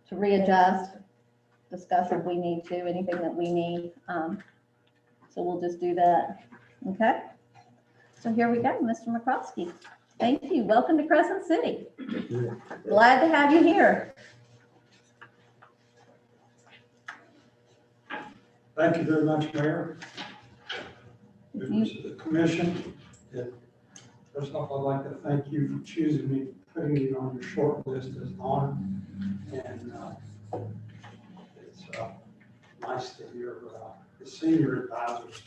to readjust, discuss if we need to, anything that we need. So we'll just do that. Okay. So here we go, Mr. McCroskey. Thank you. Welcome to Crescent City. Glad to have you here. Thank you very much, Mayor. Members of the commission. First off, I'd like to thank you for choosing me, putting me on your short list as an honor. And it's nice to hear the senior advisors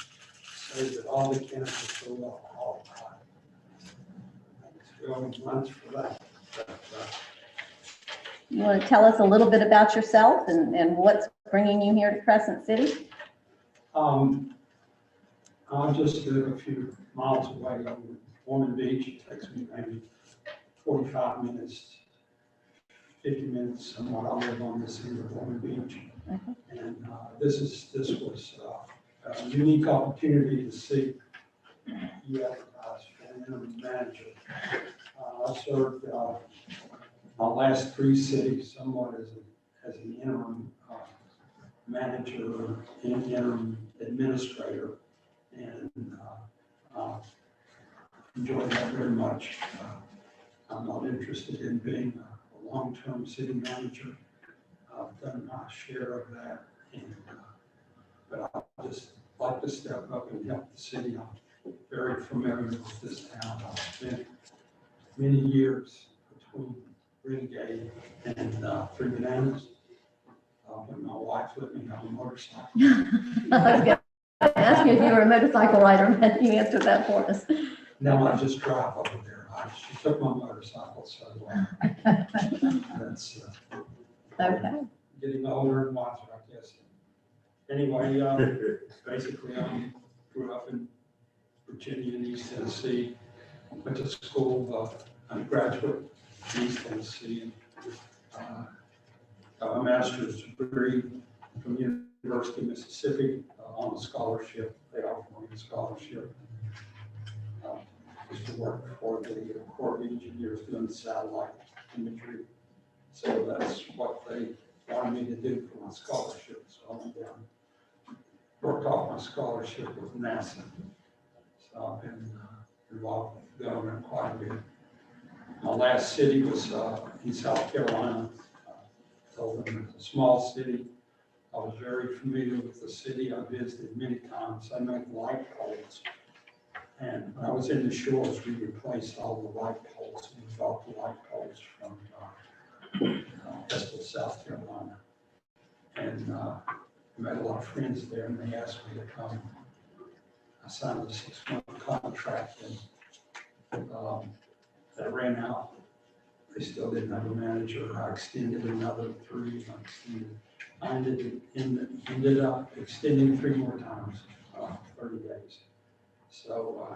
say that all the candidates go well all the time. It's going once for that. You want to tell us a little bit about yourself and what's bringing you here to Crescent City? I just live a few miles away on Ormond Beach. It takes me maybe 45 minutes, 50 minutes, somewhat. I live on this end of Ormond Beach. Okay. And this was a unique opportunity to see you advertise for an interim manager. I served my last 3 cities somewhat as an interim manager and interim administrator, and enjoyed that very much. I'm not interested in being a long-term city manager. I've done my share of that, and but I just like to step up and help the city. I'm very familiar with this town. I've spent many years between Renegade and Three Bananas. When my wife let me on a motorcycle. I was going to ask you if you were a motorcycle rider, and you answered that for us. Now I just drive over there. She took my motorcycle, so that's Okay. getting older and wiser, I guess. Anyway, basically, I grew up in Virginia and East Tennessee. Went to school, undergraduate in East Tennessee, and a master's degree from the University of Mississippi on a scholarship. They offered me a scholarship. Just to work for the Corps of Engineers doing satellite imagery. So that's what they wanted me to do for my scholarship. So I went down, worked off my scholarship with NASA. So I've been involved with government quite a bit. My last city was in South Carolina. Told them it's a small city. I was very familiar with the city. I visited many times. I made light poles. And when I was in the shores, we replaced all the light poles. We developed the light poles from Estill, South Carolina. And I met a lot of friends there, and they asked me to come. I signed a 6-month contract, and that ran out. They still didn't have a manager. I extended another 3 months. I ended up extending 3 more times, 30 days. So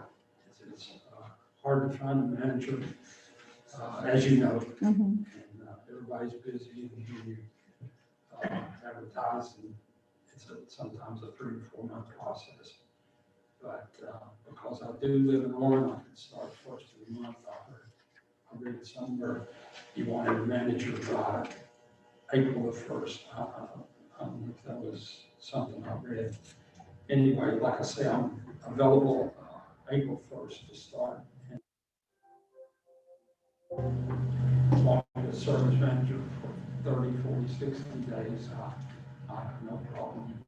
it's hard to find a manager, as you know, and everybody's busy, and you advertise, and it's sometimes a 3 or 4 month process. But because I do live in Orland, I can start first of the month. I read somewhere you wanted a manager by April the 1st. I don't know if that was something I read. Anyway, like I say, I'm available April 1st to start. And wanted a service manager for 30, 40, 60 days. I have no problem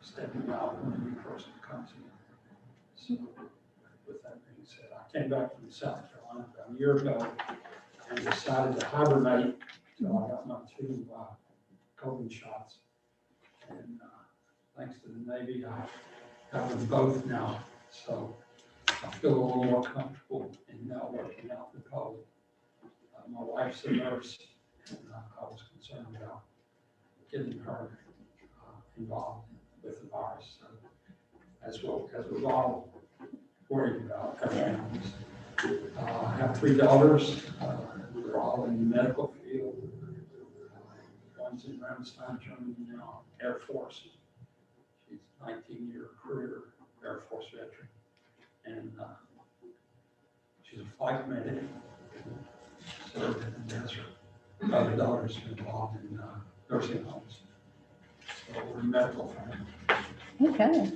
stepping out when a new person comes in. So with that being said, I came back from South Carolina about a year ago and decided to hibernate until I got my 2 COVID shots. And thanks to the Navy, I have them both now. So I feel a little more comfortable in now working out the COVID. My wife's a nurse, and I was concerned about getting her involved with the virus. So as we're all worried about everything. I have 3 daughters. They're all in the medical field. One's in Ramstein, Germany now, Air Force. She's a 19-year career Air Force veteran. And she's a flight medic, served in the desert. other daughters involved in nursing homes. So we're a medical family. Okay.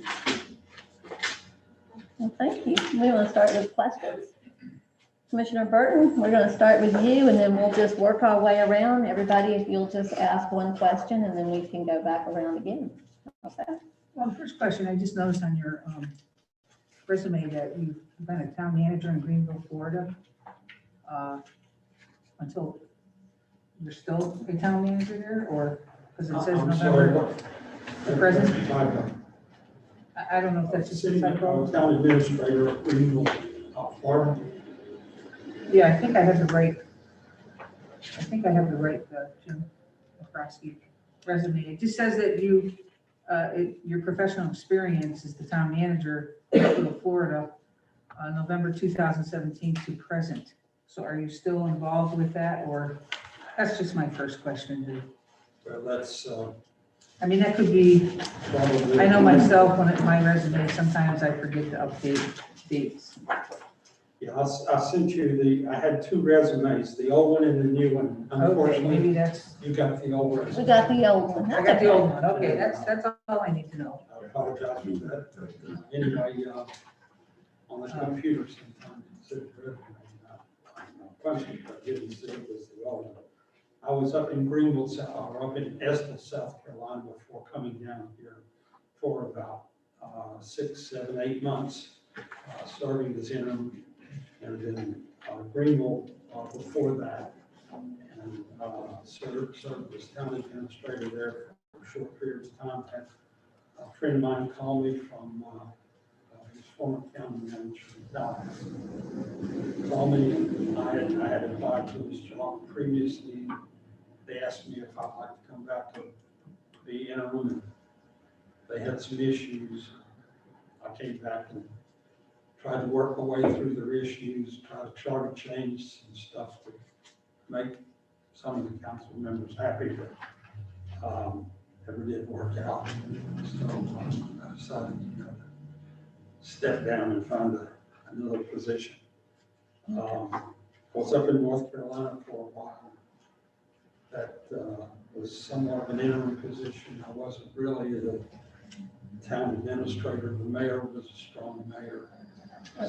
Well, thank you. We want to start with questions. Commissioner Burton, we're going to start with you, and then we'll just work our way around. Everybody, if you'll just ask one question, and then we can go back around again. Okay. Well, first question, I just noticed on your resume that you've been a town manager in Greenville, Florida, until you're still a town manager there, or, because it says I'm sorry, November, what? the present? Typo. I don't know if that's just a City typo. town administrator of Greenville, Florida. Yeah, I think I have the right, Jim McCroskey resume. It just says that you, your professional experience is the town manager of Florida, November 2017 to present. So are you still involved with that, or, that's just my first question. Well, that's I mean, that could be, probably. I know myself, when at my resume, sometimes I forget to update dates. Yeah, I sent you I had two resumes, the old one and the new one. Okay, Unfortunately, maybe that's, you got the old We resume. got the old one. I got the old one. Okay, that's all I need to know. I apologize for that. Anyway, on the computer sometimes it says resume. Function, but I didn't see it was the old one. I was up in Greenville, or up in Estes, South Carolina before coming down here for about 6, 7, 8 months, serving as interim, and then Greenville before that, and served as town administrator there for a short period of time. Had a friend of mine call me from his former county manager, called me, and I had applied to his job previously. They asked me if I'd like to come back to be interim, and they had some issues. I came back and tried to work my way through their issues, try to chart change some stuff to make some of the council members happy, but never did work out. So I decided to step down and find another position. I was up in North Carolina for a while. That was somewhat of an interim position. I wasn't really the town administrator. The mayor was a strong mayor.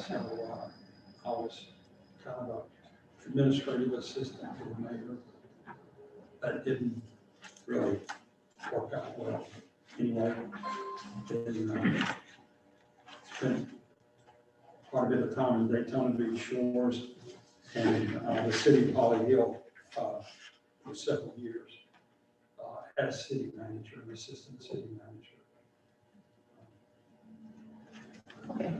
So I was kind of an administrative assistant to the mayor. That didn't really work out well. Anyway, then, spent quite a bit of time in Daytona Beach Shores and the city of Holly Hill for several years as city manager and assistant city manager. Okay,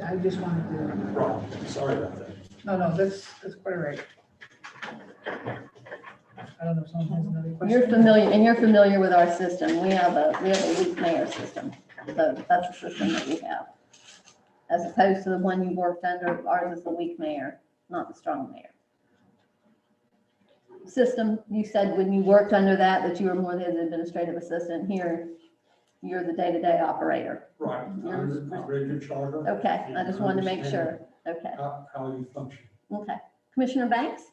I just wanted to, Right, sorry about that. no, that's quite all right. I don't know if someone has another question. You're familiar with our system. We have a weak mayor system. So that's the system that we have. As opposed to the one you worked under, ours is the weak mayor, not the strong mayor. System, you said when you worked under that you were more the administrative assistant. Here, you're the day-to-day operator. Right, I read your charter. Okay, I just wanted to make sure. Okay, How you function. okay. Commissioner Banks,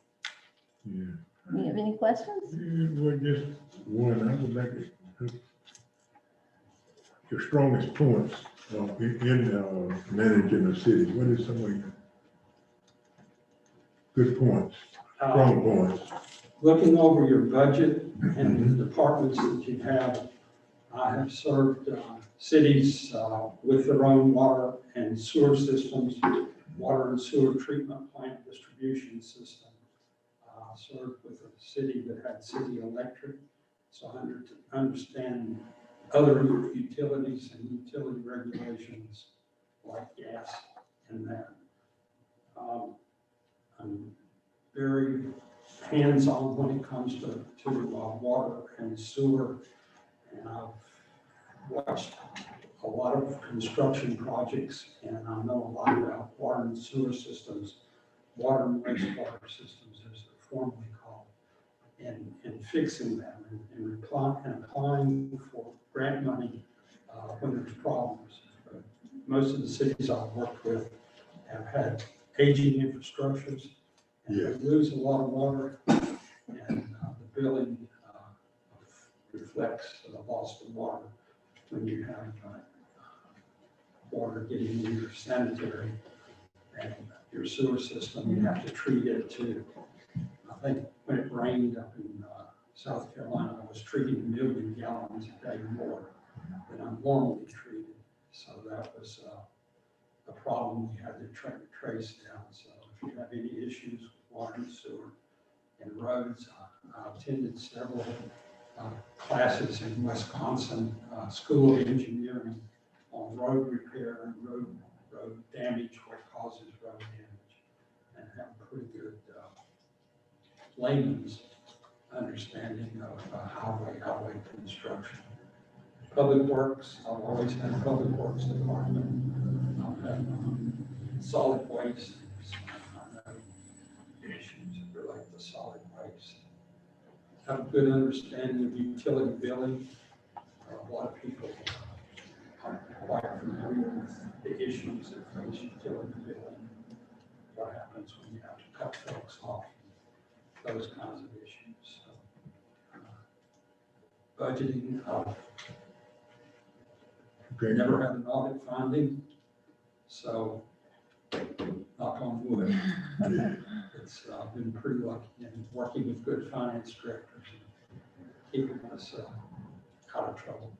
Yeah. you have any questions? Well, just one, I would like your strongest points in managing a city. What is some of your good points, strong points? Looking over your budget and the departments that you have, I have served cities with their own water and sewer systems, water and sewer treatment plant distribution system. Served with a city that had city electric, so I understand other utilities and utility regulations like gas and that. I'm very hands-on when it comes to water and sewer, and I've watched a lot of construction projects, and I know a lot about water and sewer systems, water and wastewater systems, as they're formally called, and fixing them and applying for grant money when there's problems. Most of the cities I've worked with have had aging infrastructures, and they lose a lot of water, and billing reflects the loss of water when you have water getting in your sanitary and your sewer system, you have to treat it too. I think when it rained up in South Carolina, I was treating 1 million gallons a day more than I'm normally treated. So that was a problem we had to trace down. So if you have any issues with water and sewer and roads, I attended several classes in Wisconsin School of Engineering on road repair and road damage, what causes road damage, and have a pretty good layman's understanding of highway construction. Public Works, I've always had a Public Works department. I've had solid waste. I know issues that relate to solid waste. Have a good understanding of utility billing. A lot of people aren't quite familiar with the issues that face utility billing. What happens when you have to cut folks off, those kinds of issues. So, budgeting, Okay. never had an audit finding, so knock on wood. It's been pretty lucky in working with good finance directors and keeping us out of trouble.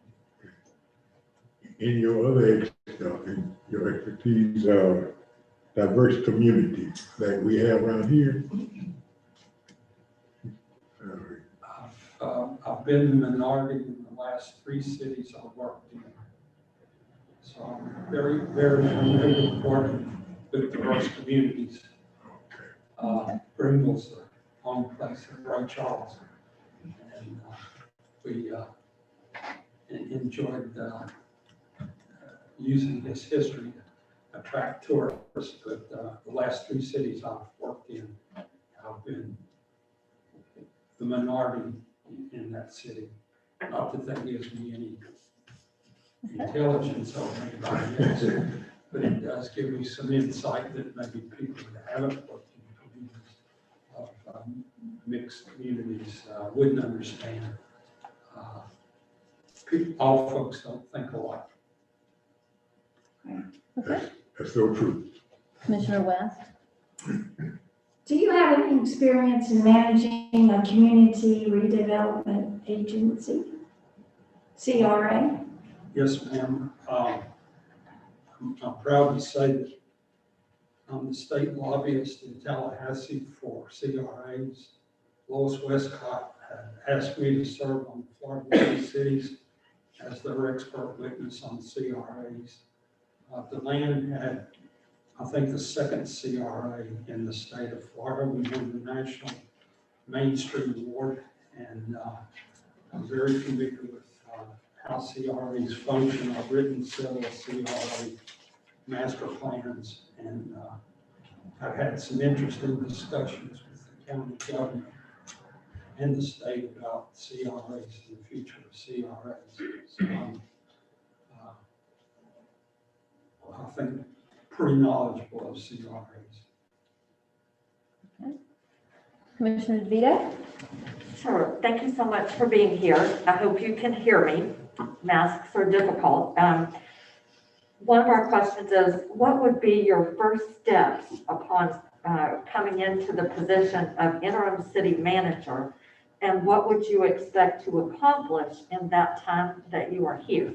In your other, in your expertise, diverse community that we have around here. I've been the minority in the last 3 cities I've worked in. So I'm very, very familiar with working with diverse communities. Greenville's the home place of Ray Charles. And we enjoyed using his history to attract tourists. But the last 3 cities I've worked in, I've been the minority in that city. Not that that gives me any intelligence over anybody else, but it does give me some insight that maybe people that haven't worked in communities of mixed communities wouldn't understand. All folks don't think alike. Okay. That's so true. Commissioner West? Do you have any experience in managing a community redevelopment agency, CRA? Yes, ma'am. I'm proud to say that I'm the state lobbyist in Tallahassee for CRAs. Lois Westcott had asked me to serve on Florida cities as their expert witness on CRAs. DeLand had, I think, the 2nd CRA in the state of Florida. We won the National Main Street Award, and I'm very familiar with how CRAs function. I've written several CRA master plans, and I've had some interesting discussions with the county government and the state about CRAs and the future of CRAs. So I'm, I think, pretty knowledgeable of CRAs. Okay. Commissioner DeVito? Sure. Thank you so much for being here. I hope you can hear me. Masks are difficult. One of our questions is, what would be your first steps upon coming into the position of interim city manager? And what would you expect to accomplish in that time that you are here?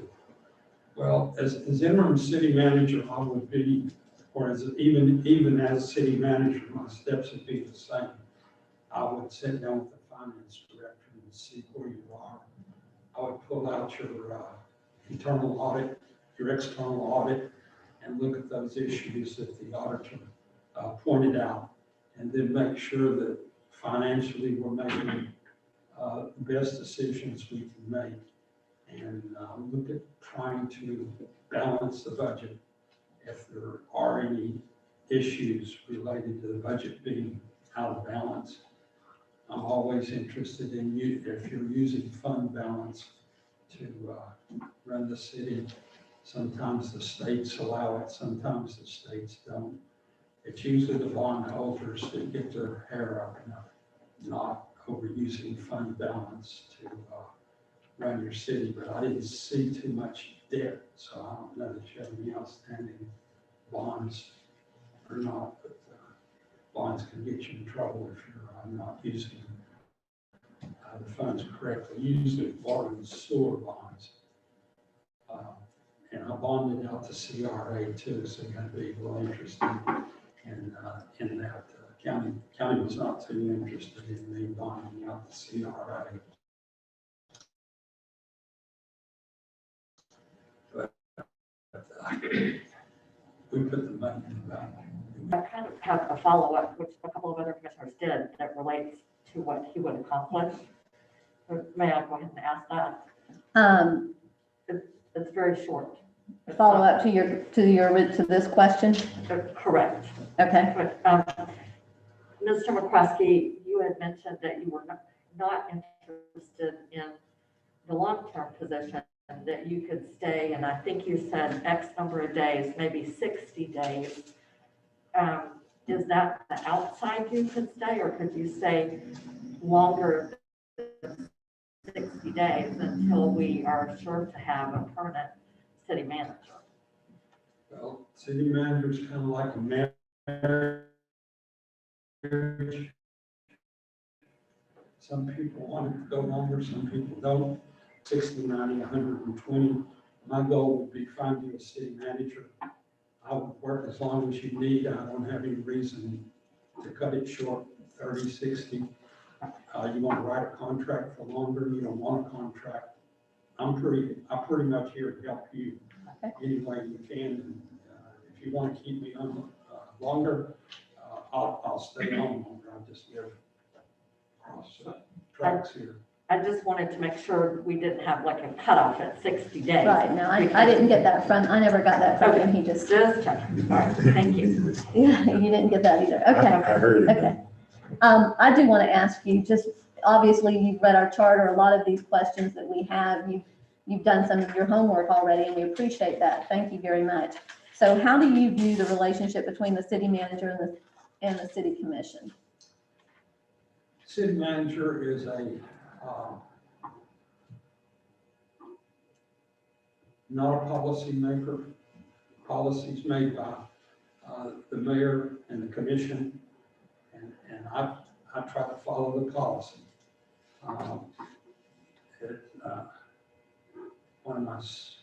Well, as interim city manager, I would be, or as even as city manager, my steps would be the same. I would sit down with the finance director and see where you are. I would pull out your internal audit, your external audit, and look at those issues that the auditor pointed out, and then make sure that financially we're making the best decisions we can make. And look at trying to balance the budget. If there are any issues related to the budget being out of balance, I'm always interested in you, if you're using fund balance to run the city. Sometimes the states allow it, sometimes the states don't. It's usually the bondholders that get their hair up in a knot overusing fund balance to run your city, but I didn't see too much debt, so I don't know that you have any outstanding bonds or not, but bonds can get you in trouble if you're not using the funds correctly. Usually borrowing sewer bonds. And I bonded out the CRA too, so you're going to be real interested in that. County was not too interested in me bonding out the CRA. But we put the money in the bank. I kind of have a follow-up, which a couple of other commissioners did, that relates to what he would accomplish. May I go ahead and ask that? It's very short. Follow up to this question. Correct. Okay. But, Mr. McCrosky, you had mentioned that you were not interested in the long-term position, that you could stay, and I think you said X number of days, maybe 60 days. Is that the outside you could stay, or could you stay longer than 60 days until we are sure to have a permanent city manager? Well, city manager is kind of like a marriage. Some people want it to go longer, some people don't. 60, 90, 120. My goal would be find you a city manager. I would work as long as you need. I don't have any reason to cut it short, 30, 60. You want to write a contract for longer, you don't want a contract. I'm pretty much here to help you any way you can. And, if you want to keep me on longer, I'll stay on longer. I'll just live across tracks here. I just wanted to make sure we didn't have like a cutoff at 60 days. Right, no, I didn't get that from, I never got that from him, he just, Just checking. All right, thank you. yeah, you didn't get that either, okay. I heard it. Okay. I do want to ask you, just obviously you've read our charter, a lot of these questions that we have, you've done some of your homework already, and we appreciate that. Thank you very much. So how do you view the relationship between the city manager and the city commission? City manager is not a policy maker. Policies made by the mayor and the commission, and I try to follow the policy. One of my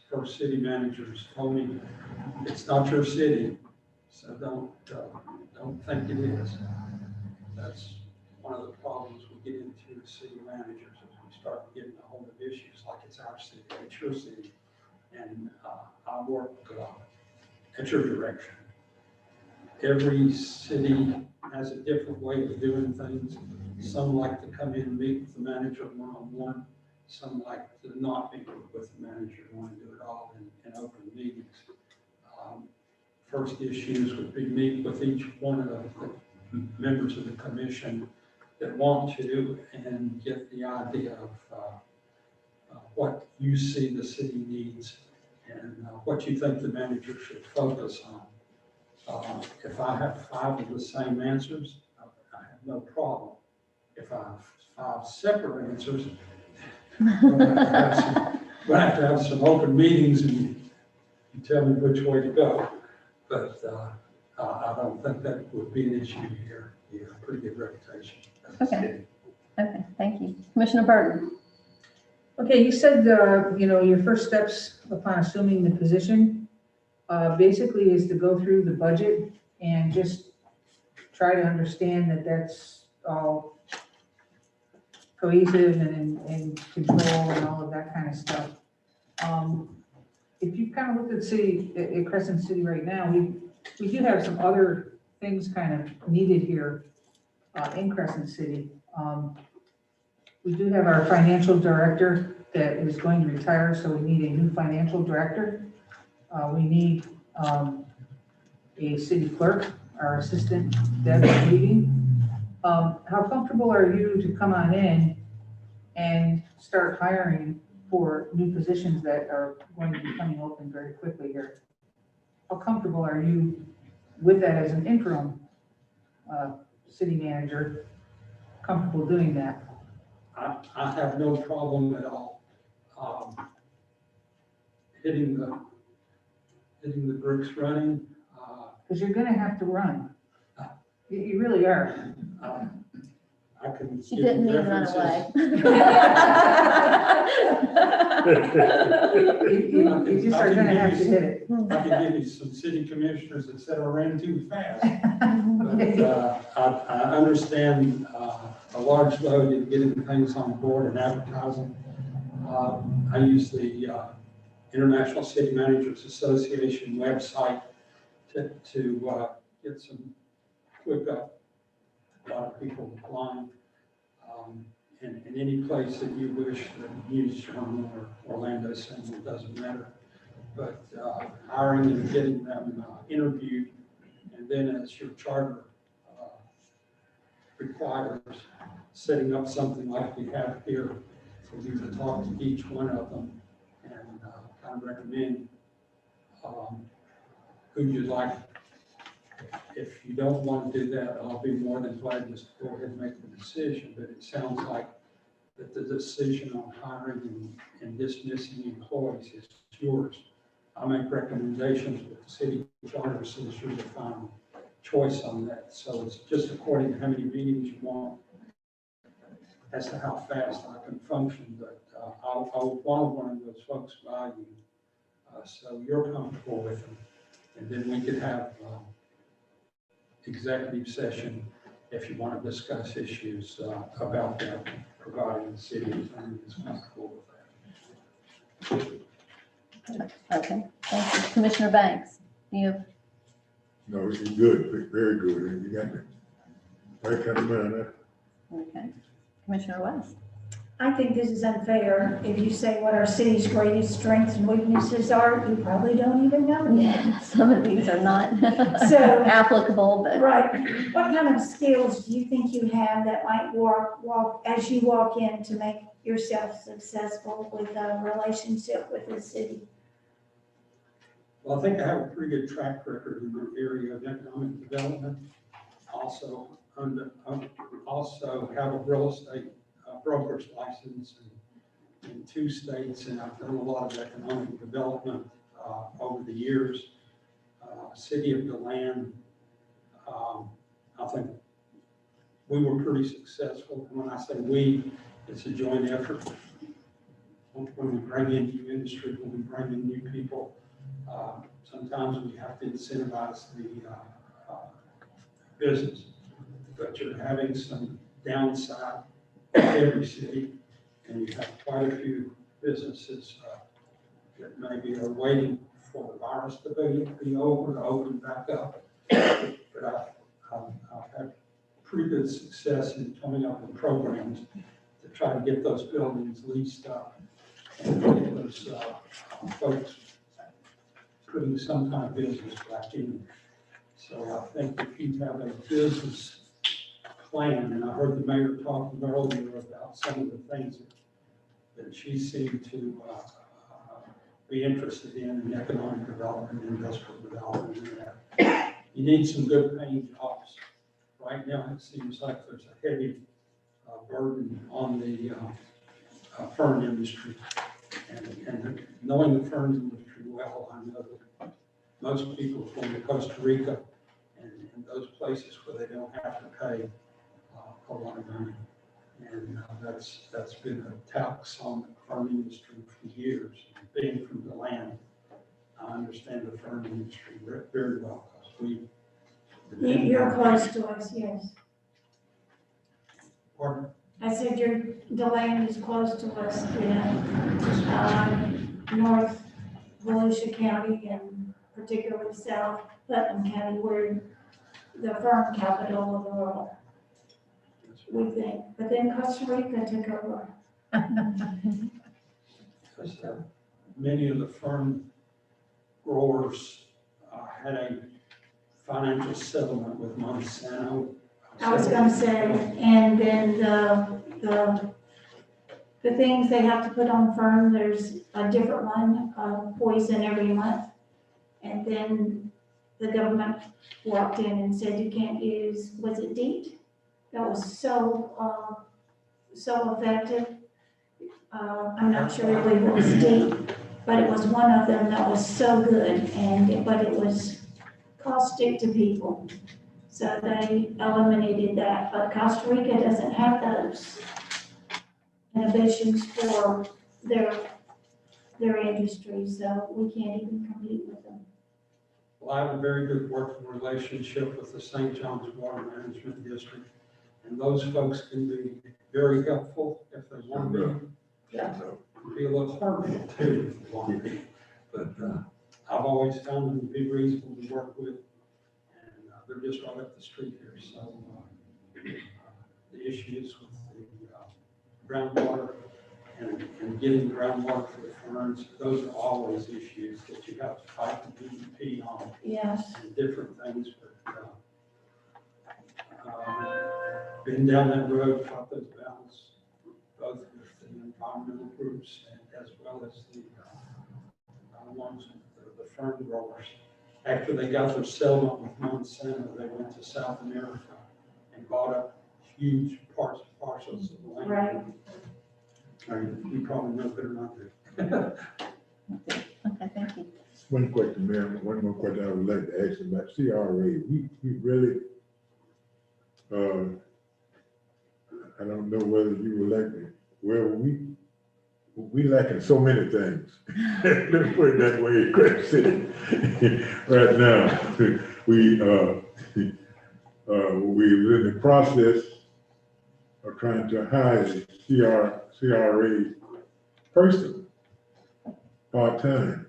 first city managers told me, "It's not your city, so don't think it is." That's one of the problems we get into as city managers, is we start getting a hold of issues like it's our city, it's your city, and I work at your direction. Every city has a different way of doing things. Some like to come in and meet with the manager one-on-one. Some like to not meet with the manager, want to do it all in open meetings. First issues would be meet with each one of the members of the commission that want to, and get the idea of what you see the city needs and what you think the manager should focus on. If I have 5 of the same answers, I have no problem. If I have 5 separate answers, we'll have to have some open meetings and you tell me which way to go. But I don't think that would be an issue here. You have a pretty good reputation. Okay. Okay, thank you. Commissioner Burton? Okay, you said, your first steps upon assuming the position, basically is to go through the budget and just try to understand that that's all cohesive and in control and all of that kind of stuff. If you kind of look at Crescent City right now, we do have some other things kind of needed here in Crescent City. We do have our financial director that is going to retire, so we need a new financial director. We need a city clerk, our assistant Deb is leaving. How comfortable are you to come on in and start hiring for new positions that are going to be coming open very quickly here? How comfortable are you with that as an interim city manager, comfortable doing that? I have no problem at all, hitting the bricks running. Because you're gonna have to run. You really are. I can. She give didn't you mean run references. away. You just are gonna have to hit it. I can give you some city commissioners that said I ran too fast. But I understand a large load in getting things on board and advertising. I use the International City Managers Association website to get some quick up. A lot of people applying. And any place that you wish, the News Journal or Orlando Sentinel, doesn't matter. But hiring and getting them interviewed, and then as your charter requires, setting up something like we have here for you to talk to each one of them and kind of recommend who you'd like. If you don't want to do that, I'll be more than glad just to go ahead and make the decision, but it sounds like that the decision on hiring and dismissing employees is yours. I make recommendations with the city charter, so it's your final choice on that. So it's just according to how many meetings you want as to how fast I can function, but I'll want one of those folks by you, so you're comfortable with them. And then we could have executive session if you want to discuss issues about that, providing the city attorney is comfortable with that. Okay, thank you. Commissioner Banks, you, No, it's good, very good, and you got the right kind of man there. okay. Commissioner West. I think this is unfair. If you say what our city's greatest strengths and weaknesses are, you probably don't even know. Yeah, some of these are not So- applicable, but. Right. What kind of skills do you think you have that might walk as you walk in to make yourself successful with a relationship with the city? Well, I think I have a pretty good track record in the area of economic development. Also have a real estate broker's license in 2 states, and I've done a lot of economic development over the years. City of DeLand, I think we were pretty successful. When I say we, it's a joint effort. When we bring in new industry, when we bring in new people, sometimes we have to incentivize the business, but you're having some downside in every city, and you have quite a few businesses that maybe are waiting for the virus to be over, to open back up. But I've had pretty good success in coming up with programs to try to get those buildings leased up and get those folks putting some kind of business back in. So I think if you have a business plan, and I heard the mayor talking earlier about some of the things that she seemed to be interested in economic development, industrial development, and that. You need some good paying jobs. Right now, it seems like there's a heavy burden on the fern industry. And knowing the fern industry well, I know that most people are going to Costa Rica and those places where they don't have to pay a lot of money. And that's been a tax on the fern industry for years. Being from the land, I understand the fern industry very well because You're close to us, yes. Pardon? I said the land is close to us in North Volusia County and particularly South Putnam County, we're the fern capital of the world, we think. But then Costa Rica took over. Because many of the fern growers had a financial settlement with Monsanto. I was gonna say, and then the things they have to put on fern, there's a different one, poison every month. And then the government walked in and said you can't use, was it DEET? That was so so effective. I'm not sure if it was deep, but it was one of them that was so good, but it was caustic to people. So they eliminated that, but Costa Rica doesn't have those inhibitions for their industry, so we can't even compete with them. Well, I have a very good working relationship with the St. John's Water Management District, and those folks can be very helpful if they want to be. Be a little harder too, if they want to be. But I've always found them to be reasonable to work with, and they're just right up the street here. So the issues with the groundwater and getting groundwater for the ferns, those are always issues that you have to fight the DEP on. Yes. And different things, but been down that road, fought those battles, both with the environmental groups and as well as the ones, the fern growers. After they got their settlement with Monsanto, they went to South America and bought up huge parcels of land. Right. You probably know better than I do. Okay, thank you. One question, ma'am, one more question I would like to ask about CRA. We really, I don't know whether you would like to, well, we lacking so many things. Let's put it that way in Crescent right now. We're in the process of trying to hire a CRA person part-time.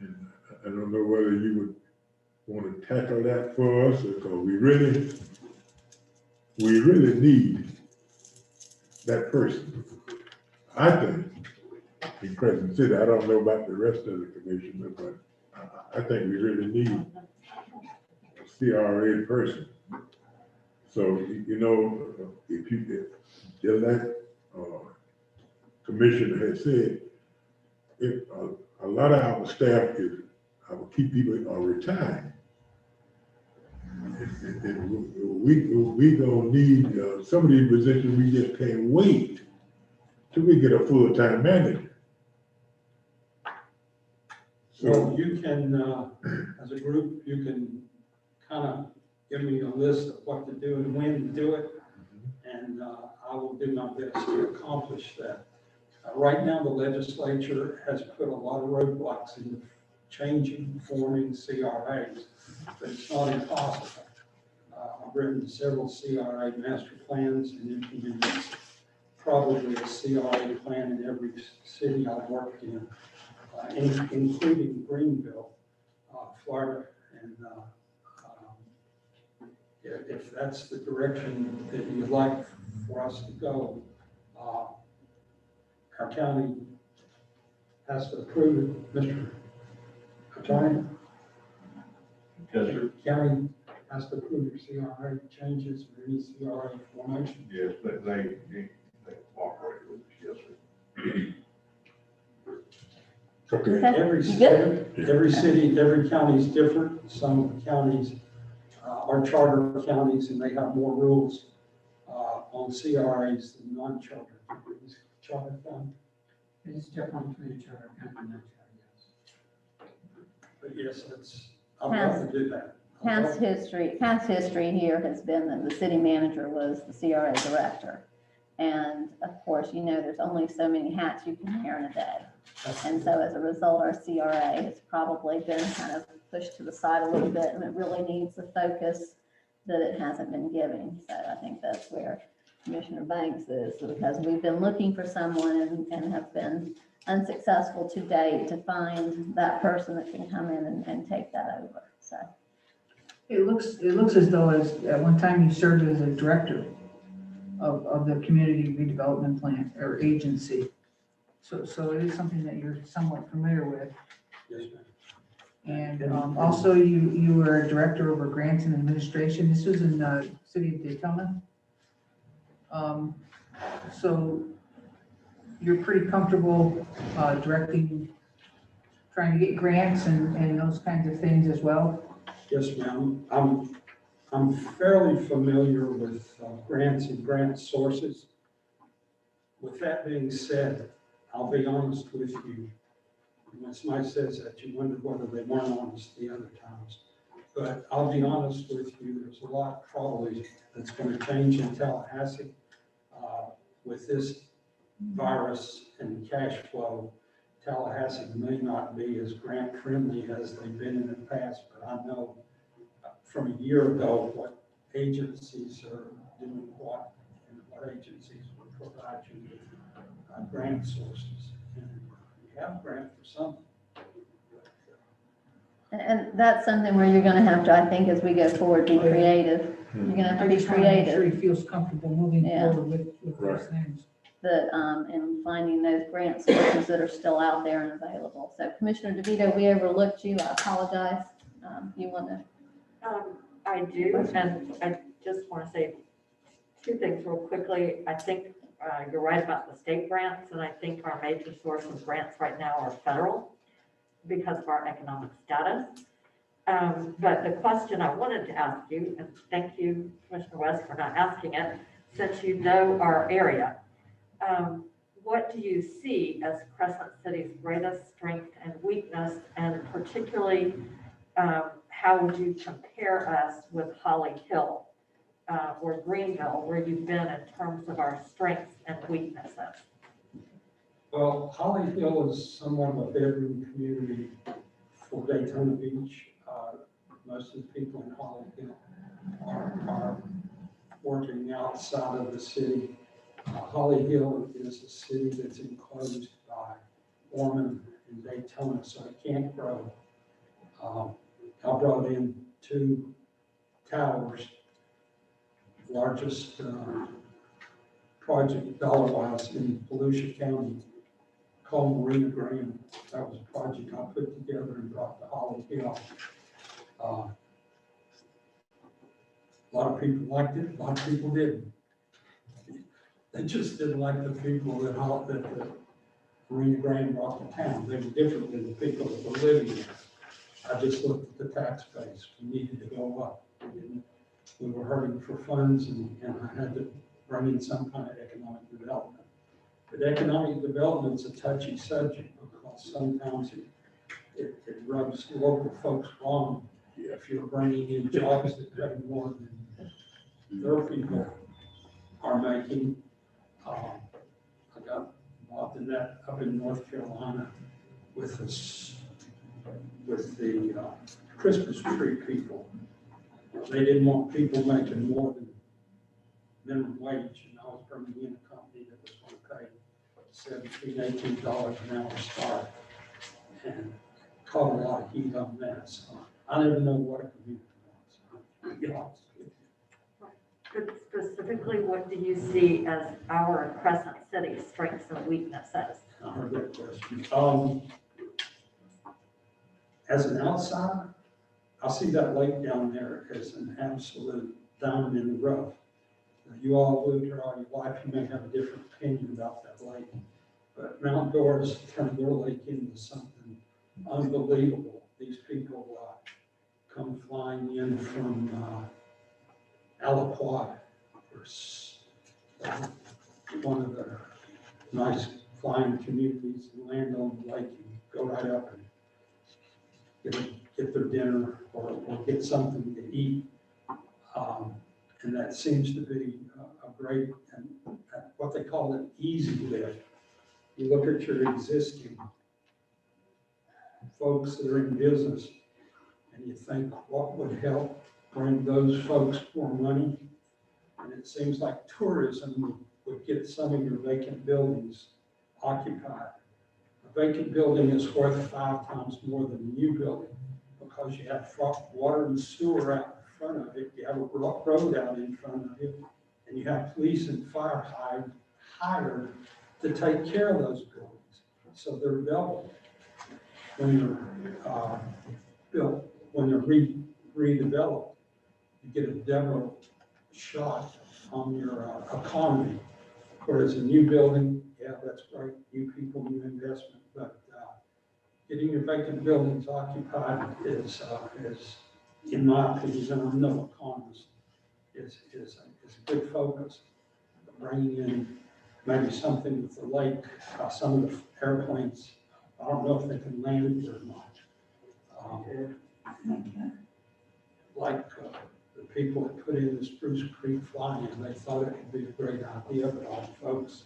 And I don't know whether you would want to tackle that for us, because we really need that person. I think in Crescent City, I don't know about the rest of the commissioners, but I think we really need a CRA person. So, you know, if just like Commissioner has said, if a lot of our staff our key people are retiring. We gonna need some of these positions. We just can't wait till we get a full-time manager. So you can, as a group, you can kind of give me a list of what to do and when to do it, and I will do my best to accomplish that. Right now, the legislature has put a lot of roadblocks into changing, forming CRAs, but it's not impossible. I've written several CRA master plans and implemented probably a CRA plan in every city I've worked in, including Greenville, Florida. And if that's the direction that you'd like for us to go, our county has to approve it, Mr. Attorney. Yes, sir. County has to approve your CRA changes or any CRA formation. Yes, they cooperate with us, yes, sir. Okay. Okay. Every city, every county is different. Some counties are charter counties and they have more rules on CRAs than non-charter. Charter county. It's different between charter county and non-charter, yes. But yes, I'd love to do that. Past history here has been that the city manager was the CRA director. And of course, you know, there's only so many hats you can wear in a day. And so as a result, our CRA has probably been kind of pushed to the side a little bit, and it really needs the focus that it hasn't been given. So I think that's where Commissioner Banks is, because we've been looking for someone and have been unsuccessful to date to find that person that can come in and take that over. So It looks as though at one time you served as a director of the community redevelopment plan or agency. So it is something that you're somewhat familiar with. Yes, ma'am. And also you were a director over grants and administration. This was in the city of Daytona. So you're pretty comfortable directing, trying to get grants and those kinds of things as well? Yes, ma'am. I'm fairly familiar with grants and grant sources. With that being said, I'll be honest with you. When somebody says that, you wonder whether they weren't honest the other times. But I'll be honest with you, there's a lot probably that's going to change in Tallahassee with this virus and cash flow. Tallahassee may not be as grant friendly as they've been in the past, but I know from a year ago what agencies are doing what, and what agencies will provide you with grant sources. And we have grant for something. And that's something where you're gonna have to, I think, as we go forward, be creative. You're gonna have I to be just want to make sure creative, he feels comfortable moving Yeah. forward with those Right. things. and finding those grant sources that are still out there and available. So Commissioner DeVito, we overlooked you, I apologize. You wanna, I do, and I just want to say two things real quickly. I think you're right about the state grants, and I think our major source of grants right now are federal because of our economic status. But the question I wanted to ask you, and thank you, Commissioner West, for not asking it, since you know our area, what do you see as Crescent City's greatest strength and weakness, and particularly, how would you compare us with Holly Hill or Greenville, where you've been in terms of our strengths and weaknesses? Well, Holly Hill is somewhat of a bedroom community for Daytona Beach. Most of the people in Holly Hill are working outside of the city. Holly Hill is a city that's enclosed by Ormond and Daytona, so it can't grow. I brought in 2 towers, largest project dollar-wise in Volusia County, called Marina Grand. That was a project I put together and brought to Holly Hill. A lot of people liked it, a lot of people didn't. They just didn't like the people that the Marina Grand brought to town. They were different than the people that were living there. I just looked at the tax base. We needed to go up. We were hurting for funds, and I had to bring in some kind of economic development. But economic development's a touchy subject because sometimes it rubs local folks wrong if you're bringing in jobs that pay more than their people are making. I got involved in that up in North Carolina with the Christmas tree people. They didn't want people making more than minimum wage, and I was bringing in a company that was going to pay $17, $18 an hour start, and caught a lot of heat on that. So I never know what a community wants. To be honest with you. But specifically, what do you see as our Crescent City strengths and weaknesses? I heard that question. As an outsider, I see that lake down there as an absolute diamond in the rough. You all lived here all your life, you may have a different opinion about that lake, but Mount Doris turned their lake into something unbelievable. These people come flying in from Aliquot, one of the nice flying communities, and land on the lake. You go right up and get their dinner or get something to eat. And that seems to be a great, and what they call an easy lift. You look at your existing folks that are in business and you think, what would help bring those folks more money? And it seems like tourism would get some of your vacant buildings occupied. A vacant building is worth 5 times more than a new building because you have water and sewer out in front of it, you have a road out in front of it, and you have police and fire hired to take care of those buildings. So they're double when they're built, when they're redeveloped. You get a double shot on your economy. Whereas a new building, yeah, that's great, new people, new investment, but getting your vacant buildings occupied is in my opinion, and I'm no economist, is a good focus. Bringing in maybe something with the lake, some of the airplanes, I don't know if they can land or not. Like the people that put in the Spruce Creek fly-in, they thought it would be a great idea, but all the folks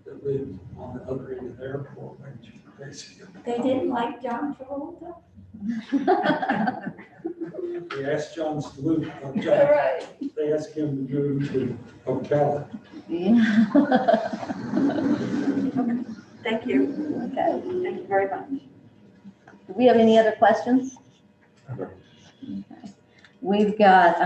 that live on the other end of the airport, went too crazy. They didn't like John Travolta? We asked John Salute, Right. they asked him to move to Ocala. Yeah. Thank you. Okay. Thank you very much. Do we have any other questions? Okay. Okay. We've got,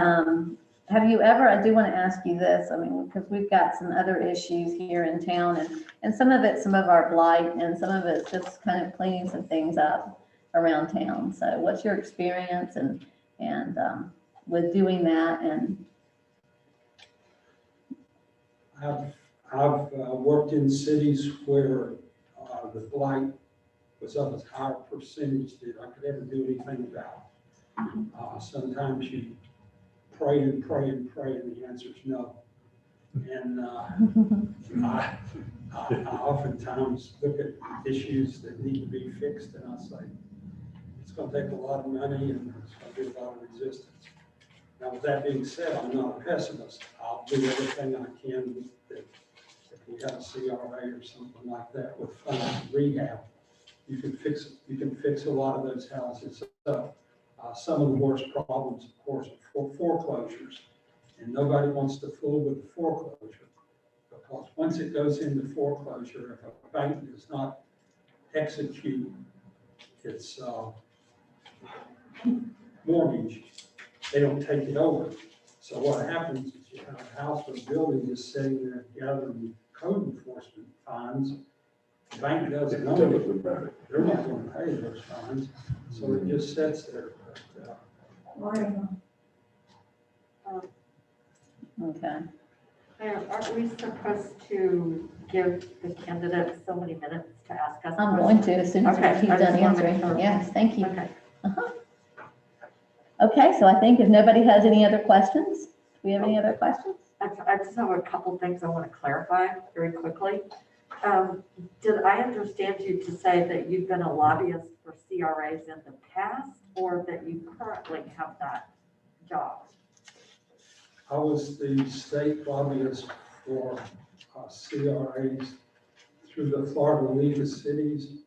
have you ever, I do want to ask you this, I mean, because we've got some other issues here in town, and some of it's some of our blight, and some of it's just kind of cleaning some things up around town. So what's your experience and with doing that? And I've worked in cities where the blight was of a higher percentage than I could ever do anything about. Sometimes you pray and pray and pray, and the answer is no. And I oftentimes look at issues that need to be fixed, and I say, it's going to take a lot of money and it's going to be a lot of resistance. Now, with that being said, I'm not a pessimist. I'll do everything I can that if we have a CRA or something like that with funds to rehab, you can fix a lot of those houses up. Some of the worst problems, of course, are foreclosures, and nobody wants to fool with the foreclosure, because once it goes into foreclosure, if a bank does not execute its mortgage, they don't take it over. So what happens is you have a house or a building just sitting there gathering code enforcement fines. The bank doesn't know Tell us it. about it. They're not going to pay those fines, so it just sits there. okay. Mayor, aren't we supposed to give the candidates so many minutes to ask us? I'm going to as soon as Okay, he's I just done wanna make answering. sure. Yes, thank you. Okay. Okay, so I think if nobody has any other questions, do we have any other questions? I just have a couple things I want to clarify very quickly. Did I understand you to say that you've been a lobbyist for CRAs in the past, or that you currently have that job? I was the state lobbyist for CRAs through the Florida League of Cities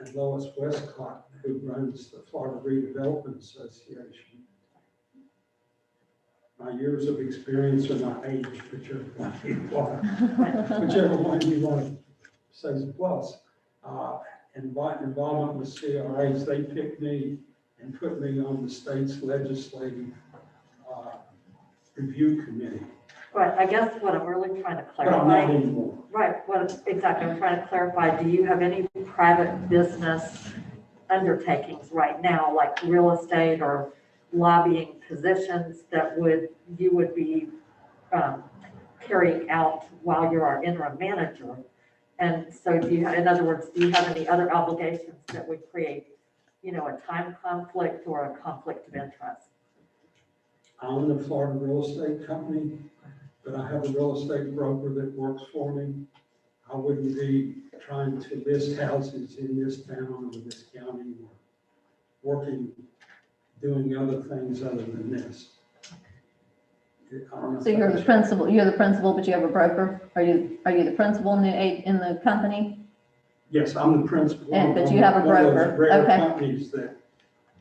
and Lois Westcott, who runs the Florida Redevelopment Association. My years of experience or my age, whichever one you want to say is plus. Involvement with CRAs, they picked me and put me on the state's legislative review committee. Right, I guess what I'm really trying to But I'm not clarify. anymore. Right, what exactly, I'm trying to clarify, do you have any private business undertakings right now, like real estate or lobbying positions that you would be carrying out while you're our interim manager? And so do you, in other words, do you have any other obligations that would create, a time conflict or a conflict of interest? I own a Florida real estate company, but I have a real estate broker that works for me. I wouldn't be trying to list houses in this town or this county or working, doing other things other than this. I don't know if So you're the that- principal, but you have a broker? Are you the principal in the company? Yes, I'm the principal. But you have a One of those broker, rare okay. companies that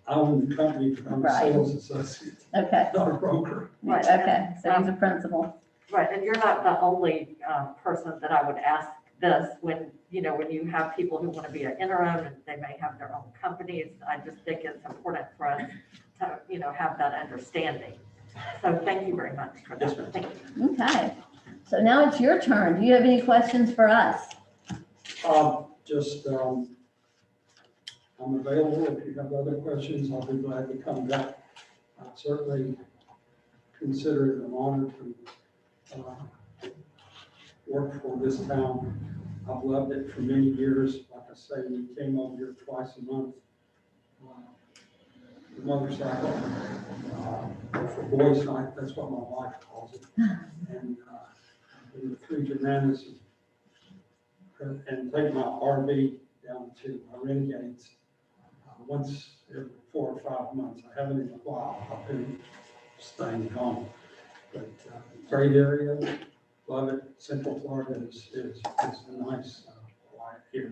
I own the company, but I'm a Right. sales associate, Okay, not a broker. Right. okay, so he's a principal. Right, and you're not the only person that I would ask this when you have people who want to be an interim and they may have their own companies. I just think it's important for us to, have that understanding. So thank you very much for Yes, that. ma'am. Thank you. Okay, so now it's your turn. Do you have any questions for us? I'm available. If you have other questions, I'll be glad to come back. I certainly consider it an honor to work for this town. I've loved it for many years. Like I say, we came over here twice a month. The motorcycle, for boys' night, that's what my wife calls it. And the three Germanas and take my RV down to my Renegades once every 4 or 5 months. I haven't in a while. I've been staying home. But great area, love it. Central Florida is a nice, quiet area.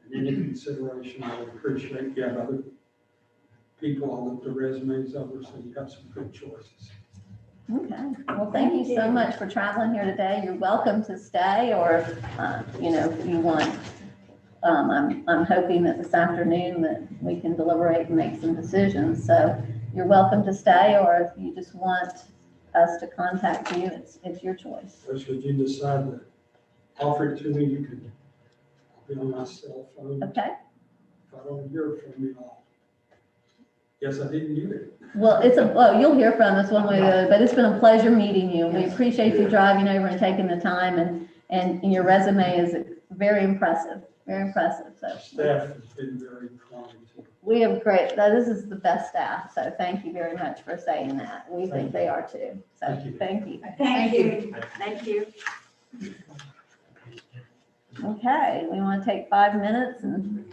And any consideration, I would appreciate. You have other people, I'll look the resumes over, so you have some good choices. Okay, well, thank you so much for traveling here today. You're welcome to stay, or, you know, if you want. I'm hoping that this afternoon that we can deliberate and make some decisions. So you're welcome to stay, or if you just want us to contact you, it's your choice. Or should you decide to offer it to me, you can, I'll be on my cell phone. Okay? If I don't hear from you, yes, I didn't get it. Well, you'll hear from us one way or the other, but it's been a pleasure meeting you. We appreciate you driving over and taking the time, and your resume is very impressive, very impressive. So Staff has been very kind to. we have this is the best staff, so thank you very much for saying that. We think they are too. So Thank you. thank you. Thank you. Thank you. Okay, we want to take 5 minutes and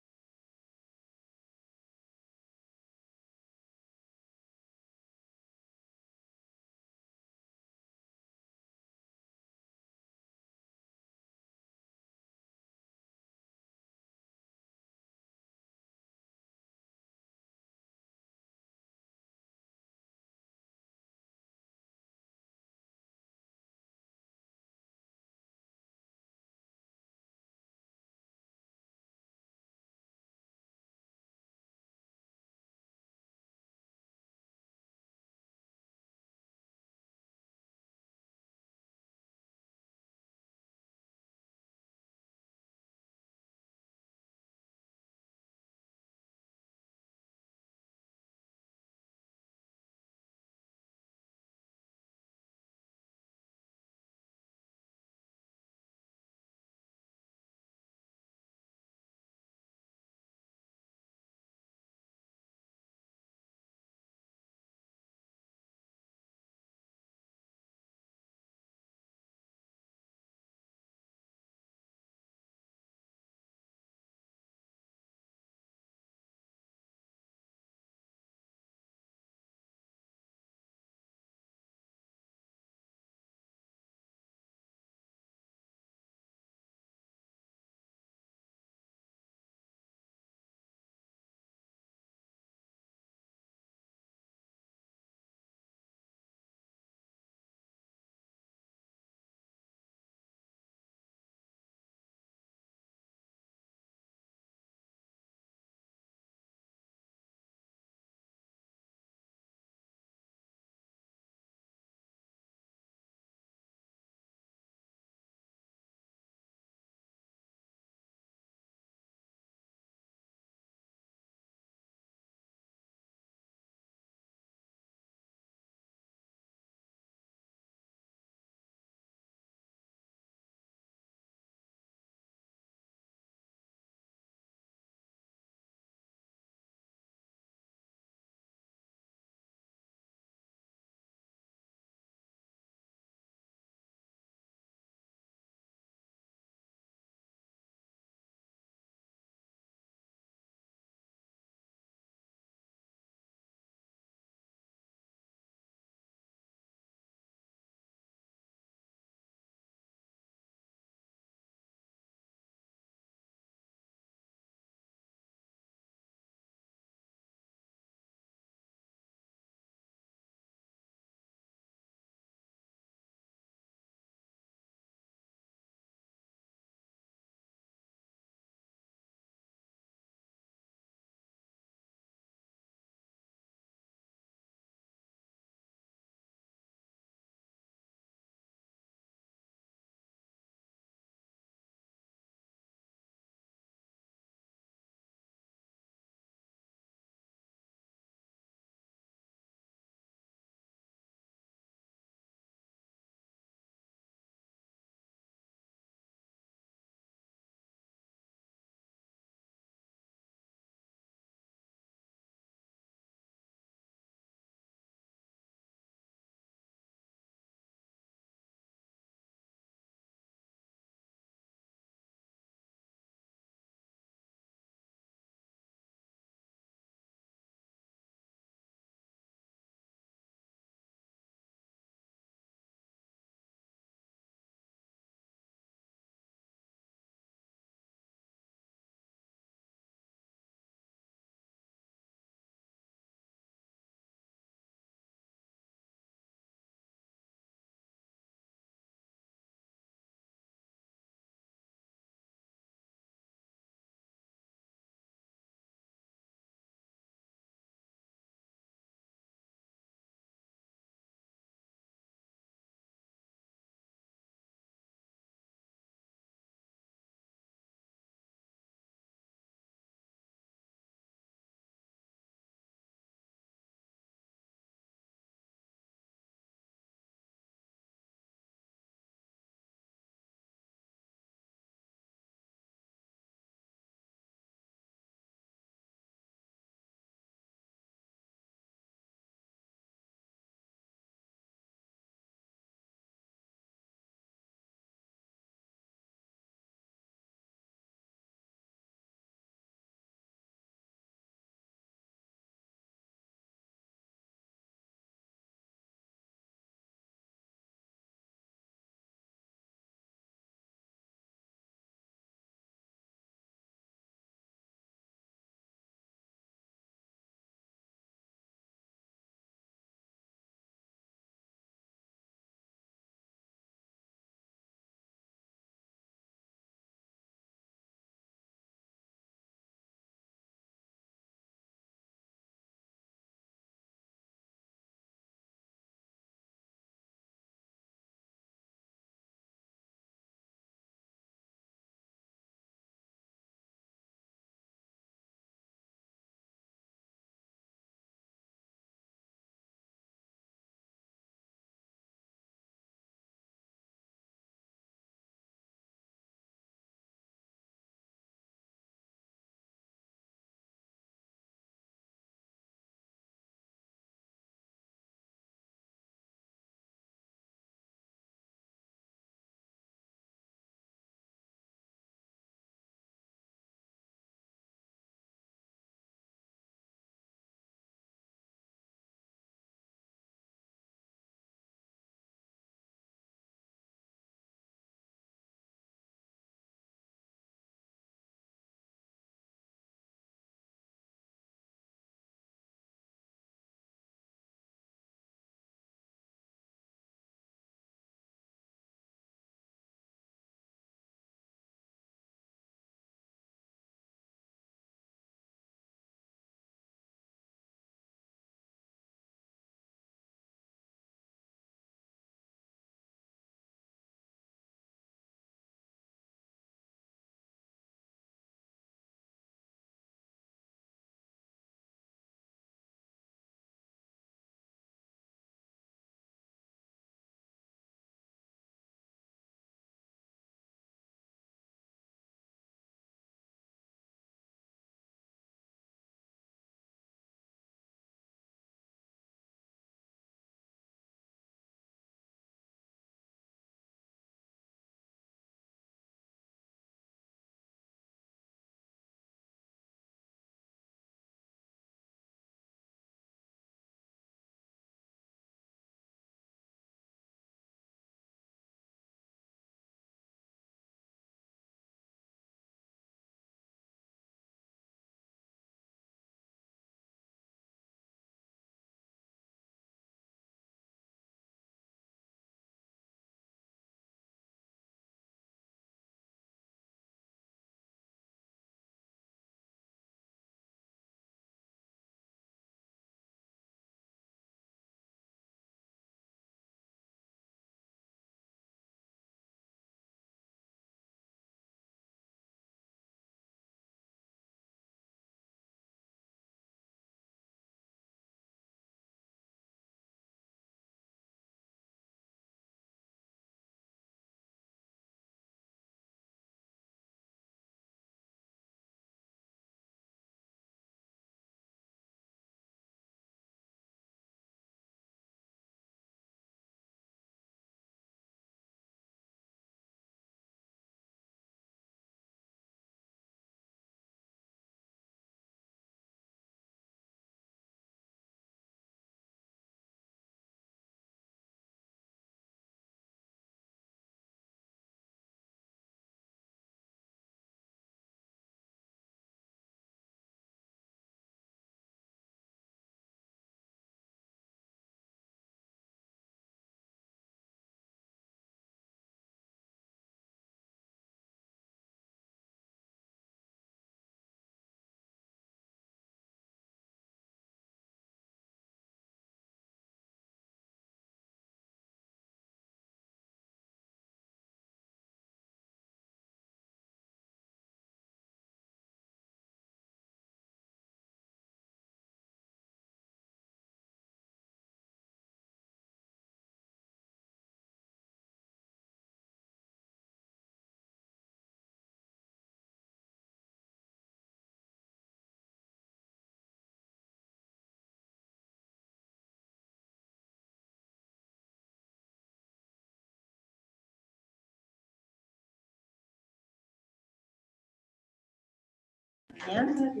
And?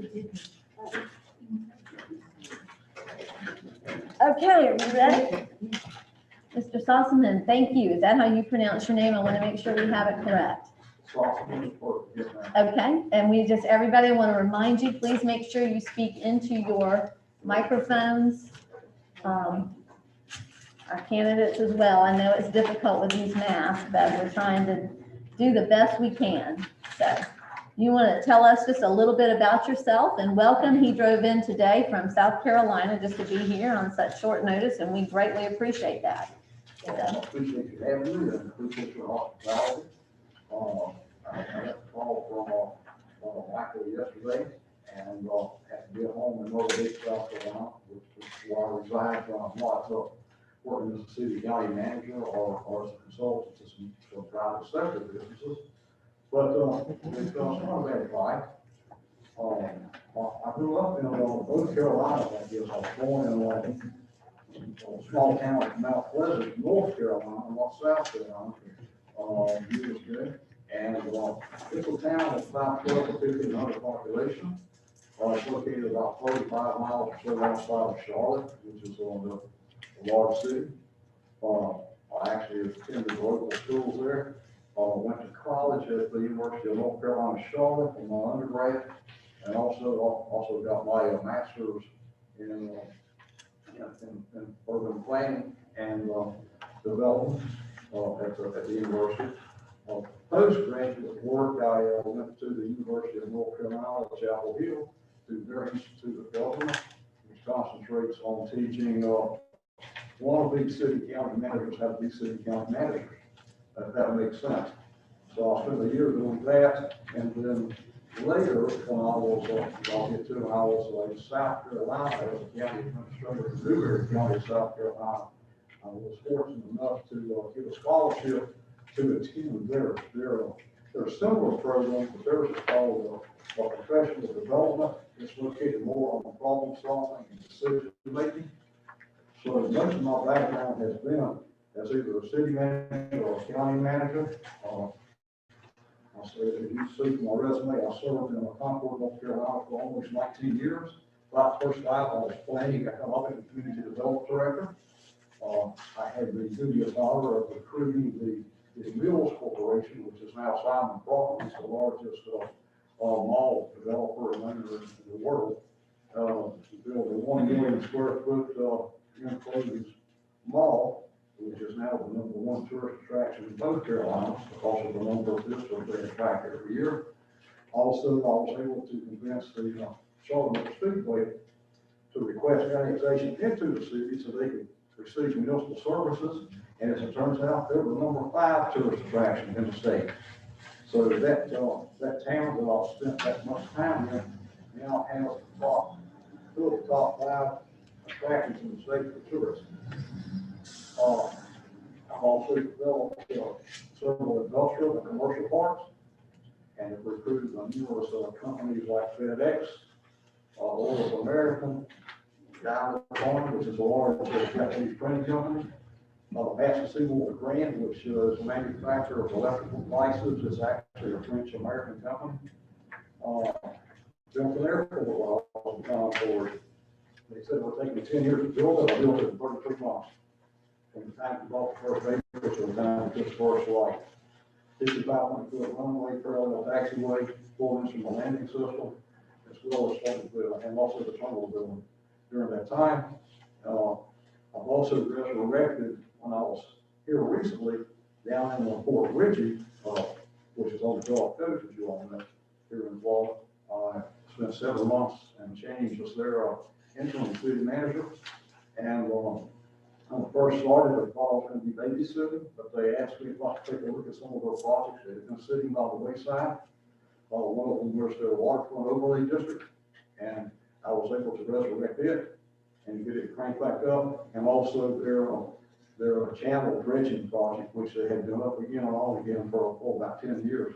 Okay, are you ready? Mr. Sossaman, thank you. Is that how you pronounce your name? I want to make sure we have it correct. Okay, and we just, everybody want to remind you, please make sure you speak into your microphones. Our candidates as well. I know it's difficult with these masks, but we're trying to do the best we can. So you want to tell us just a little bit about yourself and welcome. He drove in today from South Carolina just to be here on such short notice, and we greatly appreciate that. I appreciate you having me and appreciate your hospitality. I got a call from Michael yesterday and had to be at home in Myrtle Beach, South Carolina, which is where I reside. I'm not working as a city county manager or as a consultant to some private sector businesses. But it's not a bad fight. I grew up in both Carolinas, I guess. I was born in a small town of Mount Pleasant, North Carolina, not South Carolina, years ago. And it's a town of about 12 to 1,500 population. It's located about 35 miles or so outside of Charlotte, which is a large city. I actually attended local schools there. Went to college at the University of North Carolina, Charlotte for my undergrad, and also got my master's in urban planning and development at the university. Postgraduate work, I went to the University of North Carolina at Chapel Hill through their Institute of Government, which concentrates on teaching wannabe city county managers how to be city county managers, if that makes sense. So I spent a year doing that, and then later, when I was in South Carolina as a county administrator in Newberry County, South Carolina. I was fortunate enough to get a scholarship to attend their similar programs, but theirs is called professional development. It's located more on the problem solving and decision making. So much of my background has been as either a city manager or a county manager. I'll say, as you see from my resume, I served in Concord, North Carolina for almost 19 years. About the first 5, I was planning, I come up in the community development director. I had the duty and honor of recruiting the Mills Corporation, which is now Simon Properties, the largest mall developer and lender in the world, to build a 1 million square foot enclosed mall, which is now the #1 tourist attraction in both Carolinas because of the number of visitors they attract every year. Also, I was able to convince the Charlotte Speedway to request annexation into the city so they could receive municipal services. And as it turns out, they're the #5 tourist attraction in the state. So that town that I spent that much time in now has two of the top 5 attractions in the state for tourists. I've also developed several industrial and commercial parks and have recruited numerous companies like FedEx, Oil of America, Diamond Farm, which is a large Japanese printing company, Massachusetts Grand, which is a manufacturer of electrical devices, is actually a French-American company. Built an airport while I was in Concord. They said it would take me 10 years to build it. I built it in 33 months. From the time we bought the first acre to the time we took the first flight. 5,500-foot runway, parallel taxiway, 4-instrument landing system, as well as and also the terminal building. During that time, I've also resurrected when I was here recently down in Fort Ritchie, which is on the Gulf Coast, as you all know, here in Florida. I spent 7 months and change as their interim city manager. And when I first started, I thought I was going to be babysitting, but they asked me if I could take a look at some of their projects that had been sitting by the wayside. One of them was their waterfront overlay district, and I was able to resurrect it and get it cranked back up, and also their channel dredging project, which they had done up again and on again for about 10 years.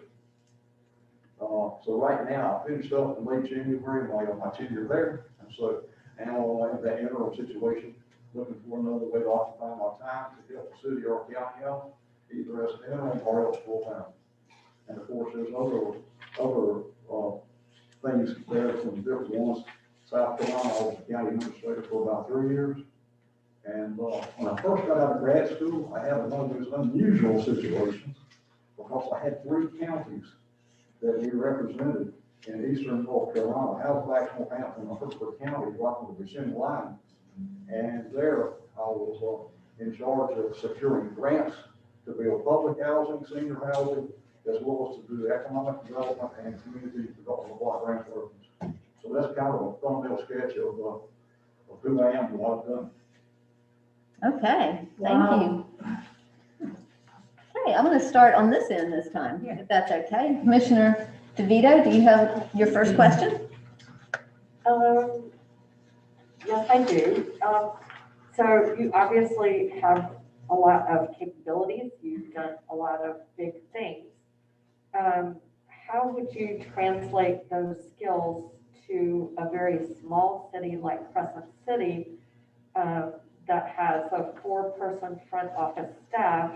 So right now, I finished up in late January, my tenure there, and so now I have that interim situation, looking for another way to occupy my time to help the city or county out, either as an interim or else full time. And of course, there's other things there from different ones. South Carolina, I was a county administrator for about 3 years. And when I first got out of grad school, I had one of those unusual situations because I had 3 counties that we represented in eastern North Carolina, Halifax, Northampton, and Hooker County, right on the Virginia line. And there I was in charge of securing grants to build public housing, senior housing, as well as to do economic development and community development of block grant programs. So that's kind of a thumbnail sketch of who I am and what I've done. Okay, thank Wow. you. Okay, I'm going to start on this end this time, Yeah. if that's okay. Commissioner DeVito, do you have your first question? Yes, I do. So you obviously have a lot of capabilities. You've done a lot of big things. How would you translate those skills to a very small city like Crescent City that has a 4-person front office staff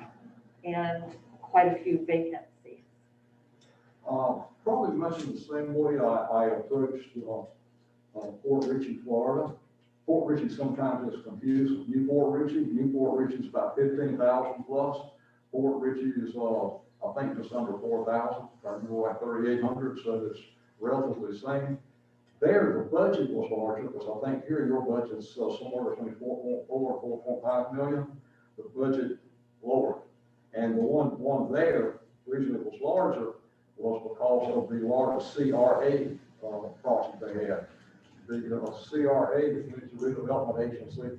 and quite a few vacancies? Probably much in the same way I approached Fort Ritchie, Florida. Fort Ritchie sometimes is confused with Newport Ritchie. Newport Ritchie is about 15,000 plus. Fort Ritchie is, I think, just under 4,000. I remember like 3,800, so it's relatively the same. There, the budget was larger because I think here your budget's somewhere between 4.4 and 4.5 million. The budget lower, and the one there, the reason it was larger was because of the large CRA project they had. The CRA, the Community Redevelopment Agency,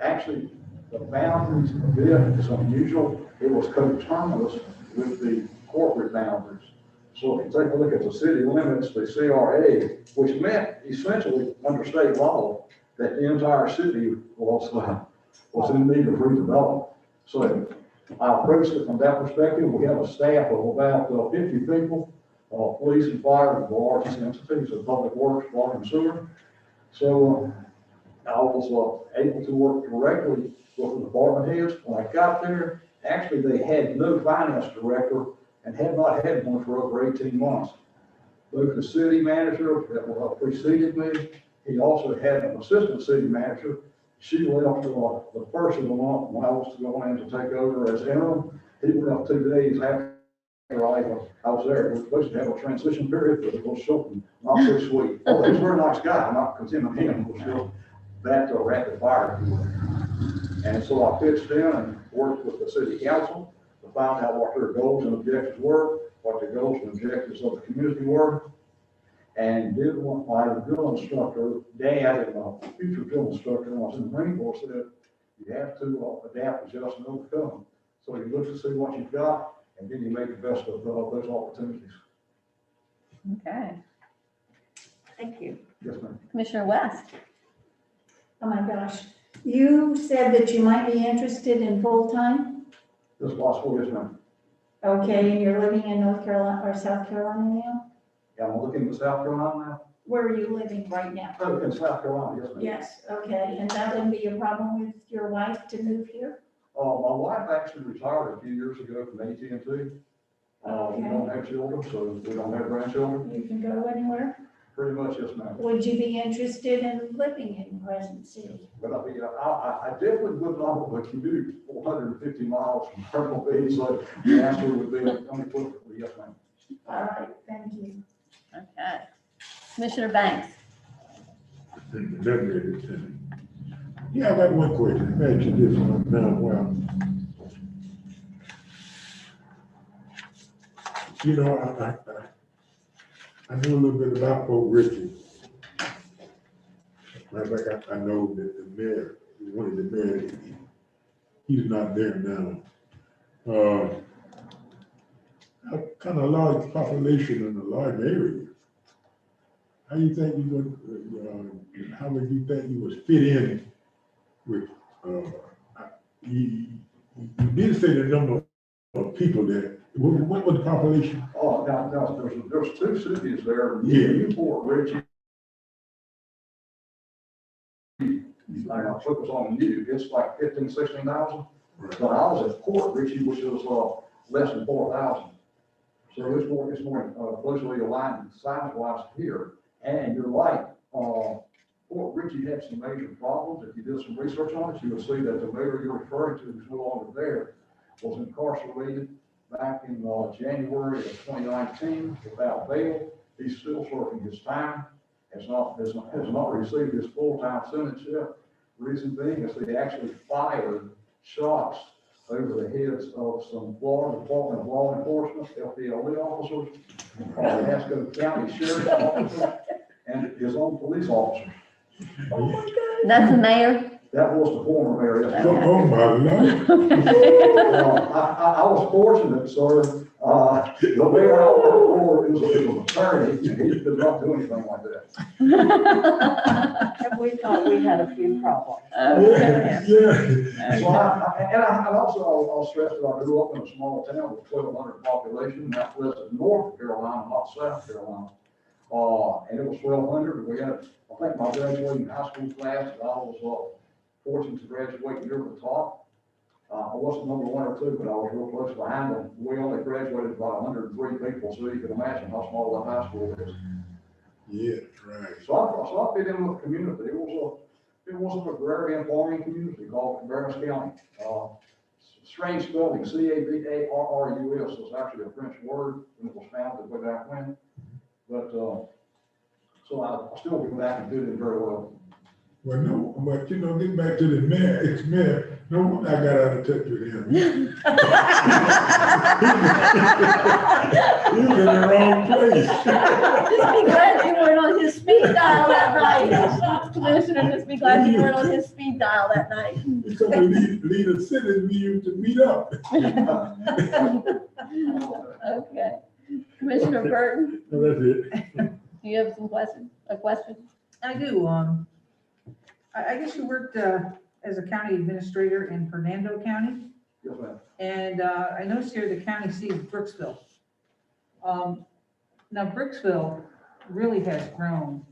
actually the boundaries of it is unusual. It was coterminous with the corporate boundaries. So if you take a look at the city limits, the CRA, which meant essentially under state law that the entire city was in need of redevelopment. So I approached it from that perspective. We have a staff of about 50 people, police and fire, the largest entities of public works, water and sewer. So I was able to work directly with the department heads. When I got there, actually they had no finance director and had not had one for over 18 months. Both the city manager that preceded me, he also had an assistant city manager. She left the first of the month when I was going in to take over as interim. He left 2 days after I was there. We were supposed to have a transition period, but it was something not so sweet. Oh, he was a very nice guy, I'm not condemning him, it was still that rapid fire. And so I pitched in and worked with the city council to find out what their goals and objectives were, what the goals and objectives of the community were. And did what my drill instructor, Dad, and my future drill instructor, when I was in the Marine Corps, said, you have to adapt, adjust, and overcome. So you look to see what you've got, and then you make the best of those opportunities. Okay. Thank you. Yes, ma'am. Commissioner West? Oh my gosh. You said that you might be interested in full-time? This possible, yes, ma'am. Okay, and you're living in North Carolina or South Carolina now? Yeah, I'm looking at South Carolina now. Where are you living right now? I live in South Carolina, yes, ma'am. Yes, okay, and that wouldn't be a problem with your wife to move here? My wife actually retired a few years ago from AT&T. We don't have children, so we don't have grandchildren. You can go anywhere? Pretty much, yes, ma'am. Would you be interested in living in Crescent City? But I definitely would not want to commute 450 miles from Purple Beach, so the answer would be unequivocally yes, ma'am. All right, thank you. Okay. Commissioner Banks? Yeah, I got one question. I asked you this one now. Well, you know, I know a little bit about Fort Ritchie. Matter of fact, I know that the mayor, one of the mayors, he's not there now. A kind of large population in a large area. How you think you would, how would you think you would fit in with, you did say the number of people there. What was the population? Oh, now, there's 2 cities there. Yeah. Newport Ritchie. I'll focus on you. It's like 15,000, 16,000. Right. But I was at Port Ritchie, which was less than 4,000. So it's more closely aligned size-wise here. And you're right, Fort Ritchie had some major problems. If you did some research on it, you will see that the mayor you're referring to, who's no longer there, was incarcerated back in January of 2019 without bail. He's still serving his time, has not received his full-time sentence yet. Reason being is they actually fired shots over the heads of some Florida Department of Law Enforcement, FDLE officers, Pasco County Sheriff's Officer, and his own police officers. Oh my God. That's the mayor? That was the former mayor. Yes. Oh, my Lord. I was fortunate, sir. The mayor I worked for is an attorney, and he did not do anything like that. And we thought we had a few problems. Yeah, yeah. So I'll stress that I grew up in a small town with 1,200 population, that was in North Carolina, not South Carolina. And it was 1,200. We had, I think my graduating high school class, I was fortunate to graduate near the top. I wasn't number 1 or 2, but I was real close behind them. We only graduated about 103 people, so you can imagine how small that high school is. Yeah, right. So I fit in with the community. It was an agrarian farming community called Cabarrus County. Strange spelling, Cabarrus is actually a French word when it was founded way back when. But, so I still go back and do it very well. Well, no, but you know, getting back to the mayor, ex-mayor, no wonder I got out of touch with him. He was in the wrong place. Just be glad you weren't on his speed dial that night. Commissioner, just be glad you weren't on his speed dial that night. He's going to lead a city meeting to meet up. Okay. Commissioner Burton, No, that's it. do you have some questions, a question? I do. I guess you worked as a county administrator in Fernando County, Yes, ma'am. and I noticed here the county seat is Brooksville. Now Brooksville really has grown,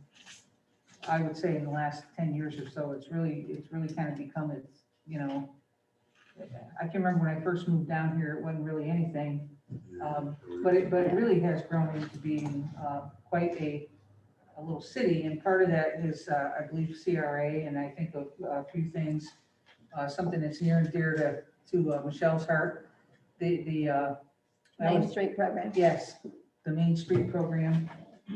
I would say, in the last 10 years or so. It's really kind of become its, you know, I can remember when I first moved down here, it wasn't really anything, but it really has grown into being quite a little city, and part of that is, I believe, CRA, and I think of a few things, something that's near and dear to Michelle's heart, the Main Street program. yes, the Main Street program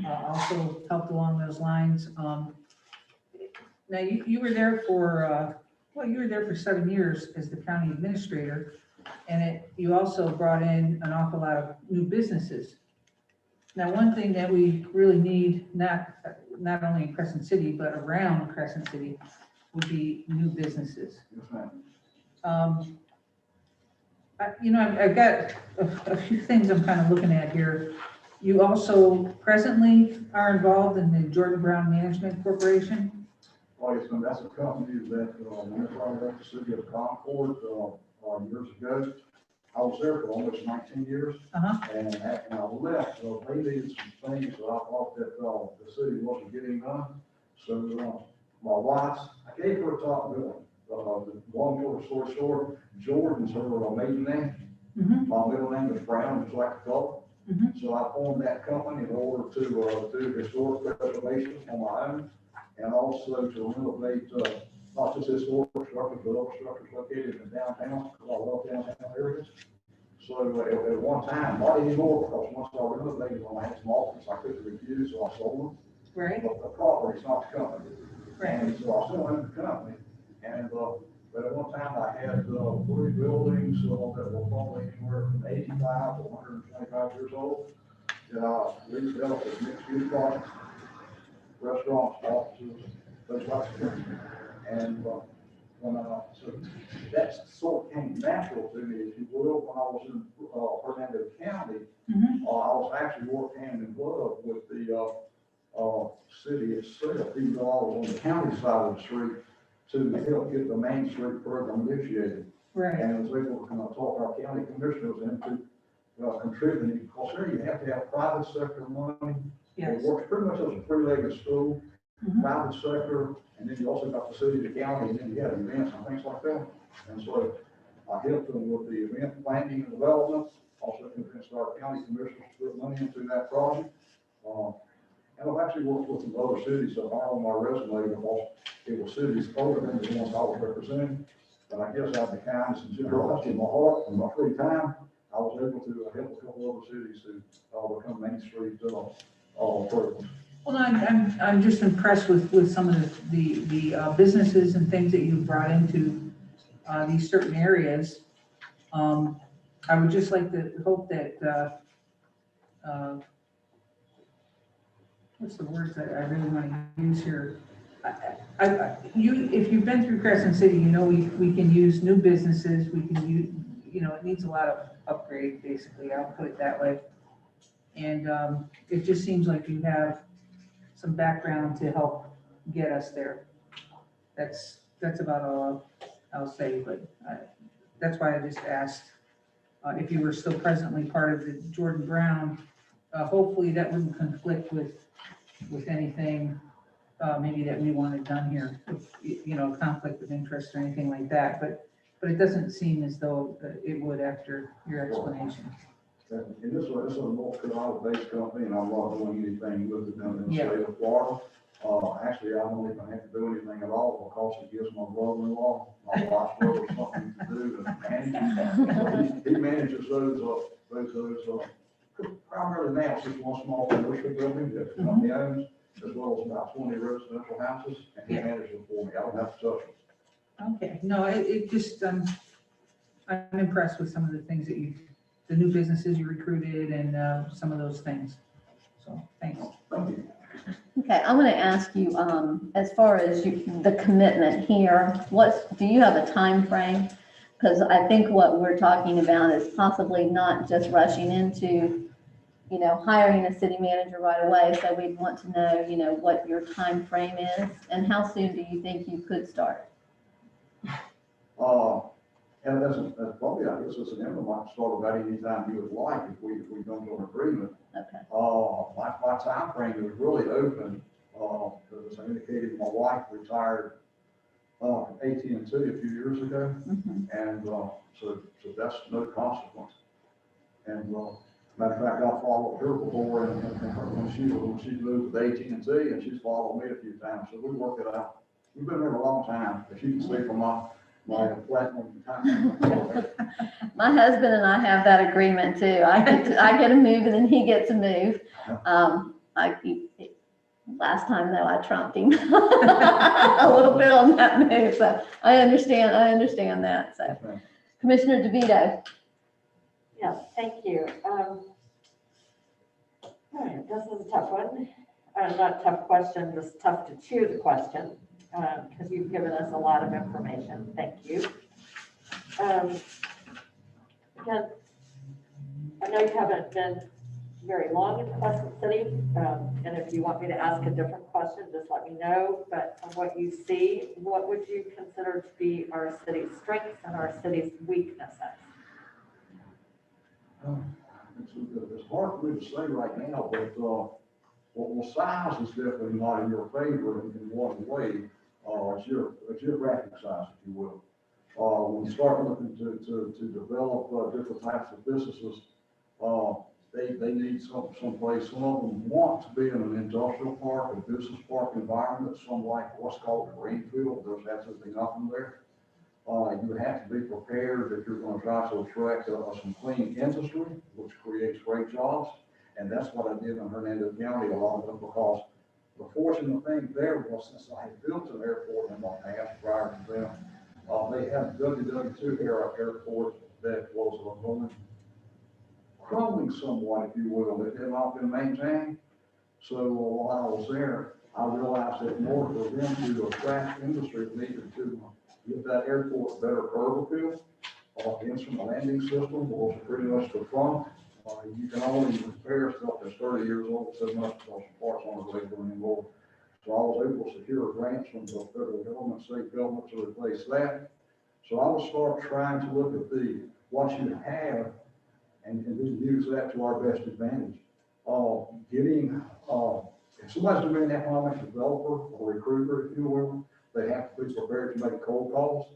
also helped along those lines. Now, you were there for, you were there for 7 years as the county administrator, and you also brought in an awful lot of new businesses. Now, one thing that we really need, not only in Crescent City, but around Crescent City, would be new businesses. Yes, ma'am. I've got a few things I'm kind of looking at here. You also presently are involved in the Jordan Brown Management Corporation. Oh, yes, ma'am. That's a company that, whenever I left the city of Concord, years ago, I was there for almost 19 years. And after I left, they needed some things that I thought that the city wasn't getting done. So my wife, I gave her a top billing. The long story short, Jordan's her maiden name. My middle name is Brown, just like the color. So I formed that company in order to do historic preservation on my own, and also to renovate not just historic structures, but other structures located in downtown, because I love downtown areas. So at one time, not anymore, because once I renovated them, I had some offices I couldn't refuse, so I sold them. Right. But the property's not the company. Right. And so I still own the company. And, but at one time I had 3 buildings that were probably anywhere from 85 to 125 years old. And I redeveloped as mixed-use projects, restaurants, offices, those types of things. And so that sort of came natural to me, if you will, when I was in Fernando County. I was actually working hand in glove with the city itself, even though I was on the county side of the street, to help get the Main Street program initiated. Right. And I was able to talk our county commissioners into contributing, because there you have to have private sector money. Yes. It works pretty much as a three-legged stool, private sector, and then you also got the city, the county, and then you have events and things like that. And so I helped them with the event planning and development, Also convinced our county commissioners to put money into that project. And I've actually worked with some other cities that are on my resume because it was cities older than the ones I was representing. But I guess out of the kindness and generosity of my heart and my free time, I was able to help a couple other cities to become Main Street programs. Well, I'm just impressed with some of the businesses and things that you've brought into these certain areas. I would just like to hope that, what's the words that I really want to use here? If you've been through Crescent City, you know we can use new businesses, we can use, it needs a lot of upgrade, basically, I'll put it that way. And it just seems like you have some background to help get us there. That's about all I'll say, but that's why I just asked if you were still presently part of the Jordan Brown. Hopefully that wouldn't conflict with anything maybe that we wanted done here, conflict of interest or anything like that, but it doesn't seem as though it would after your explanation. And this is a North Carolina-based company, and I'm not doing anything with it down in the Yeah. state of Florida. Actually, I don't even have to do anything at all because it gives my brother-in-law, my wife's brother, something to do and manage. He manages those primarily now, just one small commercial building that the company owns, as well as about 20 residential houses, and he Yeah. manages them for me. I don't have to touch them. Okay, no, it just, I'm impressed with some of the things that the new businesses you recruited and some of those things. So, thanks. Thank you. Okay, I want to ask you, as far as the commitment here, do you have a time frame? Because I think what we're talking about is possibly not just rushing into, hiring a city manager right away. So we'd want to know, what your time frame is and how soon do you think you could start? And that's probably, I guess, it's an emblem. I can start about any time you would like if we come to an agreement. Okay. My time frame is really open, as I indicated, my wife retired from AT&T a few years ago, and so that's no consequence. And matter of fact, I followed her before, and when she moved with AT&T, and she's followed me a few times, so we work it out. We've been there a long time, if you can see from my platinum time. My husband and I have that agreement too. I get a move and then he gets a move. Last time though, I trumped him a little bit on that move, so I understand that. So, Commissioner DeVito. Yes, thank you. All right, this is a tough one. Not a tough question, just tough to choose a question because you've given us a lot of information. Thank you. Again, I know you haven't been very long in Crescent City, and if you want me to ask a different question, just let me know. But from what you see, what would you consider to be our city's strengths and our city's weaknesses? It's hard for me to say right now, but well, size is definitely not in your favor in one way. It's your geographic size, if you will. When you start looking to develop different types of businesses, they need some place. Some of them want to be in an industrial park, a business park environment. Some like what's called a greenfield. There's absolutely nothing there. You have to be prepared if you're going to try to attract some clean industry, which creates great jobs. And that's what I did in Hernando County a lot of them, because the fortunate thing there was, since I had built an airport in my past prior to them, they had a WW2 airport that was crumbling somewhat, if you will. It had not been maintained. So while I was there, I realized that in order for them to attract industry, they needed to give that airport better curb appeal. The instrument landing system was pretty much the front. You can only repair stuff that's 30 years old so much because the parts aren't available anymore. So I was able to secure grants from the federal government, state government to replace that. So I will start trying to look at what you have and then use that to our best advantage. If somebody's doing an economic developer or recruiter, if you will, they have to be prepared to make cold calls.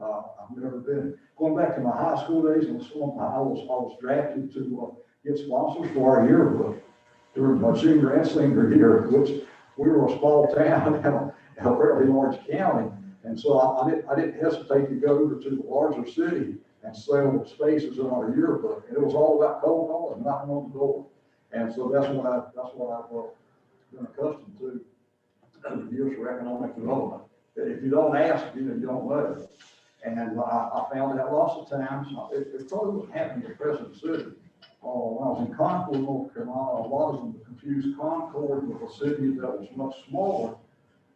I've never been, going back to my high school days, and so I was drafted to get sponsors for our yearbook during my junior and senior year, which we were a small town in a fairly large county. And so I didn't hesitate to go over to the larger city and sell spaces in our yearbook. And it was all about cold calling, knocking on the door. And so that's what I've been accustomed to over the years for economic development. That if you don't ask, you don't know. And I found out lots of times, it probably wasn't happening in Crescent City. When I was in Concord, North Carolina, a lot of them confused Concord with a city that was much smaller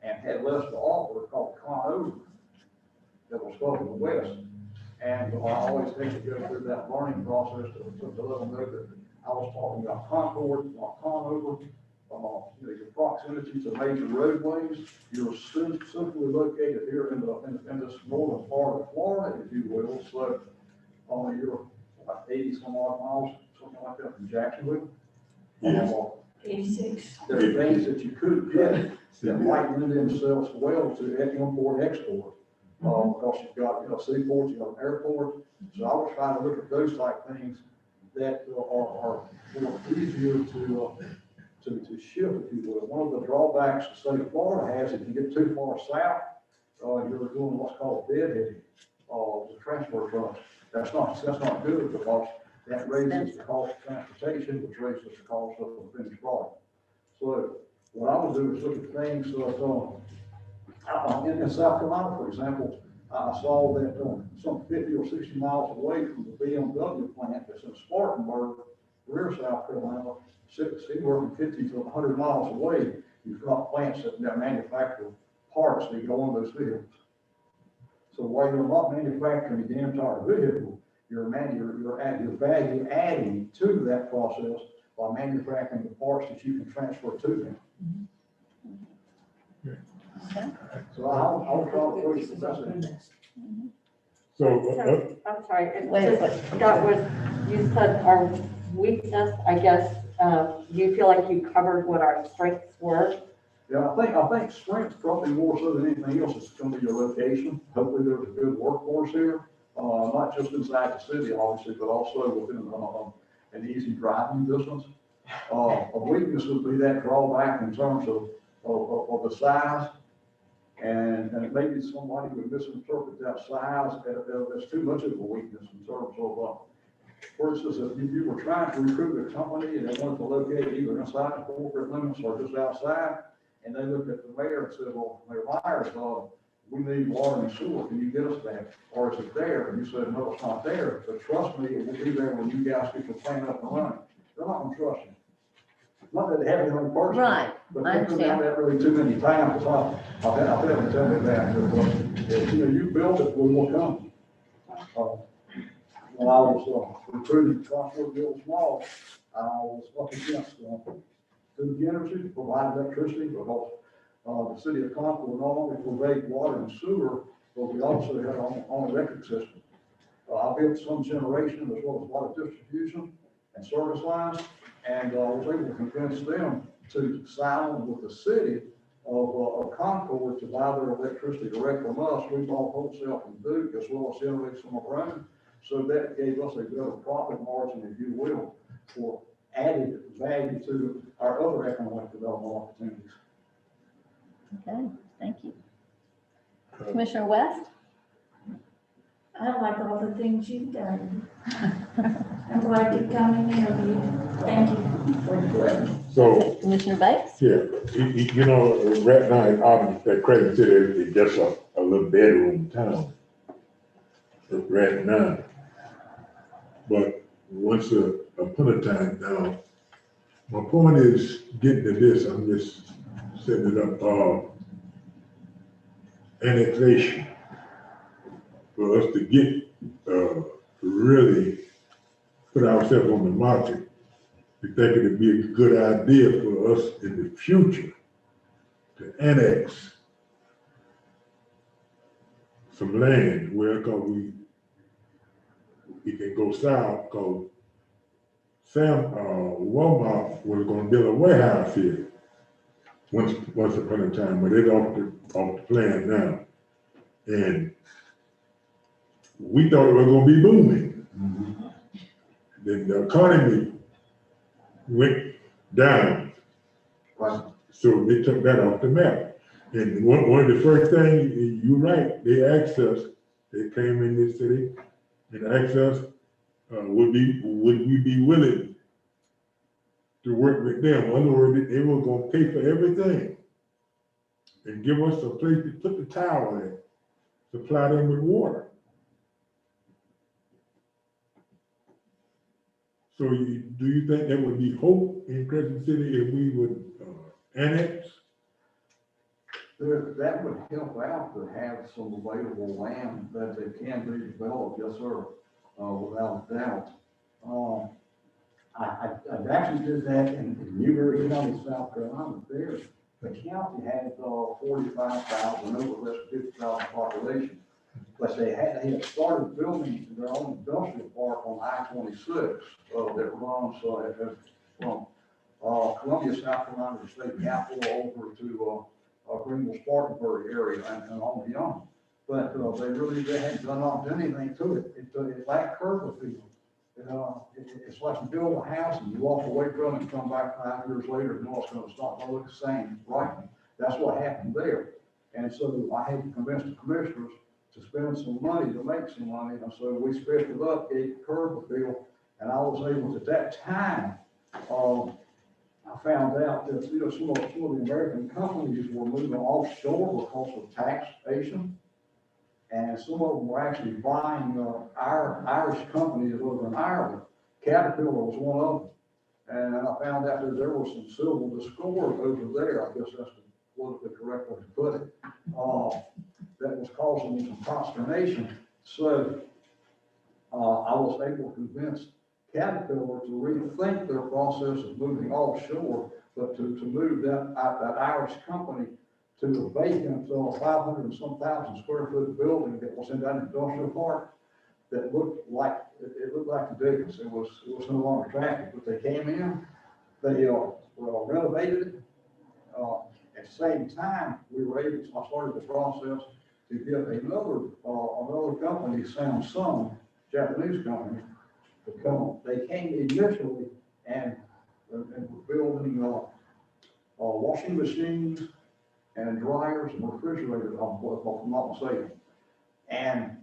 and had less to offer, called Conover, that was close to the west. And I always had to go through that learning process to let them know that I was talking about Concord, not Conover. Your proximity to major roadways, you're simply located here in this northern part of Florida, if you will. So, you're like 80 some odd miles, something like that, from Jacksonville. Yes. 86. There are things that you could get that might lend themselves well to import export. Because you've got, seaports, you've got an airport. So I was trying to look at those type things that are more easier to ship, if you will. One of the drawbacks the state of Florida has, if you get too far south, you're doing what's called deadheading, the transfer trucks. That's not good because that raises the cost of transportation, which raises the cost of the finished product. So what I would do is look at things in South Carolina, for example. I saw that some 50 or 60 miles away from the BMW plant that's in Spartanburg, Greer, South Carolina, anywhere from 50 to 100 miles away, you've got plants that manufacture parts that go on those vehicles. So while you're not manufacturing the entire vehicle, you're value adding to that process by manufacturing the parts that you can transfer to them. Okay. So I'll try to push the best. So, I'm sorry, it Wait, just, that was, you said our weakness, I guess, you feel like you covered what our strengths were? Yeah, I think strength probably more so than anything else is going to be your location. Hopefully there's a good workforce here, not just inside the city, obviously, but also within an easy driving distance. A weakness would be that drawback in terms of the size. And maybe somebody would misinterpret that size as too much of a weakness in terms of, for instance, if you were trying to recruit a company and they wanted to locate either inside the corporate limits or just outside, and they looked at the mayor and said, well, Mayor Myers, we need water and sewer, can you get us that? Or is it there? And you said, no, it's not there, but trust me, it will be there when you guys get your plan up and running. They're not going to trust you. Not that they have anything personal. Right, But I they've done understand. that really too many times. I've had them tell me that, if you build it, we will come. When I was recruiting Concord Bill Small, I was up against Duke Energy to provide electricity because the city of Concord not only provide water and sewer, but we also had our own electric system. I built some generation as well as water distribution and service lines, and I was able to convince them to sign on with the city of Concord to buy their electricity direct from us. We bought wholesale from Duke as well as generate some of our own. So that gave us a better profit margin, if you will, for added value to our other economic development opportunities. Okay, thank you. Commissioner West? I like all the things you've done. I'm glad you come and interview. Thank you. so, Commissioner Bates? yeah, right now in Auburn, that Crescent City is just a little bedroom town. Right now. But once upon a time now, my point is getting to this, I'm just setting it up, annexation. For us to get, really put ourselves on the market, we think it'd be a good idea for us in the future to annex some land where, cause we can go south, cause Walmart was gonna build a warehouse here once upon a time, but it's off the plan now. And we thought it was gonna be booming. The economy went down, Right. so they took that off the map. And one of the first things, you're right, they asked us, they came in this city and asked us, would we be willing to work with them? In other words, they were gonna pay for everything and give us a place to put the tower in, supply them with water. So do you think there would be hope in Crescent City if we would annex? That would help out to have some available land that they can be developed, yes, sir, without a doubt. I actually did that in Newberry County, South Carolina. There, the county had 45,000, over less than 50,000 population. But they had started building their own industrial park on I-26 that runs from Columbia, South Carolina, the state capital, over to Greenville, Spartanburg area and on beyond. But they hadn't done anything to it. It lacked curb appeal. It's like you build a house and you walk away from it and come back 5 years later and know it's going to start to look the same, right? That's what happened there. And so I had to convince the commissioners to spend some money, to make some money. And so we sped it up, gave curb appeal, and I was able to, at that time, I found out that, some of the American companies were moving offshore because of taxation. And some of them were actually buying our Irish companies over in Ireland. Caterpillar was one of them. And I found out that there were some civil discord over there. I guess that's the politically correct way to put it. That was causing some consternation. So I was able to convince Caterpillar to rethink their process of moving offshore, but to move that Irish company to a vacant 500 and some thousand square foot building that was in that industrial park that looked like it looked like the Dickens. It was no longer attractive, but they came in, they renovated it. At the same time, we were able to, I started the process to get another company, Samsung, Japanese company, to come. They came initially and were building washing machines and dryers and refrigerators, if I'm not mistaken. And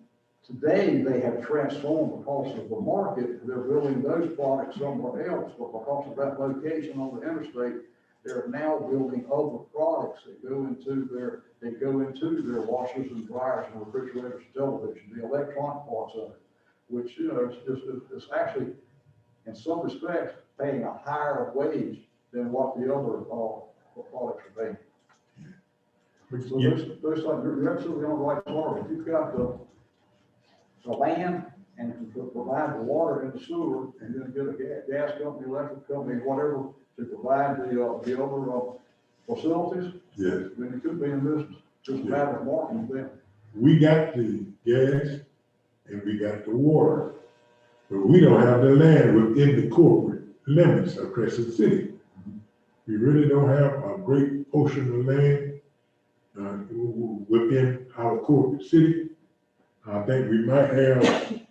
today they have transformed because of the market. They're building those products somewhere else, but because of that location on the interstate, they're now building other products that go into their washers and dryers and refrigerators and television, the electronic parts of it, which, is actually, in some respects, paying a higher wage than what the other products are paying. So those things, you're absolutely on the right target. If you've got the land and to provide the water and the sewer, and then get a gas company, electric company, whatever, to provide the other facilities, Yes. then it could be in business. Just a matter of marketing them. We got the gas and we got the water, but we don't have the land within the corporate limits of Crescent City. We really don't have a great portion of land within our corporate city. I think we might have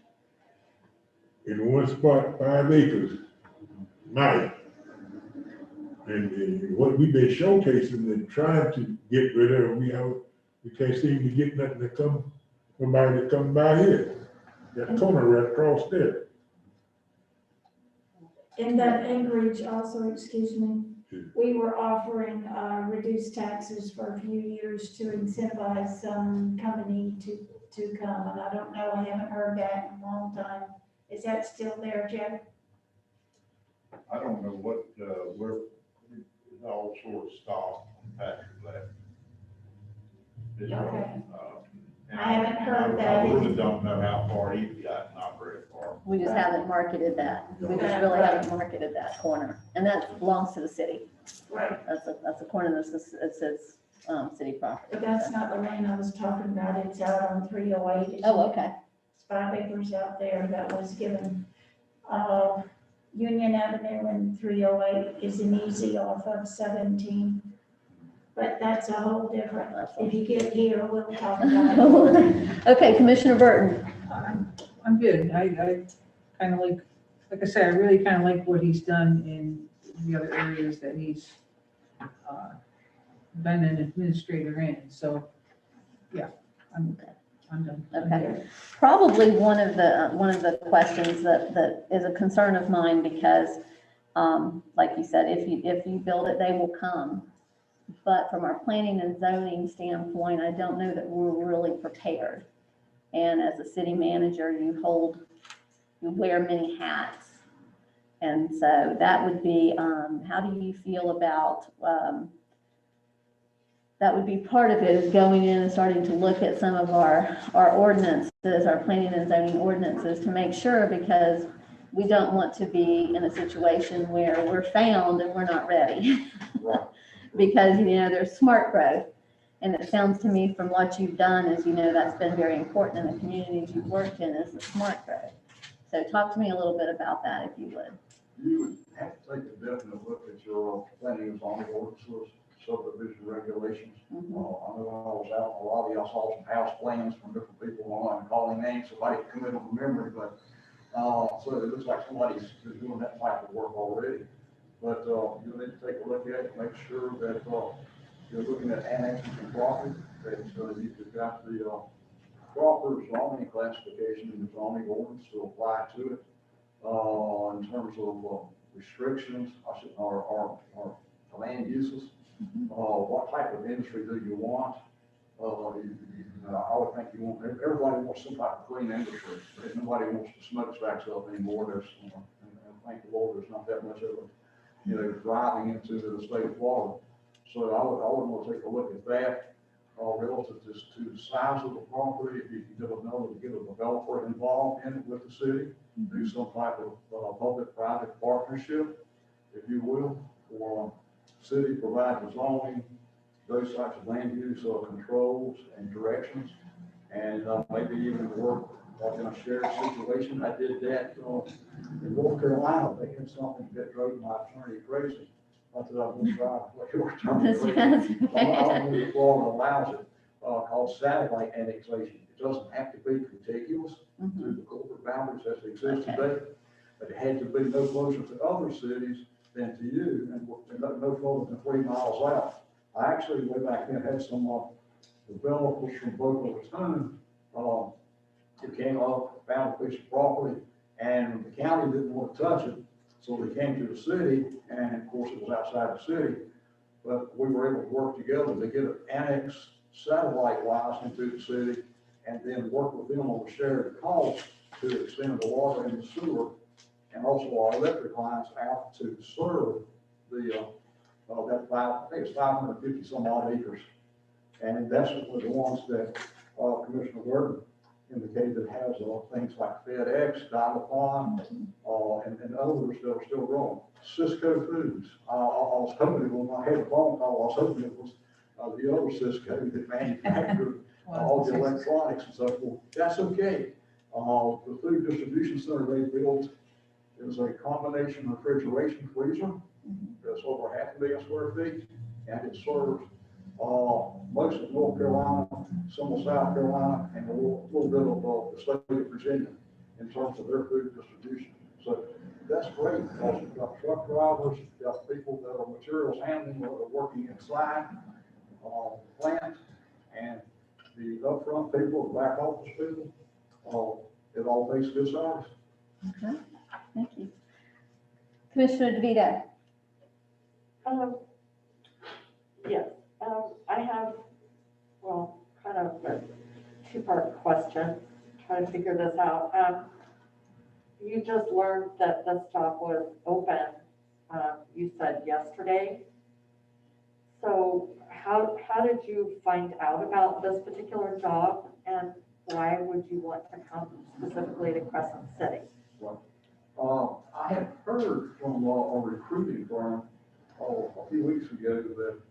in one spot 5 acres, might. And what we've been showcasing and trying to get rid of, we can't seem to get nothing to somebody to come by here. That corner right across there. In that acreage also, excuse me, we were offering reduced taxes for a few years to incentivize some company to come, and I don't know, I haven't heard that in a long time. Is that still there, Jeff? I don't know what, where, all sorts of stock after that. Okay. And I haven't heard that. I really don't know how far he's got, not very far. We just haven't marketed that. We just really haven't marketed that corner. And that belongs to the city. Right. That's a corner that says, city property. But that's not the land I was talking about, it's out on 308. Oh, okay. It's 5 acres out there that was given, Union Avenue and 308 is an easy off of 17. But that's a whole different, if you get here, we'll talk about it. Okay, Commissioner Burton. I'm good. I kind of like I said, I really kind of like what he's done in the other areas that he's been an administrator in. So, yeah, I'm done. Okay. Probably one of the questions that is a concern of mine because, like you said, if you build it, they will come. But from our planning and zoning standpoint, I don't know that we're really prepared. And as a city manager, you wear many hats. And so that would be, how do you feel about, that would be part of it, is going in and starting to look at some of our ordinances, our planning and zoning ordinances, to make sure, because we don't want to be in a situation where we're found and we're not ready. Right. Because, there's smart growth. And it sounds to me from what you've done is, that's been very important in the communities you've worked in, is the smart growth. So talk to me a little bit about that, if you would. You would have to take a definite look at your planning and zoning ordinances, subdivision regulations. I know when I was out in the lobby, I saw some house plans from different people online calling names, somebody could commit on memory, but, so it looks like somebody's doing that type of work already. But, you need to take a look at it, make sure that, you're looking at annexing some property, that, you've got the, proper zoning classification and the zoning ordinance to apply to it. In terms of, restrictions, or land uses. What type of industry do you want? I would think you want, everybody wants some type of clean industry. Nobody wants to smokestacks up anymore. There's, and thank the Lord, there's not that much of it, driving into the state of Florida. So I would want to take a look at that, relative to the size of the property. If you can get a developer involved in it with the city, do some type of public-private partnership, if you will, for city provide the zoning, those types of land use controls and directions, and maybe even work like in a shared situation. I did that in North Carolina. They had something that drove my attorney crazy. I said, I won't drive like your attorney crazy. I don't know if Florida allows it, called satellite annexation. It doesn't have to be contiguous to the corporate boundaries as they exist today, but it had to be no closer to other cities than to you, and no further than 3 miles out. I actually, way back then, had some developers from Boca Raton who came up, found a piece of property, and the county didn't want to touch it, so they came to the city, and of course it was outside the city, but we were able to work together to get it annexed satellite-wise into the city, and then work with them on the shared cost to extend the water and the sewer, and also our electric lines out to serve the, I think it's 550 some odd acres. And that's one of the ones that Commissioner Gordon indicated has things like FedEx, Dial-A-Pon, and others that are still growing. Cisco Foods. I was hoping when I had a phone call, I was hoping it was the other Cisco that manufactured all the electronics and so forth. That's okay. The food distribution center they built is a combination refrigeration freezer. That's over 500,000 square feet, and it serves most of North Carolina, some of South Carolina, and a little bit of the state of Virginia in terms of their food distribution. So that's great, because you've got truck drivers, you've got people that are materials handling, that are working inside the plant, and the upfront people, the back office people, it all makes good service. Okay, thank you. Commissioner DeVito. Yes, I have, well, kind of a two-part question, trying to figure this out. You just learned that this job was open, you said yesterday. So how did you find out about this particular job, and why would you want to come specifically to Crescent City? I had heard from a recruiting firm a few weeks ago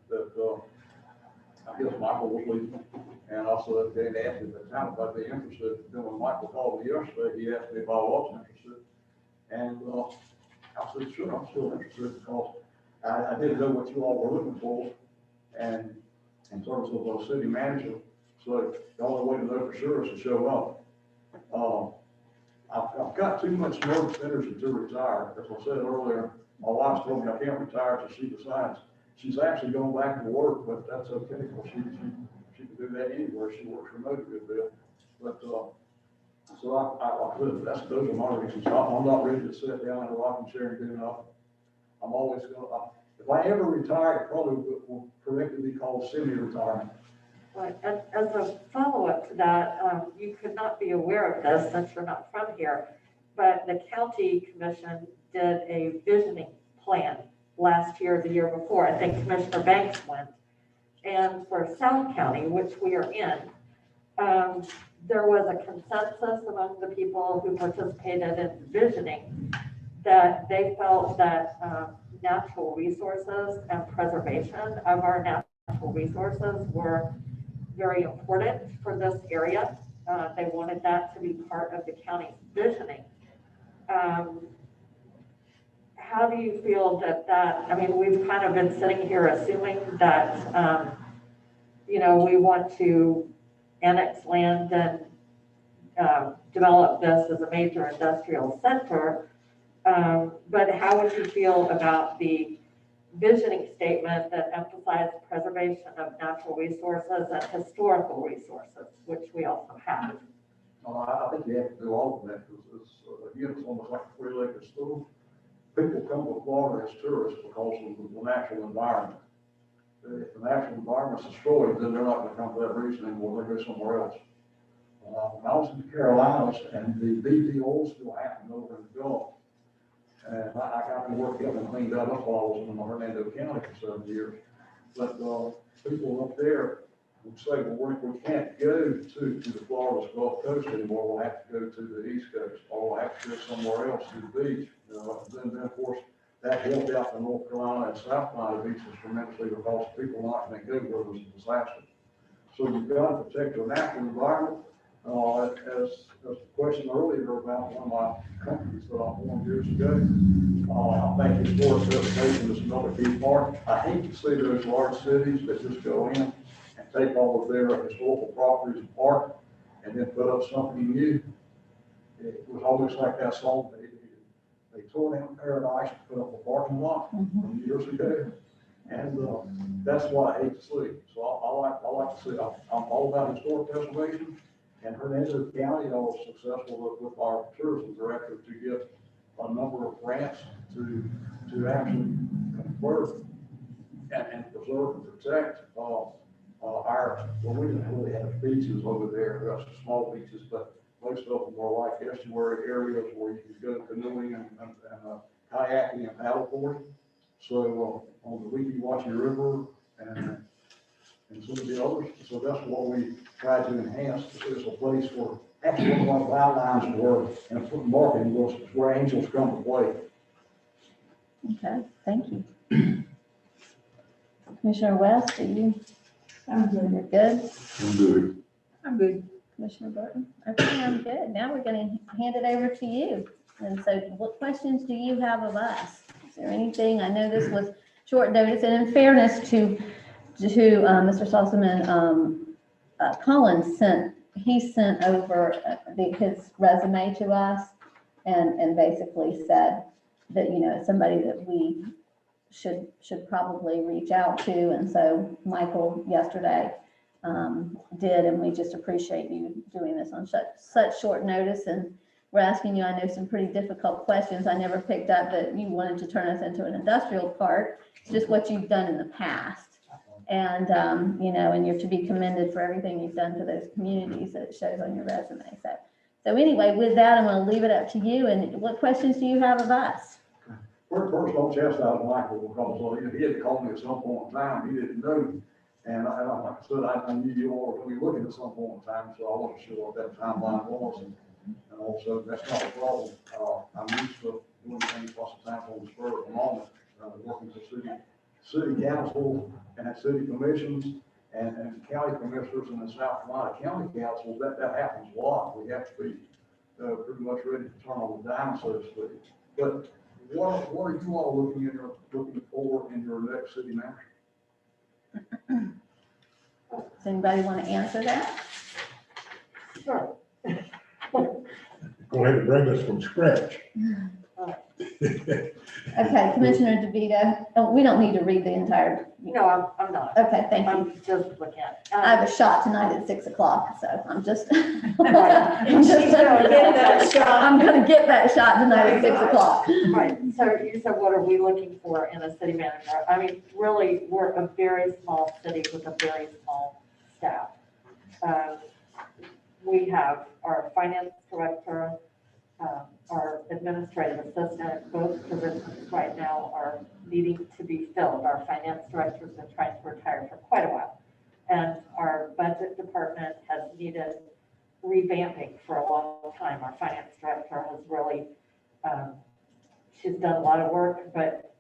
that I guess Michael was leaving, and also they had asked me at the time if I'd be interested. Then when Michael called me yesterday, he asked me if I was interested, and I said, sure, I'm still interested, because I didn't know what you all were looking for, and in terms of a city manager, so the only way to know for sure is to show up. I've got too much nervous energy to retire. As I said earlier, my wife told me I can't retire till she decides. She's actually going back to work, but that's okay, because she can do that anywhere. She works remote a good bit. But, so I could, those are my reasons. I'm not ready to sit down in a rocking chair and do nothing. I'm always gonna, if I ever retire, it probably will correctly be called semi-retirement. Right, and as a follow-up to that, you could not be aware of this since you're not from here, but the county commission did a visioning plan last year, the year before. I think Commissioner Banks went. And for South County, which we are in, there was a consensus among the people who participated in visioning that they felt that natural resources and preservation of our natural resources were very important for this area. They wanted that to be part of the county's visioning. How do you feel that, I mean, we've kind of been sitting here assuming that, you know, we want to annex land and develop this as a major industrial center. But how would you feel about the visioning statement that emphasized preservation of natural resources and historical resources, which we also have? I think you have to do all of that, because again, it's almost like a three-legged stool. People come to Florida as tourists because of the natural environment. If the natural environment's destroyed, then they're not going to come for that reason anymore. They'll go somewhere else. When I was in the Carolinas, and the BP oil spill happened over in the Gulf, and I got to work up and cleaned that up while I was in Hernando County for 7 years. But people up there would say, well, we can't go to the Florida Gulf Coast anymore. We'll have to go to the East Coast, or we'll have to go somewhere else to the beach. Then of course, that helped out the North Carolina and South Carolina beaches tremendously, because people are not going to go where there's a disaster. So you've got to protect your natural environment. As the question earlier about one of my companies that I formed years ago, I think historic preservation is another key part. I hate to see those large cities that just go in and take all of their historical properties apart and then put up something new. It was almost like that song. They tore down Paradise and put up a parking lot from years ago. And that's what I hate to see. So I like to see, I'm all about historic preservation. And Hernando County, I was successful with our tourism director to get a number of grants to actually convert and preserve and protect our, well, we didn't really have beaches over there, small beaches, but most of them were like estuary areas where you could go canoeing and kayaking and paddleboarding. So on the Weeki Wachee River and some of the others. So that's what we try to enhance. It's a place where actually one of our guidelines were, and for marketing was where angels come to play. Okay, thank you. Commissioner West, are you? I'm good. You're good? I'm good. I'm good. Commissioner Burton? Okay, I'm good. Now we're going to hand it over to you. And so what questions do you have of us? Is there anything? I know this was short notice, and in fairness to Mr. Salzman, Collins sent over his resume to us and basically said that, you know, somebody that we should probably reach out to. And so Michael yesterday did, and we just appreciate you doing this on such short notice. And we're asking you, I know, some pretty difficult questions. I never picked up that you wanted to turn us into an industrial park. It's just what you've done in the past. And, you know, and you're to be commended for everything you've done for those communities that it shows on your resume. So anyway, with that, I'm going to leave it up to you. And what questions do you have of us? First, I'll chastise Michael, because he had called me at some point in time. He didn't know. And like I said, I knew you all were going to be looking at some point in time, so I wasn't sure what that timeline was. And also, that's not a problem. I'm used to doing things lots of times on the spur of the moment, working for city council and city commissions and county commissioners in the South Carolina County Council. That happens a lot. We have to be pretty much ready to turn on the dime, so to speak. But what are you all looking for in your next city manager? Does anybody want to answer that? Sure. gonna have to bring us from scratch. Okay, Commissioner DeVito, oh, we don't need to read the entire, No, I'm not. okay, thank you. I'm just looking at. I have a shot tonight at 6 o'clock, so I'm just. And she's gonna get that shot. I'm gonna get that shot tonight at 6 o'clock. Right, so you said, what are we looking for in a city manager? I mean, really, we're a very small city with a very small staff. We have our finance director, our administrative assistant, both positions right now are needing to be filled. Our finance director's been trying to retire for quite a while. And our budget department has needed revamping for a long time. Our finance director has really, she's done a lot of work, but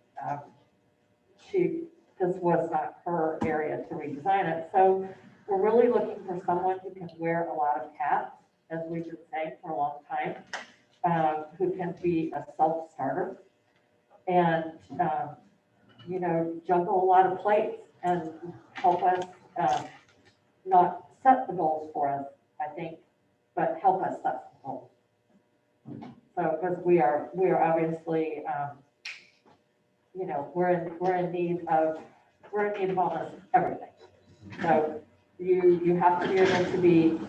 this was not her area to redesign it. So we're really looking for someone who can wear a lot of hats, as we've been saying for a long time, who can be a self-starter and, juggle a lot of plates and help us, not set the goals for us, I think, but help us set the goals. So, because we are obviously, we're in need of almost everything. So you have to be able to be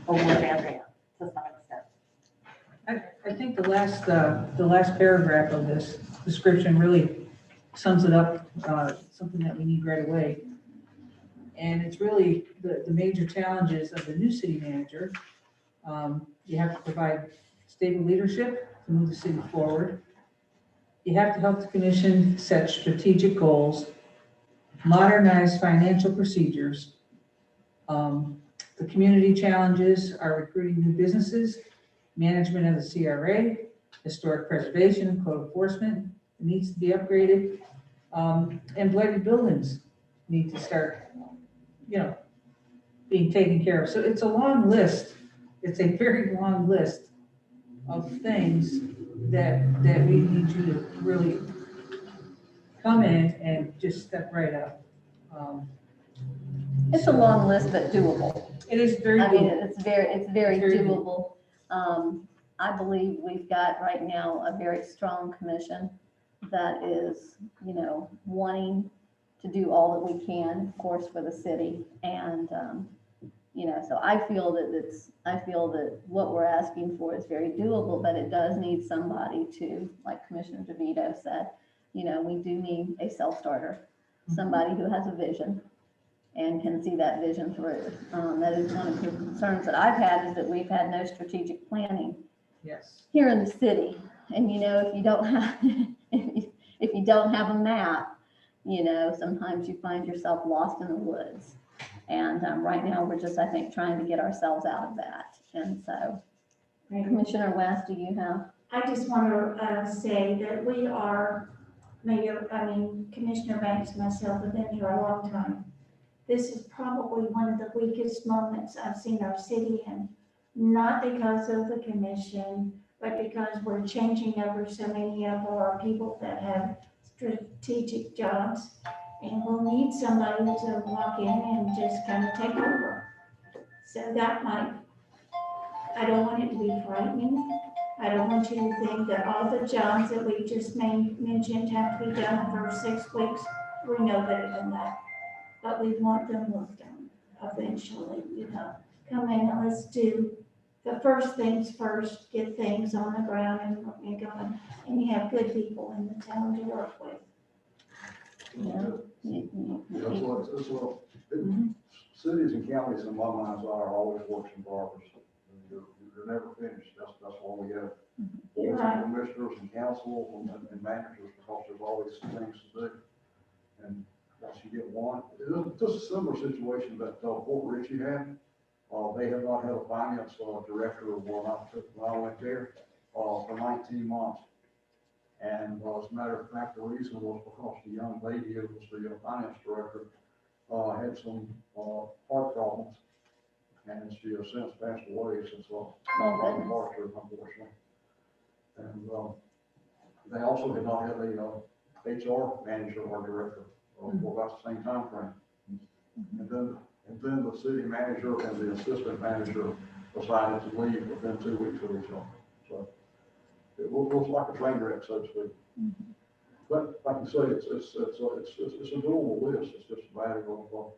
a one-man band to some extent. I think the last paragraph of this description really sums it up, something that we need right away. And it's really the major challenges of the new city manager. You have to provide stable leadership to move the city forward. You have to help the commission set strategic goals, modernize financial procedures. The community challenges are recruiting new businesses, management of the CRA, historic preservation, code enforcement needs to be upgraded, and blighted buildings need to start, being taken care of. So it's a long list. It's a very long list of things that we need you to really come in and just step right up. It's a long list, but doable. It is very I mean, doable. it's very Very doable. I believe we've got right now a very strong commission that is, wanting to do all that we can, of course, for the city. And, so I feel that what we're asking for is very doable, but it does need somebody to, like Commissioner DeVito said, we do need a self-starter, somebody who has a vision and can see that vision through. That is one of the concerns that I've had, is that we've had no strategic planning Yes. here in the city. And if you don't have, if you don't have a map, sometimes you find yourself lost in the woods. And right now we're just, I think, trying to get ourselves out of that. And so, Commissioner West, do you have? I just want to say that we are, Commissioner Banks and myself have been here a long time. This is probably one of the weakest moments I've seen our city in, not because of the commission, but because we're changing over so many of our people that have strategic jobs. And we'll need somebody to walk in and just kind of take over. So that might, I don't want it to be frightening. I don't want you to think that all the jobs that we just mentioned have to be done in the first 6 weeks. We know better than that. But we want them worked on eventually, Come in and let's do the first things first, get things on the ground and going. And you have good people in the town to work with. Cities and counties in my mind's eye are always works in progress. You're never finished. That's why we have boards and commissioners and council and managers, because there's always things to do. And once you get one, it's just a similar situation that Fort Ritchie had. They have not had a finance director when I went there for 19 months. And as a matter of fact, the reason was because the young lady who was the finance director had some heart problems, and she has since passed away since departure, unfortunately. And they also had not had a HR manager or director for about the same time frame. And then the city manager and the assistant manager decided to leave within 2 weeks of each other. So it looks like a train wreck, so to speak. But like you say, it's a doable list. It's just a matter of,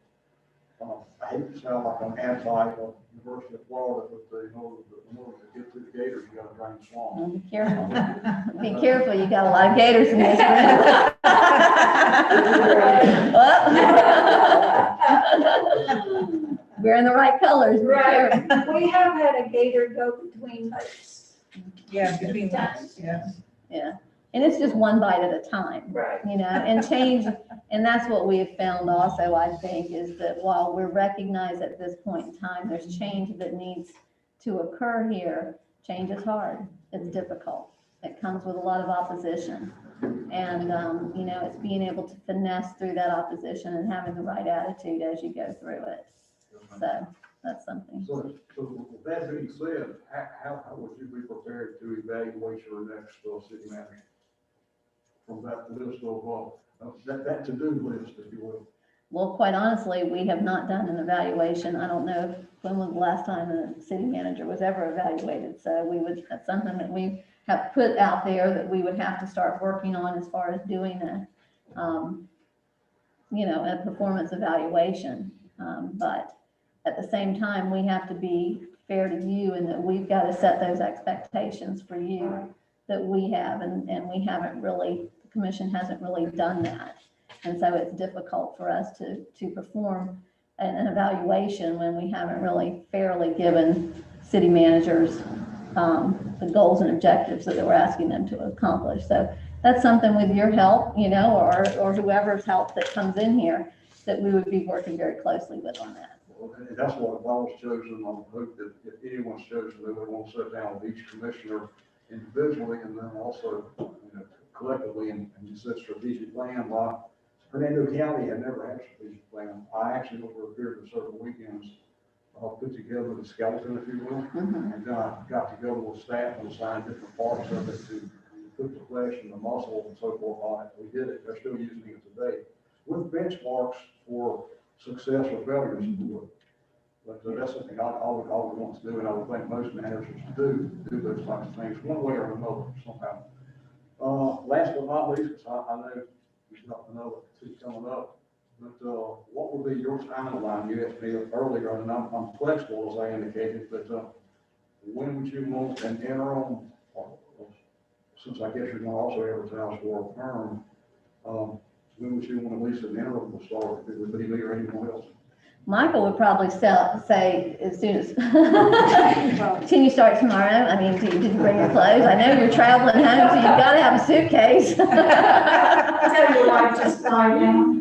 I hate to sound like I'm anti-University of Florida, but in order to get to the Gators, you gotta drain the swamp. Well, be careful. Be careful, you got a lot of gators in this room. We're in the right colors. Be careful. Right, we have had a gator go between lakes. Yeah, between us, yes. Yeah, and it's just one bite at a time. Right. You know, and change, and that's what we have found also, I think, is that while we're recognized at this point in time, there's change that needs to occur here. Change is hard, it's difficult, it comes with a lot of opposition. And, you know, it's being able to finesse through that opposition and having the right attitude as you go through it. So that's something. So with that being said, how would you be prepared to evaluate your next city manager? From that list of, that to-do list, if you will. Well, quite honestly, we have not done an evaluation. I don't know when was the last time a city manager was ever evaluated. So that's something that we have put out there that we would have to start working on as far as doing you know, a performance evaluation. But at the same time, we have to be fair to you and that we've got to set those expectations for you that we have. And we haven't really, the commission hasn't really done that. And so it's difficult for us to perform an evaluation when we haven't really fairly given city managers the goals and objectives that we're asking them to accomplish. So that's something with your help, you know, or whoever's help that comes in here, that we would be working very closely with on that. Well, and that's what if I was chosen, I would hope that if anyone's chosen, they would want to sit down with each commissioner individually and then also, you know, collectively and just set strategic plan. Fernando County had never had a strategic plan. I actually, over a period of several weekends, put together the skeleton, if you will, and then I got together with staff and assigned different parts of it to put the flesh and the muscle and so forth on it. We did it. They're still using it today with benchmarks for success or failures, if you will. But that's something I would want to do, and I would think most managers do those types of things one way or another somehow. Last but not least, because I know there's not another two coming up, but what would be your timeline? You asked me earlier, and I'm flexible, as I indicated, but when would you want an interim, since I guess you're going to also advertise for a firm, when would you want at least an interim to start, if it would be me or anyone else? Michael would probably say as soon as, can you start tomorrow? I mean, did you bring your clothes? I know you're traveling home, so you've got to have a suitcase. Tell your wife just fly down.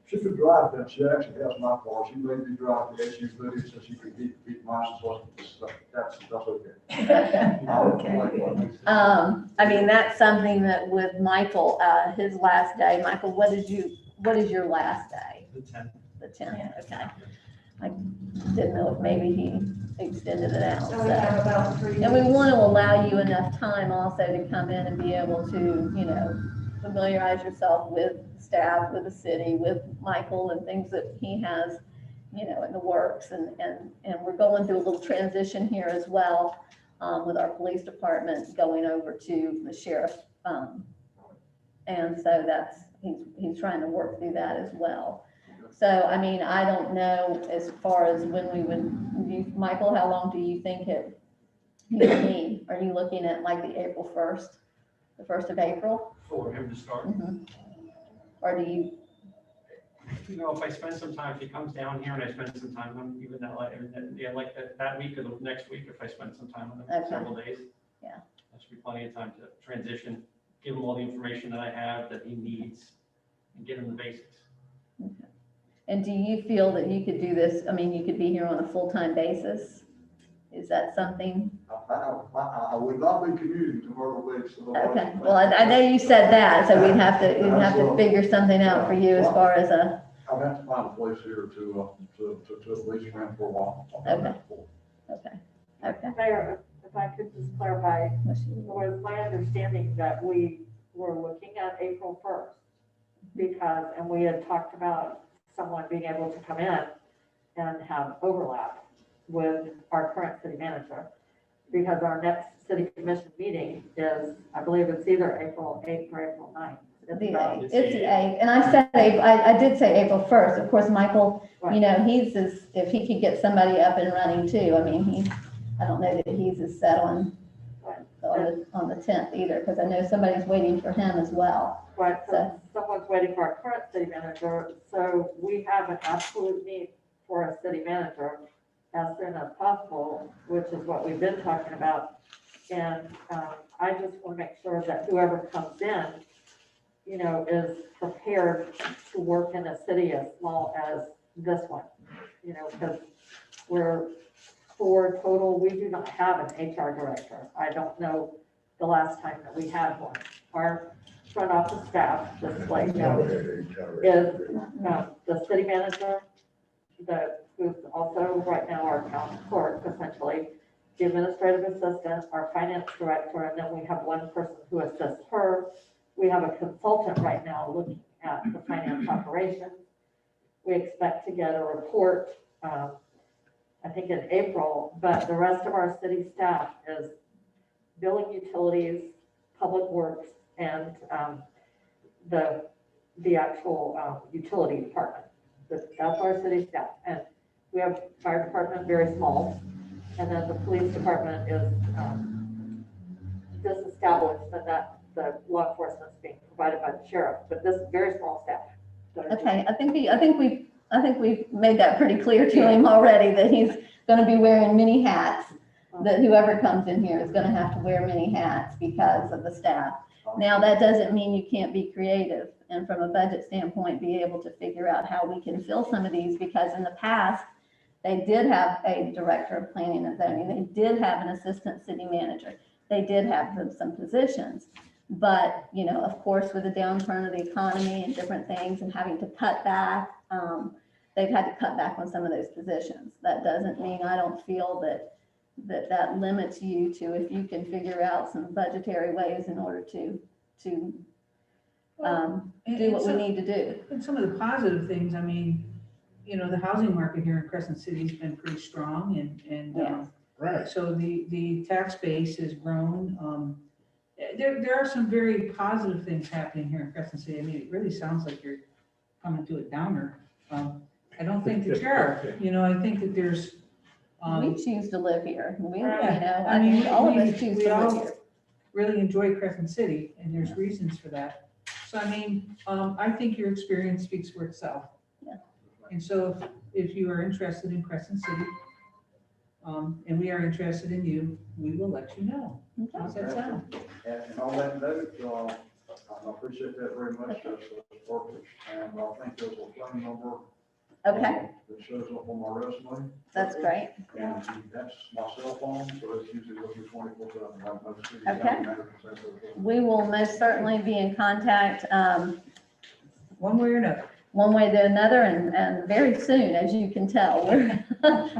She could drive that. She actually has my car. She made me drive the SUV so she could keep mine. So that's okay. Okay. I mean, that's something that with Michael, his last day, Michael, what is your last day? The 10th. The 10th, okay. I didn't know if maybe he extended it out. So we have about 3 weeks. And we want to allow you enough time also to come in and be able to, you know, familiarize yourself with staff, with the city, with Michael and things that he has, you know, in the works. And we're going through a little transition here as well with our police department going over to the sheriff. And so he's trying to work through that as well. So, I mean, I don't know as far as when we would, Michael, how long do you think you would need? Are you looking at like the April 1st, the 1st of April? For him to start. Or do you? You know, if I spend some time, if he comes down here and I spend some time on even that, that week or the next week, if I spend some time on them, several days. Yeah. That should be plenty of time to transition, give him all the information that I have that he needs and get him the basics. Okay. And do you feel that you could do this? I mean, you could be here on a full-time basis? Is that something? I would not be commuting to Myrtle Beach. Okay, well, I know you said that, so we'd have to figure something out for you as far as a. I'll have to find a place here to at least rent for a while. Okay. Mayor, if I could just clarify, it was my understanding that we were looking at April 1st because, and we had talked about someone being able to come in and have overlap with our current city manager. because our next city commission meeting is, I believe it's either April 8th or April 9th. The 8th, it's the 8th, and I said, I did say April 1st, of course, Michael, you know, if he could get somebody up and running too, I mean, I don't know that he's as set on the 10th either, because I know somebody's waiting for him as well. Right, so someone's waiting for our current city manager, so we have an absolute need for a city manager as soon as possible, which is what we've been talking about. And I just want to make sure that whoever comes in, you know, is prepared to work in a city as small as this one, you know, because we're 4 total, we do not have an HR director. I don't know the last time that we had one. Our front office staff, just like now, is the city manager, who's also right now our town clerk, essentially, the administrative assistant, our finance director, and then we have one person who assists her. We have a consultant right now looking at the finance operations. We expect to get a report, I think in April, but the rest of our city staff is billing, utilities, public works, and the actual utility department. That's our city staff. And we have fire department, very small, and then the police department is disestablished, and that the law enforcement is being provided by the sheriff, but this is very small staff. Okay, I think we've made that pretty clear to him already, that he's gonna be wearing many hats, that whoever comes in here is gonna have to wear many hats because of the staff. Now, that doesn't mean you can't be creative, and from a budget standpoint, be able to figure out how we can fill some of these, because in the past, they did have a director of planning and zoning, they did have an assistant city manager, they did have some positions. But, you know, of course, with the downturn of the economy and different things and having to cut back, they've had to cut back on some of those positions. That doesn't mean I don't feel that limits you to, if you can figure out some budgetary ways in order to do what we need to do. And some of the positive things, I mean, you know, the housing market here in Crescent City has been pretty strong, and Yes. Right. so the tax base has grown. There are some very positive things happening here in Crescent City. I mean, it really sounds like you're coming to a downer. I don't think that you are, you know, I think that there's. We choose to live here. We, you know, Yeah, I mean, think all of us choose we to all live here. really enjoy Crescent City, and there's reasons for that. So I mean, I think your experience speaks for itself. Yeah. And so if you are interested in Crescent City, and we are interested in you, we will let you know. Okay. How's that sound? And on that note, I appreciate that very much, that's perfect. And I think there's a phone number. Okay, That shows up on my resume. that's great. And that's my cell phone, so it's usually looking 24/7, like most cities. Okay. We will most certainly be in contact, One way or another. one way or another, and very soon, as you can tell.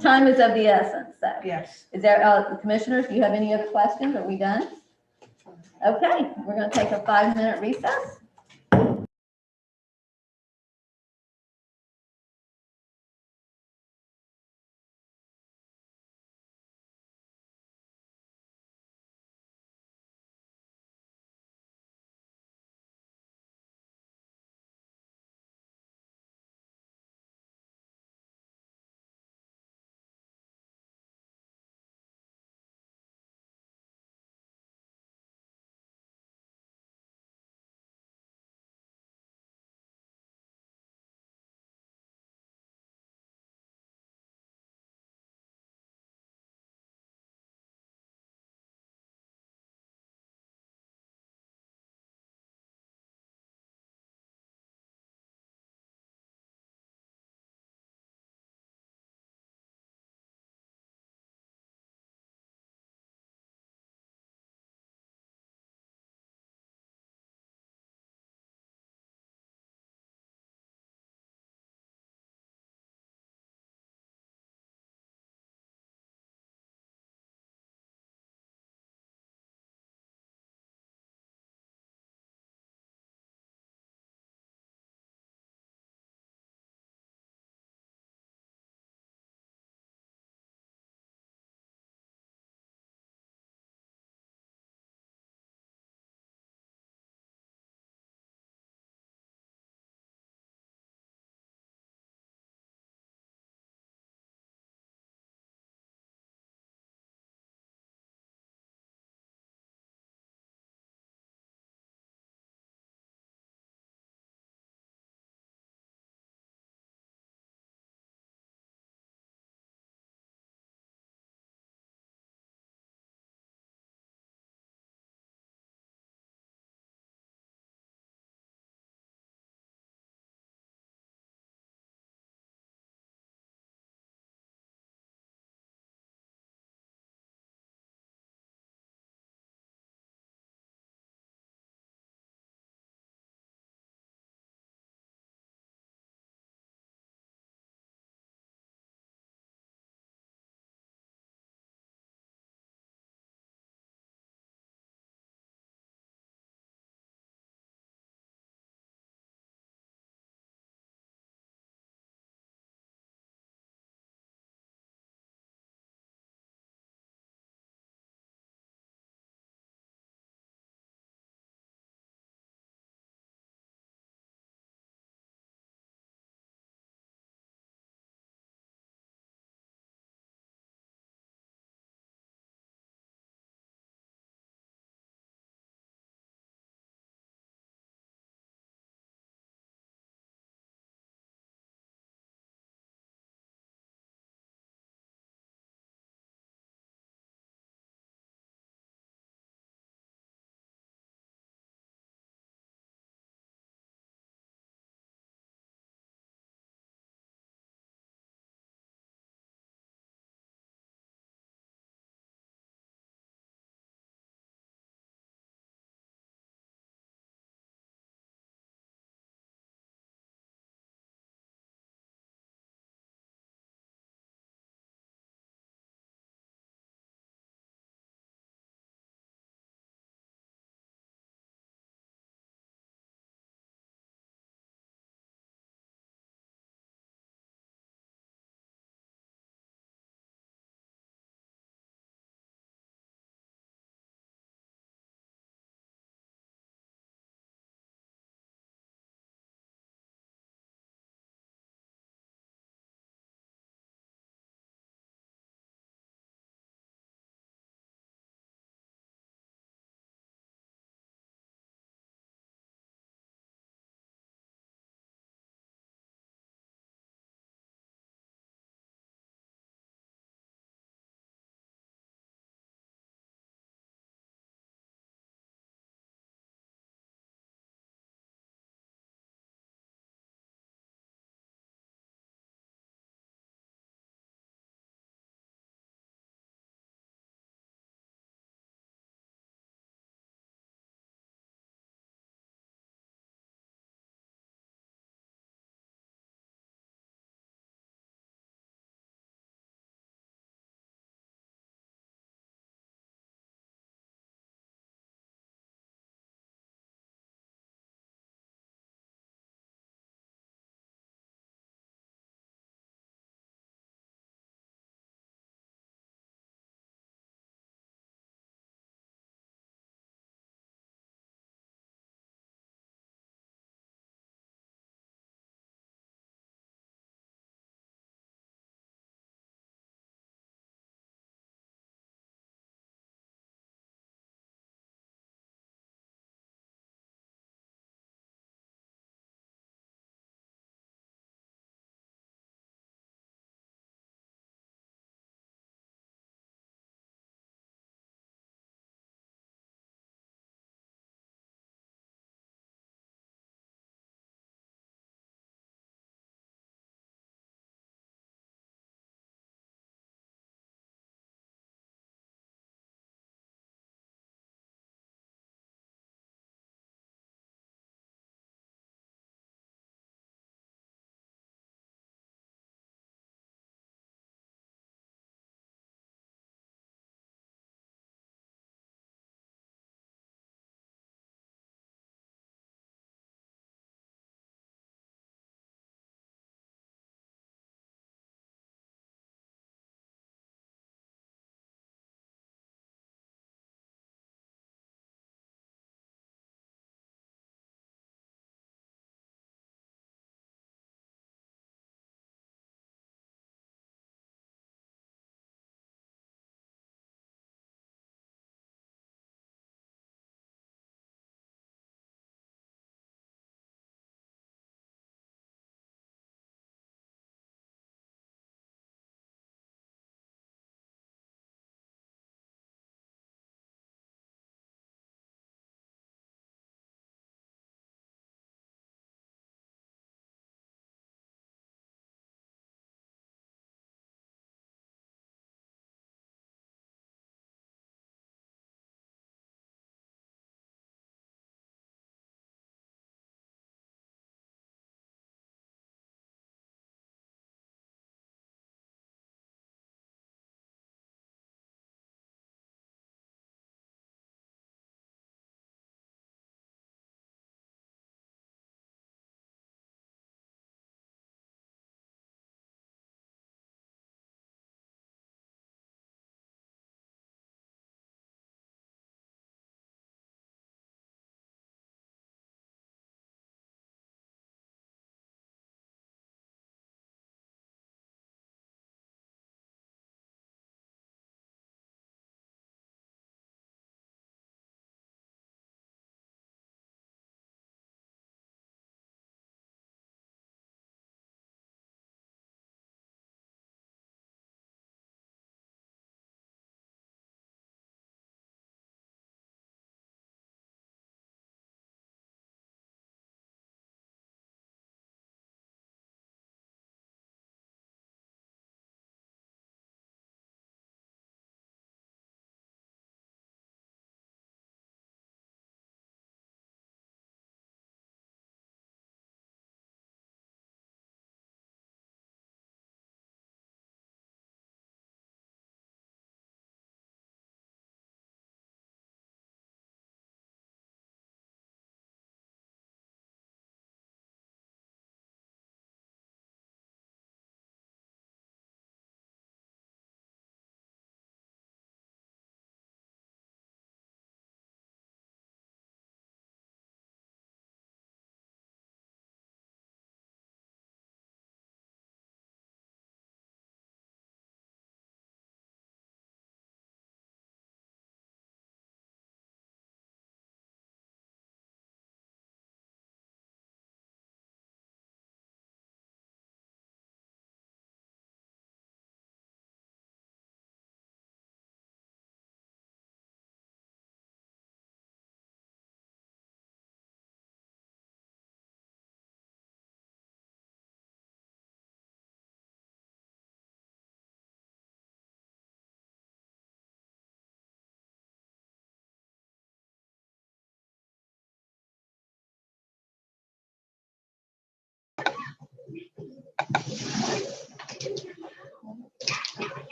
Time is of the essence, so. Yes. Is there, commissioners, do you have any other questions? Are we done? Okay, we're gonna take a 5-minute recess.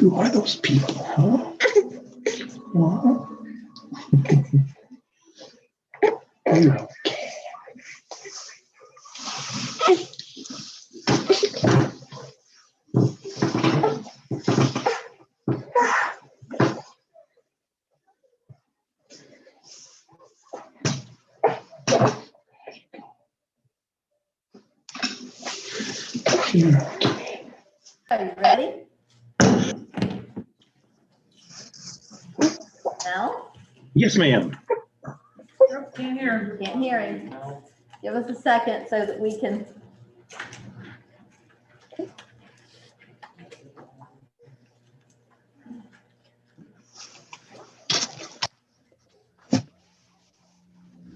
Who are those people, huh? What? You're okay. You're okay. Are you ready? Mel? Yes, ma'am. Can't hear. Can't hear him. Give us a second so that we can.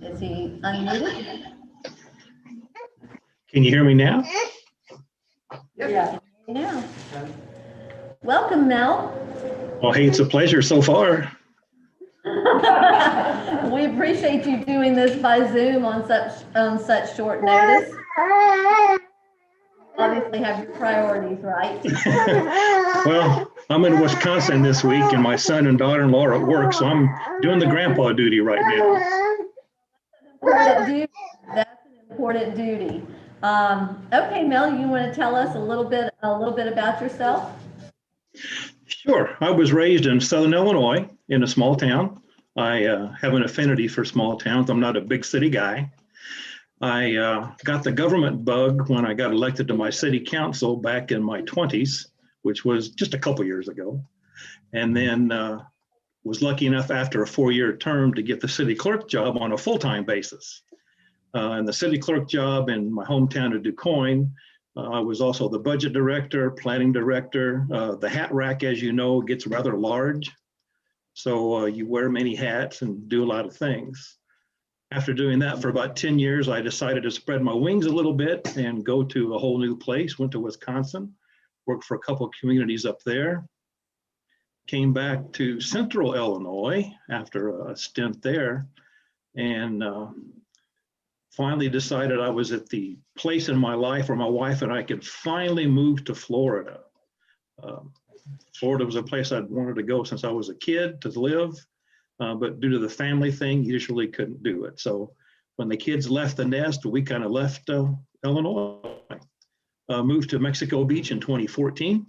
Is he unmuted? Can you hear me now? Yeah. Yeah. Welcome, Mel. Well, hey, it's a pleasure so far. We appreciate you doing this by Zoom on such short notice. Obviously have your priorities, right? Well, I'm in Wisconsin this week and my son and daughter-in-law are at work, so I'm doing the grandpa duty right now. Important duty. That's an important duty. Okay, Mel, you want to tell us a little bit about yourself? Sure. I was raised in Southern Illinois in a small town. I have an affinity for small towns. I'm not a big city guy. I got the government bug when I got elected to my city council back in my 20s, which was just a couple years ago. And then was lucky enough after a 4-year term to get the city clerk job on a full-time basis. And the city clerk job in my hometown of DuQuoin, I was also the budget director, planning director. The hat rack, as you know, gets rather large. So you wear many hats and do a lot of things. After doing that for about 10 years, I decided to spread my wings a little bit and go to a whole new place. Went to Wisconsin, worked for a couple of communities up there. Came back to Central Illinois after a stint there, and finally decided I was at the place in my life where my wife and I could finally move to Florida. Florida was a place I'd wanted to go since I was a kid to live, but due to the family thing, usually couldn't do it. So when the kids left the nest, we kind of left Illinois. Moved to Mexico Beach in 2014.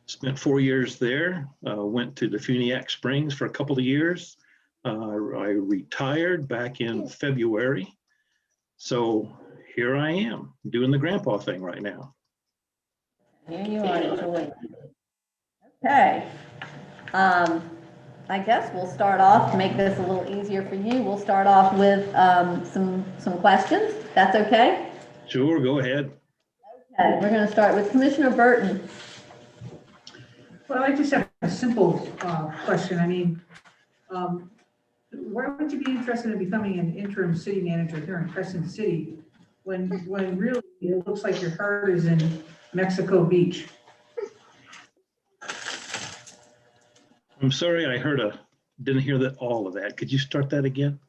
Spent 4 years there. Went to the Funiac Springs for a couple of years. I retired back in February. So here I am doing the grandpa thing right now. Here you are, Joy. Okay. I guess we'll start off to make this a little easier for you. We'll start off with some questions. That's okay? Sure, go ahead. Okay, we're going to start with Commissioner Burton. Well, I just have a simple question. I mean, why would you be interested in becoming an interim city manager here in Crescent City when really it looks like your heart is in Mexico Beach? I'm sorry, didn't hear all of that. Could you start that again?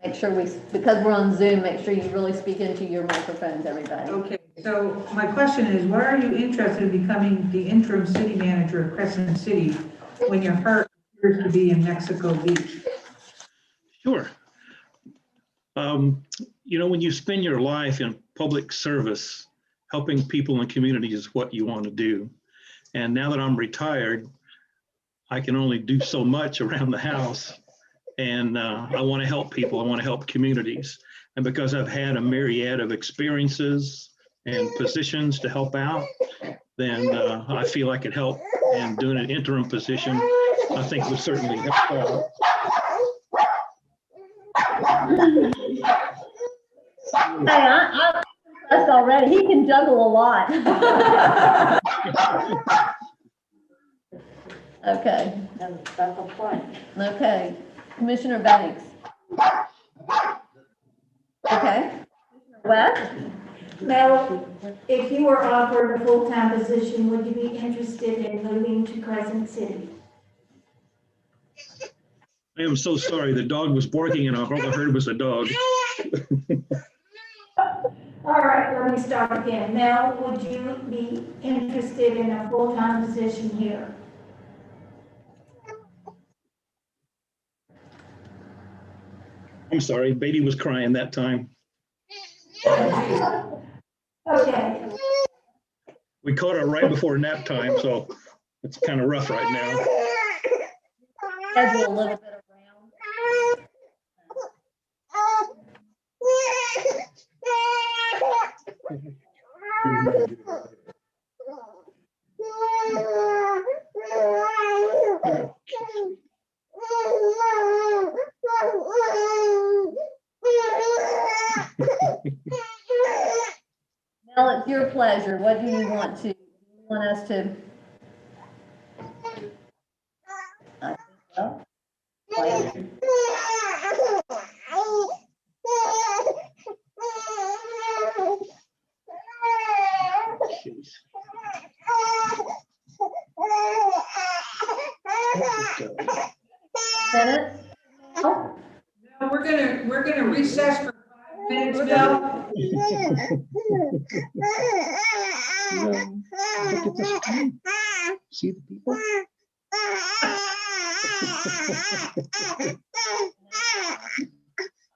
Make sure because we're on Zoom, make sure you really speak into your microphones, everybody. Okay, so my question is, why are you interested in becoming the interim city manager of Crescent City when your heart appears to be in Mexico Beach? Sure. You know, when you spend your life in public service, helping people and communities is what you want to do. And now that I'm retired, I can only do so much around the house. And I want to help people. I want to help communities. And because I've had a myriad of experiences and positions to help out, then I feel I could help. And doing an interim position, I think would certainly help out. Hey, I'm impressed already. He can juggle a lot. Okay, And that's a plus. okay. Commissioner Banks. Okay. West? Mel, if you were offered a full-time position, would you be interested in moving to Crescent City? I am so sorry. The dog was barking and all I heard was a dog. All right, let me start again. Mel, would you be interested in a full-time position here? I'm sorry. Baby was crying that time. Okay, We caught her right before nap time, so it's kind of rough right now. Schedule a little bit around. Mel, it's your pleasure. What do you want to, you want us to? I think so. Minutes? No? No, we're gonna recess for 5 minutes, Mel. See the people?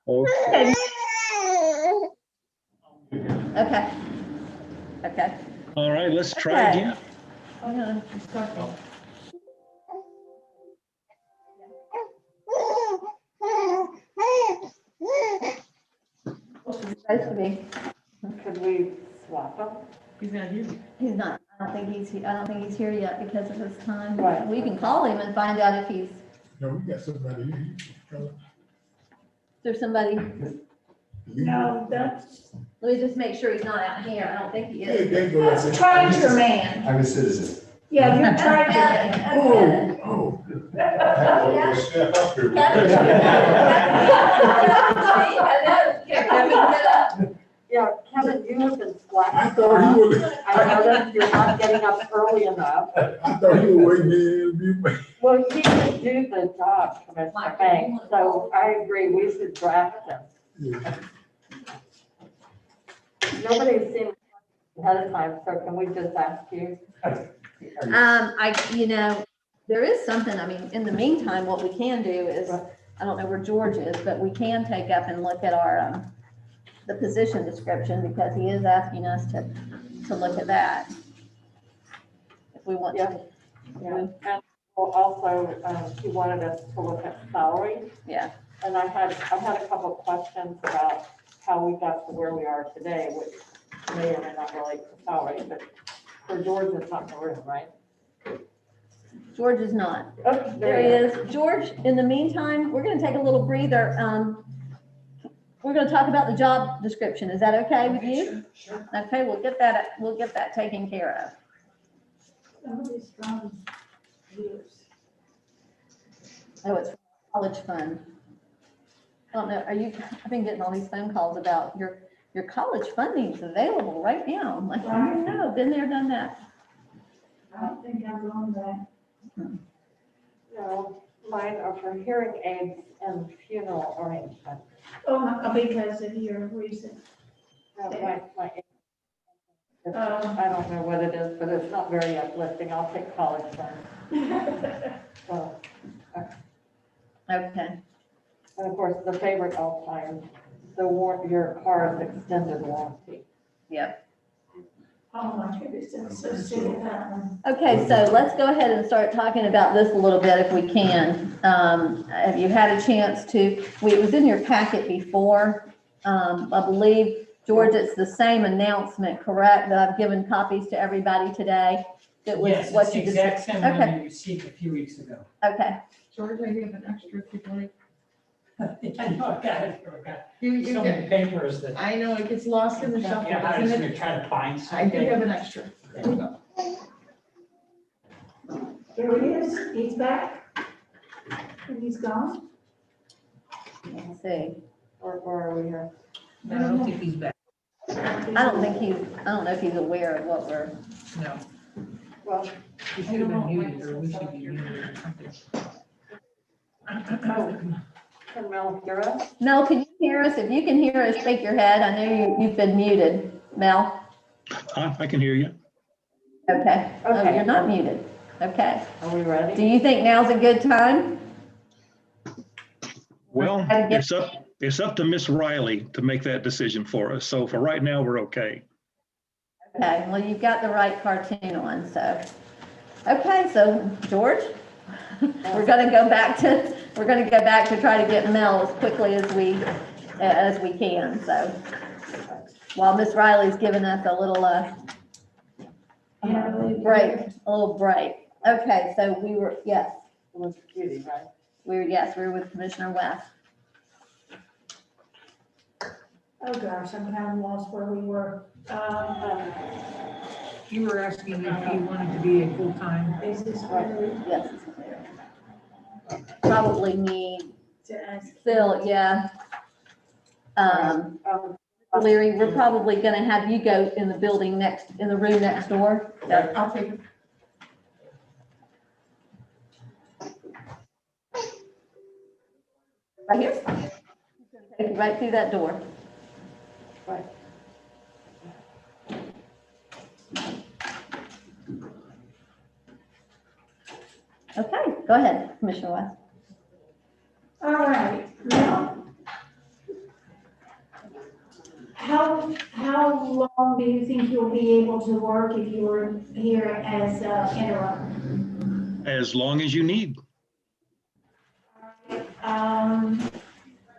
Okay. Okay. Okay. All right, let's try Okay. again. I'm gonna start this. Supposed to be. Could we swap them? He's not here. He's not, I don't think he's here yet because of his time. Right. We can call him and find out if he's, No, we got somebody here. is there somebody, no, that's, let me just make sure he's not out here. I don't think he Yeah, is. they go out there. Triger man. I'm a citizen. Yeah, you're Triger man. Oh, Yeah. Step up here. Yeah, Kevin, you have been I slacking. thought he was, I noticed you're not getting up early enough. I thought he was waiting to interview me. Well, he can do the job, Commissioner Banks, so I agree, we should draft him. Yeah. Nobody's seen it ahead of time, so can we just ask you? You know, there is something, I mean, in the meantime, what we can do is, I don't know where George is, but we can take up and look at our, the position description because he is asking us to look at that. If we want to. Yeah, and well, also, he wanted us to look at salary. Yeah. And I had a couple of questions about how we got to where we are today, which may or may not relate to salary, but for George, it's not in the room, right? George is not. Oh, There he is. George, in the meantime, we're gonna take a little breather. We're gonna talk about the job description. Is that okay with you? Sure. Okay, we'll get that taken care of. Somebody's from years. Oh, it's college fund. I don't know, I've been getting all these phone calls about your college funding is available right now. I'm like, I don't know, been there, done that. I don't think I've gone back. No, mine are for hearing aids and funeral arrangements. Oh, because of your recent. My I don't know what it is, but it's not very uplifting. I'll take college funds. So, Okay, and of course, the favorite all time, your car's extended warranty. yep. Oh my goodness, I'm so sick of that one. Okay, so let's go ahead and start talking about this a little bit if we can. Have you had a chance to, it was in your packet before. I believe, George, it's the same announcement, correct, that I've given copies to everybody today? That was Yes, what it's the you just. exact same one Okay. you received a few weeks ago. Okay, George, I have an extra if you'd like. I know, I got it, I got You so many papers that. I know, it gets lost in the shuffle, Yeah, I was doesn't gonna it? try to find I do something. have an extra. There you go. Here he is, he's back. And he's gone. let's see. Where are we here? I don't think he's back. I don't know if he's aware of what we're, No, Well, he should have been muted, or we should be muted or something. can Mel hear us? Mel, can you hear us? If you can hear us, shake your head. I know you've been muted. Mel? I can hear you. Okay. Oh, Okay. you're not muted. Okay. Are we Do ready? you think now's a good time? Well, Try to get- it's up to Miss Riley to make that decision for us. So for right now, we're okay. Okay, well, you've got the right cartoon on, so. Okay, so George, we're gonna go back to try to get Mel as quickly as we can, so. While Miss Riley's giving us a little, break. Okay, so we were, yes, It was Judy, right? we were with Commissioner West. Oh gosh, I'm having lost where we were. You were asking if he wanted to be a full-time. Is this where Yes. Probably need to ask? Phil, yeah. Larry, we're probably gonna have you go in the building in the room next door. Yeah, I'll take it. Right here. Take you right through that door. Right. Okay, go ahead, Commissioner West. All right, now, how long do you think you'll be able to work if you were here as interim? As long as you need.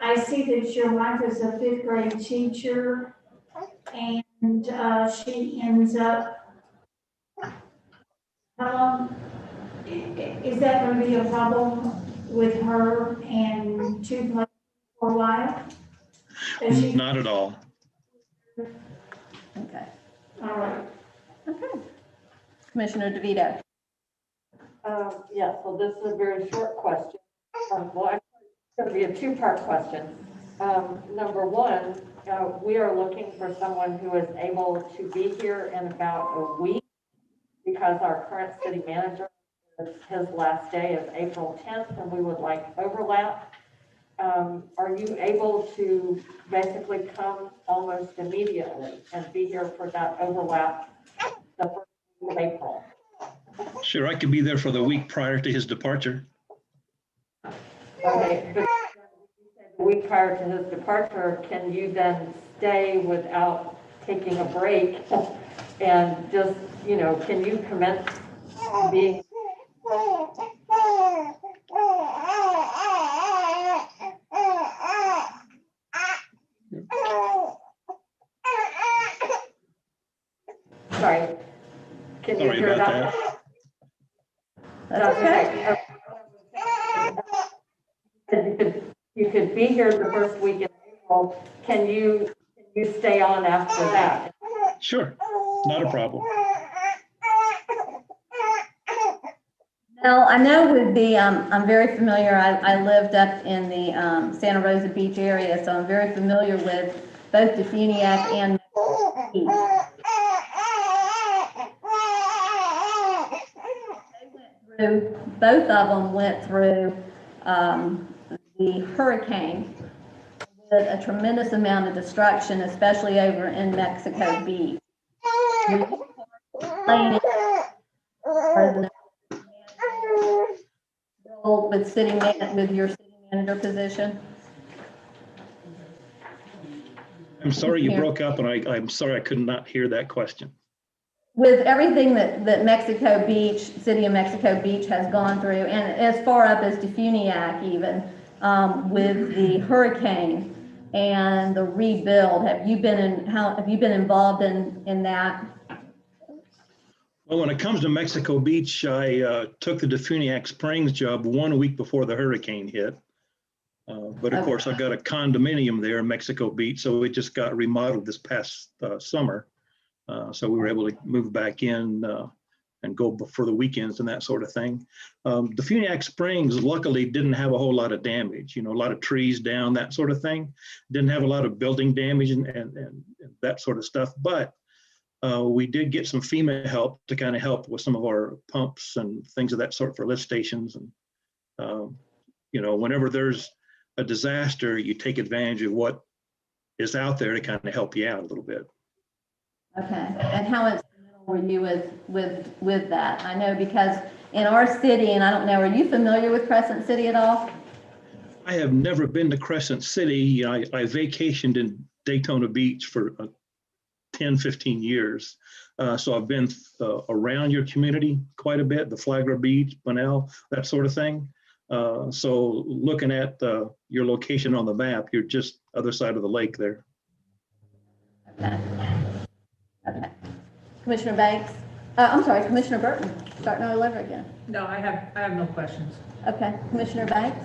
I see that your wife is a fifth grade teacher and she ends up, how long, is that going to be a problem with her and two places for a while? Is she, Not at all. Okay, all right. okay. Commissioner DeVito. Yeah, so this is a very short question. Well, actually, it's going to be a two-part question. Number one, we are looking for someone who is able to be here in about a week because our current city manager, his last day is April 10th, and we would like overlap. Are you able to basically come almost immediately and be here for that overlap the first week of April? Sure, I could be there for the week prior to his departure. Okay, but the week prior to his departure, can you then stay without taking a break? And just, can you commence being? Sorry. Can you Sorry hear about that? That's okay. You could be here the first week in April. Can you stay on after that? Sure, not a problem. Well, I know with the, I'm very familiar, I lived up in the Santa Rosa Beach area, so I'm very familiar with both the Funiac and both of them went through the hurricane with a tremendous amount of destruction, especially over in Mexico Beach. With your city manager position? I'm sorry you Here. broke up, and I'm sorry I could not hear that question. with everything that Mexico Beach, City of Mexico Beach has gone through, and as far up as Defuniak even, with the hurricane and the rebuild, have you been involved in that? Well, when it comes to Mexico Beach, I took the Defuniak Springs job 1 week before the hurricane hit. But of course, I got a condominium there in Mexico Beach, so it just got remodeled this past summer. So we were able to move back in and go for the weekends and that sort of thing. The Defuniak Springs luckily didn't have a whole lot of damage, a lot of trees down, that sort of thing. Didn't have a lot of building damage and that sort of stuff. But we did get some FEMA help to kind of help with some of our pumps and things of that sort for lift stations. And, whenever there's a disaster, you take advantage of what is out there to kind of help you out a little bit. Okay, and how instrumental were you with that? I know because in our city, and I don't know, are you familiar with Crescent City at all? I have never been to Crescent City. I vacationed in Daytona Beach for 10, 15 years. So I've been around your community quite a bit, the Flagler Beach, Bunnell, that sort of thing. So looking at your location on the map, you're just other side of the lake there. Okay. Okay. Commissioner Banks? I'm sorry, Commissioner Burton, starting all over again. No, I have no questions. Okay, Commissioner Banks?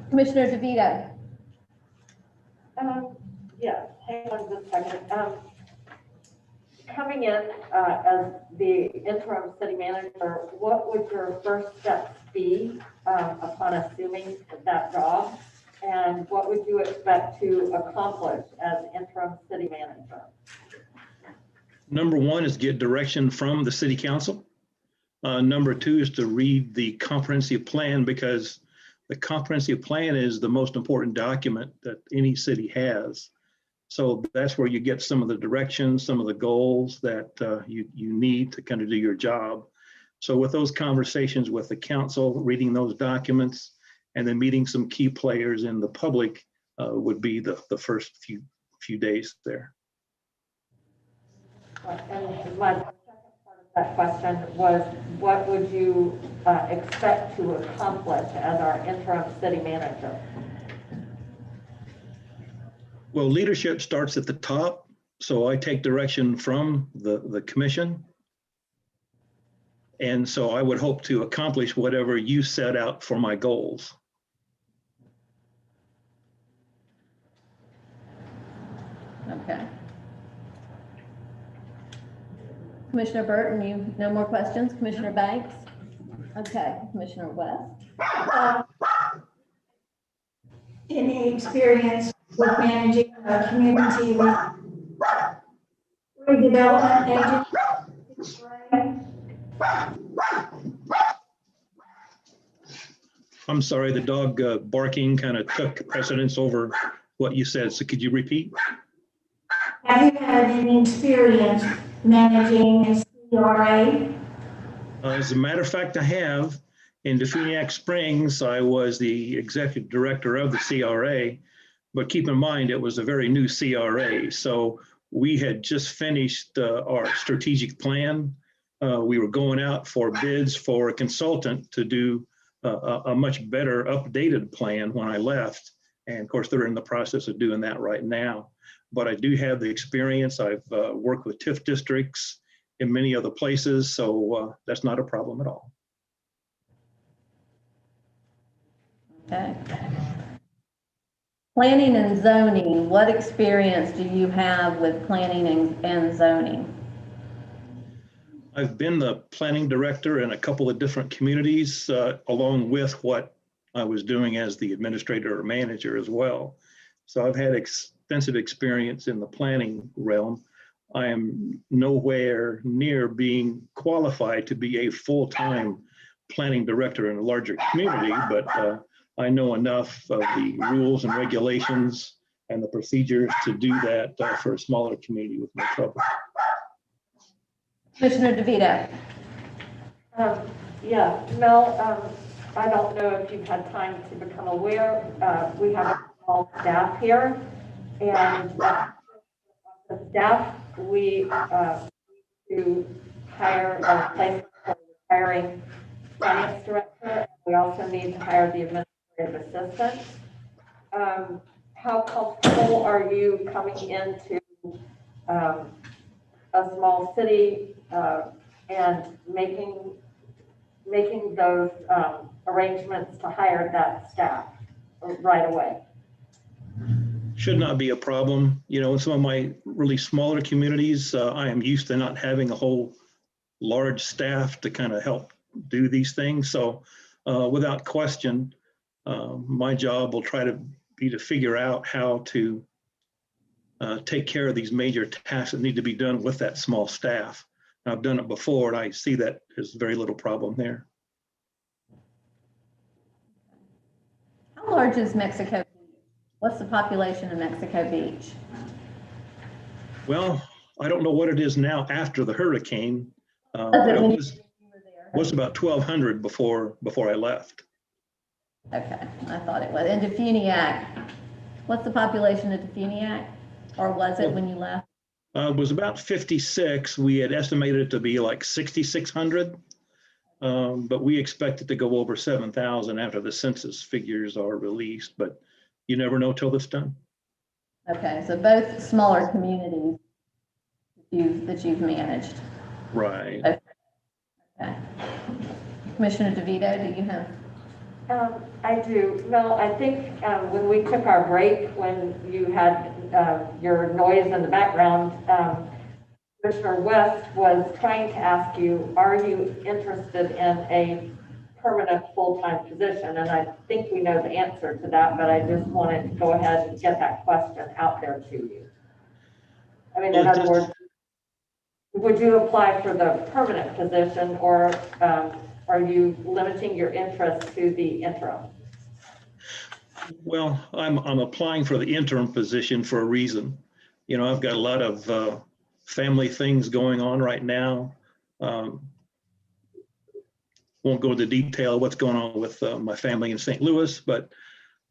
Commissioner DeVito? Yes, hang on just a second. Coming in as the interim city manager, what would your first steps be upon assuming that job? And what would you expect to accomplish as interim city manager? Number one is get direction from the city council. Number two is to read the comprehensive plan, because the comprehensive plan is the most important document that any city has. So that's where you get some of the directions, some of the goals that you need to kind of do your job. So with those conversations with the council, reading those documents, and then meeting some key players in the public would be the first few days there. And my second part of that question was, what would you expect to accomplish as our interim city manager? Well, leadership starts at the top. So I take direction from the commission. And so I would hope to accomplish whatever you set out for my goals. Okay. Commissioner Burton, you no more questions? Commissioner Banks? Okay, Commissioner West? Any experience with managing a community redevelopment agency? I'm sorry, the dog barking kind of took precedence over what you said. So could you repeat? Have you had any experience managing a CRA? As a matter of fact, I have. In Defuniak Springs, I was the executive director of the CRA, but keep in mind, it was a very new CRA. So we had just finished our strategic plan. We were going out for bids for a consultant to do a much better updated plan when I left. And of course, they're in the process of doing that right now. But I do have the experience. I've worked with TIF districts in many other places, so that's not a problem at all. Okay. Planning and zoning, what experience do you have with planning and zoning? I've been the planning director in a couple of different communities, along with what I was doing as the administrator or manager as well. So I've had extensive experience in the planning realm. I am nowhere near being qualified to be a full-time planning director in a larger community, but I know enough of the rules and regulations and the procedures to do that for a smaller community with no trouble. Commissioner DeVito? Yeah, Mel, I don't know if you've had time to become aware, we have a small staff here, and the staff, we to hire a replacement for hiring finance director. We also need to hire the administrative assistant. How comfortable are you coming into a small city and making those arrangements to hire that staff right away? Should not be a problem. You know, in some of my really smaller communities, I am used to not having a whole large staff to kind of help do these things. So without question, my job will try to be to figure out how to take care of these major tasks that need to be done with that small staff. I've done it before, and I see that there's very little problem there. How large is Mexico Beach? What's the population of Mexico Beach? Well, I don't know what it is now after the hurricane. It was about 1,200 before I left. Okay, I thought it was. And Defuniak, what's the population of Defuniak? Or was it when you left? It was about 56. We had estimated it to be like 6,600, but we expect it to go over 7,000 after the census figures are released, but you never know till it's done. Okay, so both smaller communities that you've managed. Right. Okay. Commissioner DeVito, do you have? I do. Mel, I think when we took our break, when you had your noise in the background, Commissioner West was trying to ask you, are you interested in a permanent full-time position? And I think we know the answer to that, but I just wanted to go ahead and get that question out there to you. I mean, in other words, would you apply for the permanent position, or are you limiting your interest to the interim? Well, I'm applying for the interim position for a reason. You know, I've got a lot of family things going on right now. Won't go into detail what's going on with my family in St. Louis, but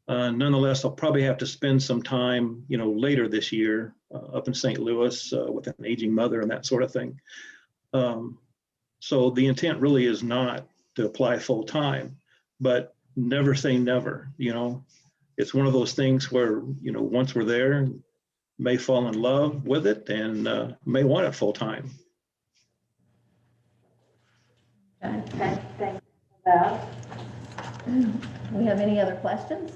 nonetheless, I'll probably have to spend some time, you know, later this year up in St. Louis with an aging mother and that sort of thing. So the intent really is not to apply full time, but never say never. You know, it's one of those things where, you know, once we're there, may fall in love with it and may want it full time. Okay. Thank you for that. We have any other questions?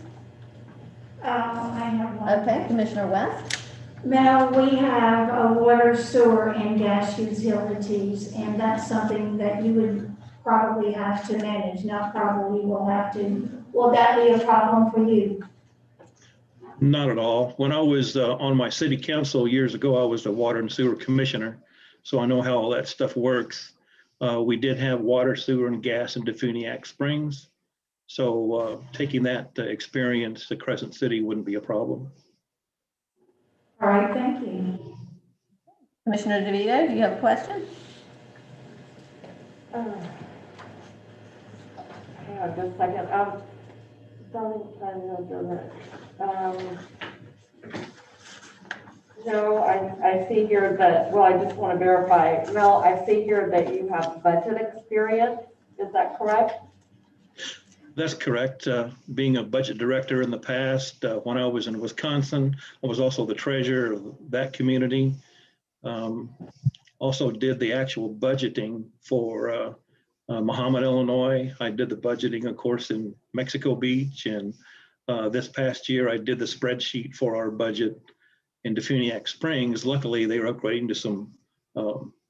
I have one. Okay, Commissioner West? Now, we have a water, sewer, and gas utilities, and that's something that you would probably have to manage, not probably will have to. Will that be a problem for you? Not at all. When I was on my city council years ago, I was the water and sewer commissioner, so I know how all that stuff works. We did have water, sewer, and gas in Defuniak Springs, so taking that experience to Crescent City wouldn't be a problem. All right, thank you. Commissioner DeVito, do you have a question? Hang on just a second. No, I see here that, well, I just want to verify. Mel, I see here that you have budget experience. Is that correct? That's correct. Being a budget director in the past, when I was in Wisconsin, I was also the treasurer of that community. Also did the actual budgeting for Muhammad, Illinois. I did the budgeting, of course, in Mexico Beach. And this past year, I did the spreadsheet for our budget in Defuniak Springs. Luckily, they were upgrading to some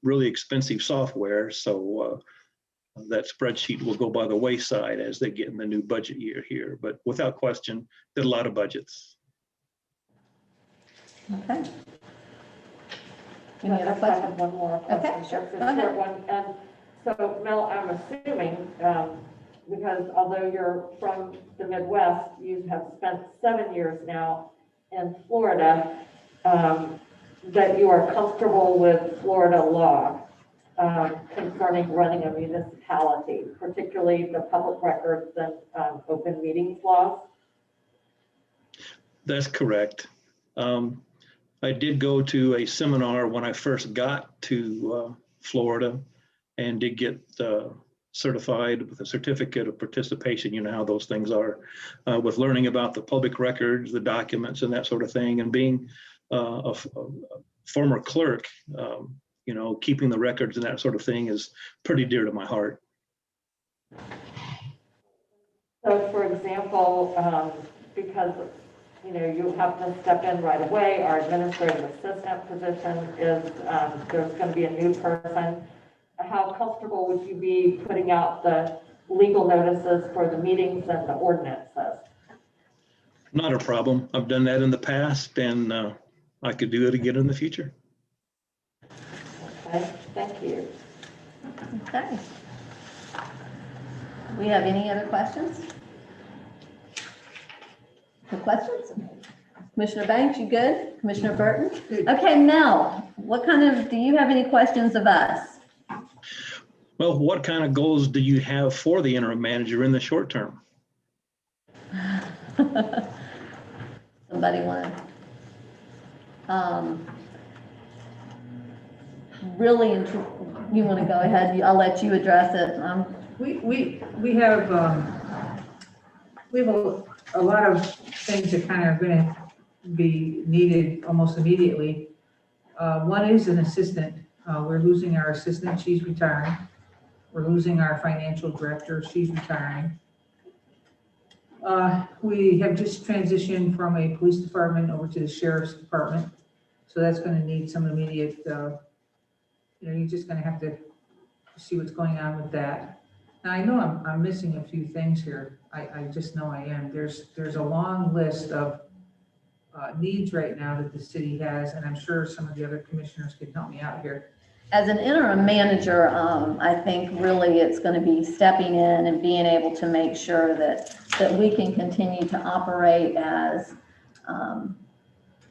really expensive software. So that spreadsheet will go by the wayside as they get in the new budget year here. But without question, did a lot of budgets. Okay. Any other I questions? have one more question. Okay, sure. It's a Go ahead. short one. And so, Mel, I'm assuming, because although you're from the Midwest, you have spent 7 years now in Florida, that you are comfortable with Florida law concerning running a municipality, particularly the public records and open meetings laws? That's correct. I did go to a seminar when I first got to Florida, and did get certified with a certificate of participation. You know how those things are with learning about the public records, the documents, and that sort of thing. And being a former clerk, you know, keeping the records and that sort of thing is pretty dear to my heart. So for example, because, you know, you have to step in right away, our administrative assistant position is, there's going to be a new person. How comfortable would you be putting out the legal notices for the meetings and the ordinances? Not a problem. I've done that in the past, and I could do it again in the future. Okay, thank you. Okay. Do we have any other questions? No questions? Commissioner Banks, you good? Commissioner Burton? Good. Okay, Mel, do you have any questions of us? Well, what kind of goals do you have for the interim manager in the short term? Somebody want to? Really, you want to go ahead? I'll let you address it. We have a lot of things that kind of are going to be needed almost immediately. One is an assistant. We're losing our assistant, she's retiring. We're losing our financial director, she's retiring. We have just transitioned from a police department over to the sheriff's department. So that's going to need some immediate, you know, you're just going to have to see what's going on with that. Now, I know I'm missing a few things here. I just know I am. There's a long list of needs right now that the city has, and I'm sure some of the other commissioners can help me out here. As an interim manager, I think really it's going to be stepping in and being able to make sure that we can continue to operate as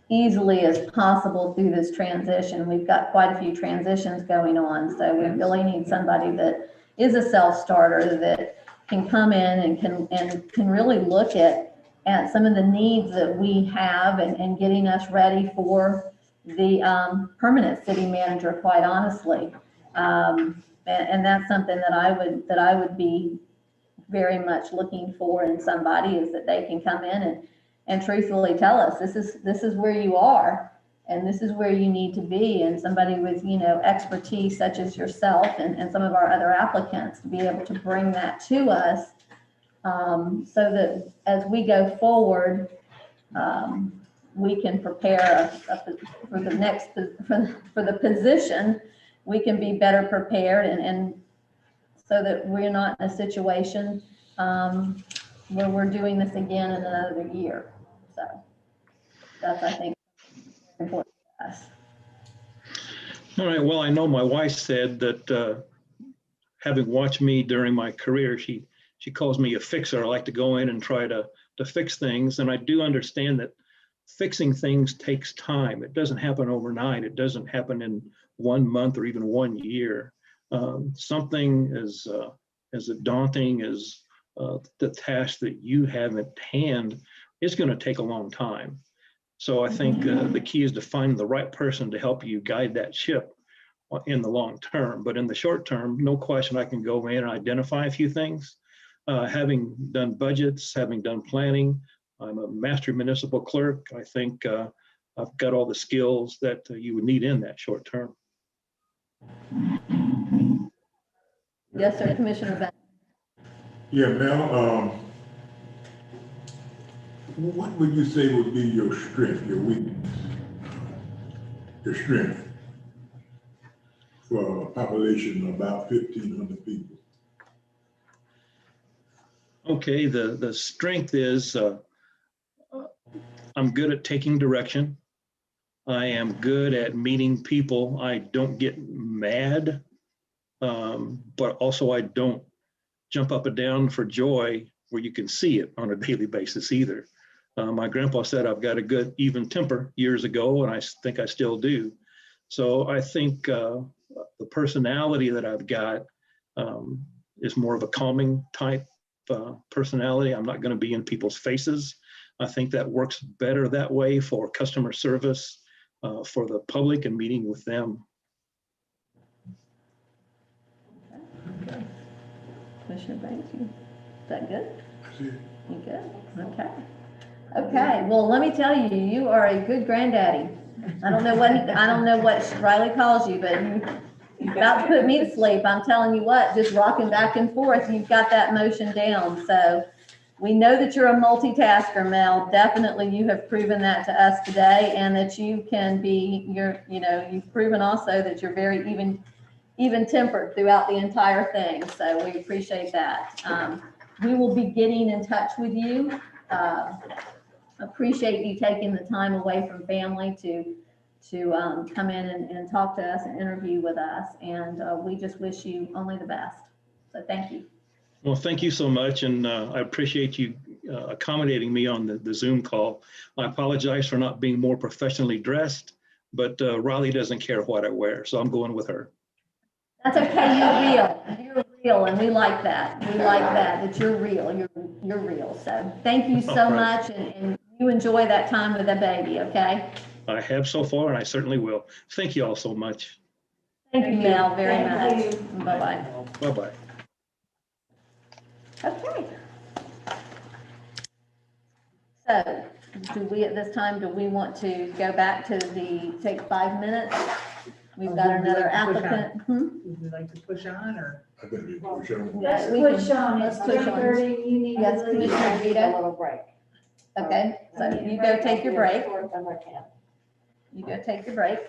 easily as possible through this transition. We've got quite a few transitions going on, so we really need somebody that is a self-starter that can come in and can really look at some of the needs that we have and getting us ready for the permanent city manager, quite honestly. And that's something that I would be very much looking for in somebody, is that they can come in and truthfully tell us, this is where you are and this is where you need to be. And somebody with, you know, expertise such as yourself and some of our other applicants to be able to bring that to us, so that as we go forward, we can prepare for the next, for the position, we can be better prepared and so that we're not in a situation where we're doing this again in another year. So that's, I think, important to us. All right, well, I know my wife said that having watched me during my career, she calls me a fixer. I like to go in and try to fix things. And I do understand that fixing things takes time. It doesn't happen overnight. It doesn't happen in 1 month or even 1 year. Something as daunting as the task that you have at hand is going to take a long time. So I think the key is to find the right person to help you guide that ship in the long term. But in the short term, no question, I can go in and identify a few things. Having done budgets, having done planning, I'm a master municipal clerk. I think I've got all the skills that you would need in that short term. Yes, sir, Commissioner Banks. Yeah, Mel, what would you say would be your strength, your weakness, your strength for a population of about 1,500 people? Okay, the strength is I'm good at taking direction. I am good at meeting people. I don't get mad, but also I don't jump up and down for joy where you can see it on a daily basis either. My grandpa said I've got a good even temper years ago, and I think I still do. So I think the personality that I've got is more of a calming type personality. I'm not going to be in people's faces. I think that works better that way for customer service, for the public and meeting with them. Commissioner Banks, is that good? That's it. You good? Okay. Okay, well, let me tell you, you are a good granddaddy. I don't know what Riley calls you, but you're about to put me to sleep. I'm telling you what, just rocking back and forth, you've got that motion down. So we know that you're a multitasker, Mel. Definitely you have proven that to us today, and that you can be, you've proven also that you're very even tempered throughout the entire thing. So we appreciate that. We will be getting in touch with you. Appreciate you taking the time away from family to come in and talk to us and interview with us. And we just wish you only the best. So thank you. Well, thank you so much, and I appreciate you accommodating me on the Zoom call. I apologize for not being more professionally dressed, but Riley doesn't care what I wear, so I'm going with her. That's okay, you're real. You're real, and we like that. We like that you're real. You're real. So thank you so much, and you enjoy that time with the baby, okay? I have so far, and I certainly will. Thank you all so much. Thank you, Mel, very Thank much. Bye-bye. Bye-bye. Okay. So at this time, do we want to go back to take 5 minutes? We've got another applicant. Would you like to push on, or? I think we push on. Let's we can- push on, it's let's push on. 3:30, you need Yes, to leave. Commissioner A Vito? little break. Okay, so you go take your break. Short as I can. You go take your break.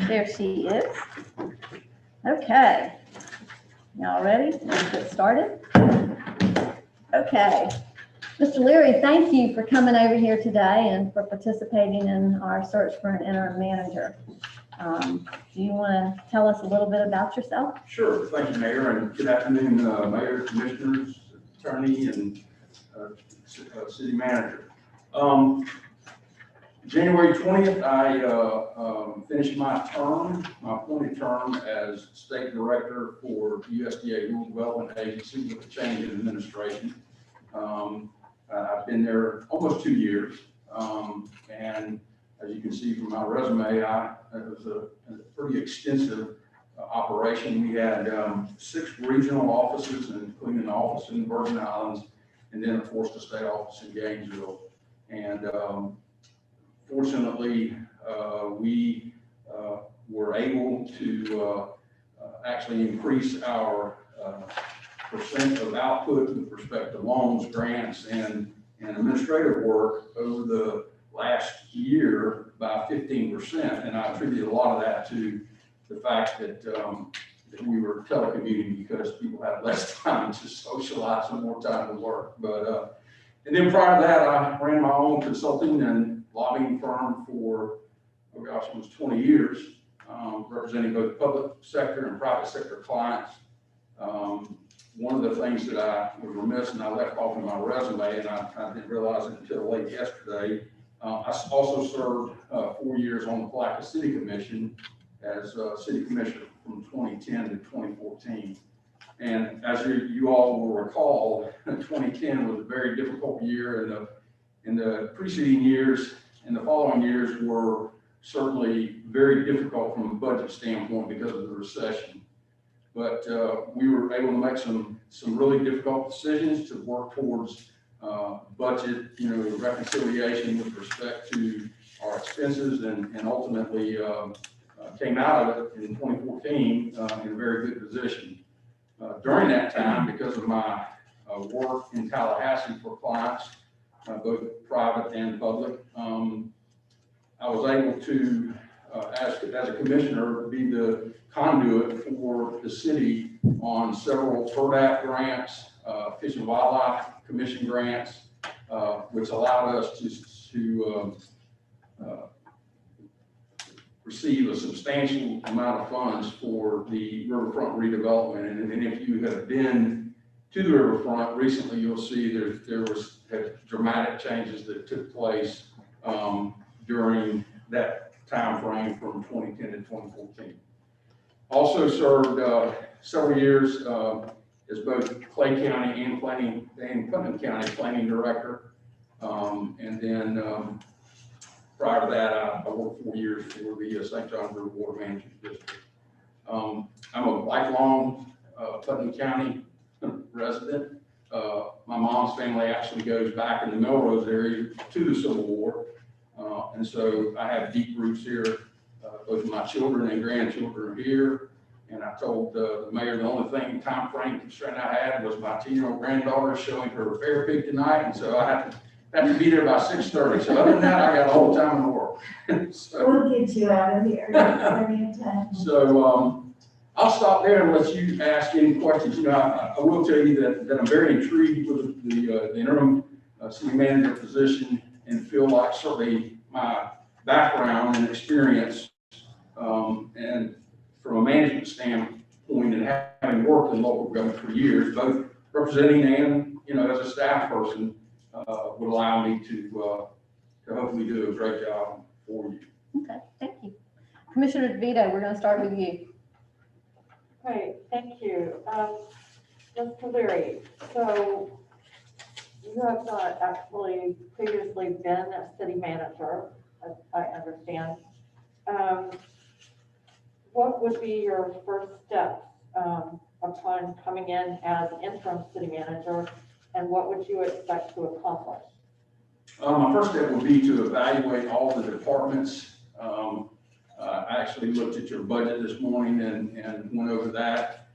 There she is. Okay. Y'all ready? Let's get started. Okay. Mr. Leary, thank you for coming over here today and for participating in our search for an interim manager. Do you want to tell us a little bit about yourself? Sure, thank you, Mayor, and good afternoon, Mayor, Commissioners, Attorney, and City Manager. January 20th, I finished my appointed term as State Director for USDA Rural Development Agency with a change in administration. I've been there almost 2 years, and as you can see from my resume, it was a pretty extensive operation. We had 6 regional offices, including an office in Virgin Islands, and then of course the state office in Gainesville. And fortunately, we were able to actually increase our percent of output with respect to loans, grants, and administrative work over the last year by 15%. And I attribute a lot of that to the fact that we were telecommuting because people had less time to socialize and more time to work. But and then prior to that, I ran my own consulting and lobbying firm for, oh gosh, almost 20 years, representing both public sector and private sector clients. One of the things that I was remiss and I left off in my resume, and I didn't realize it until late yesterday, I also served 4 years on the Palatka City Commission as City Commissioner from 2010 to 2014. And as you all will recall, 2010 was a very difficult year, and the preceding years and the following years were certainly very difficult from a budget standpoint because of the recession. But we were able to make some really difficult decisions to work towards budget, reconciliation with respect to our expenses, and ultimately came out of it in 2014 in a very good position. During that time, because of my work in Tallahassee for clients, both private and public, I was able to, as a commissioner, be the conduit for the city on several FERDAP grants, Fish and Wildlife Commission grants, which allowed us to receive a substantial amount of funds for the riverfront redevelopment. And if you have been to the riverfront recently, you'll see there was dramatic changes that took place during that time frame from 2010 to 2014. Also served several years as both Clay County and Putnam County Planning Director. And then prior to that, I worked 4 years for the St. Johns River Water Management District. I'm a lifelong Putnam County resident. My mom's family actually goes back in the Melrose area to the Civil War. And so I have deep roots here. Both my children and grandchildren are here. And I told the mayor the only time frame constraint I had was my 10-year-old granddaughter showing her fair pig tonight. And so I have to be there by 6:30. So other than that, I got all the time in the world. So, we'll get you out of here. Plenty of time. So I'll stop there and let you ask any questions. I will tell you that I'm very intrigued with the interim city manager position, and feel like certainly my background and experience, and from a management standpoint, and having worked in local government for years, both representing and as a staff person, would allow me to hopefully do a great job for you. Okay, thank you. Commissioner DeVito, we're going to start with you. Great, thank you. Mr. Leary, so you have not actually previously been a city manager, as I understand. What would be your first steps upon coming in as interim city manager, and what would you expect to accomplish? My first step would be to evaluate all the departments. I actually looked at your budget this morning and went over that.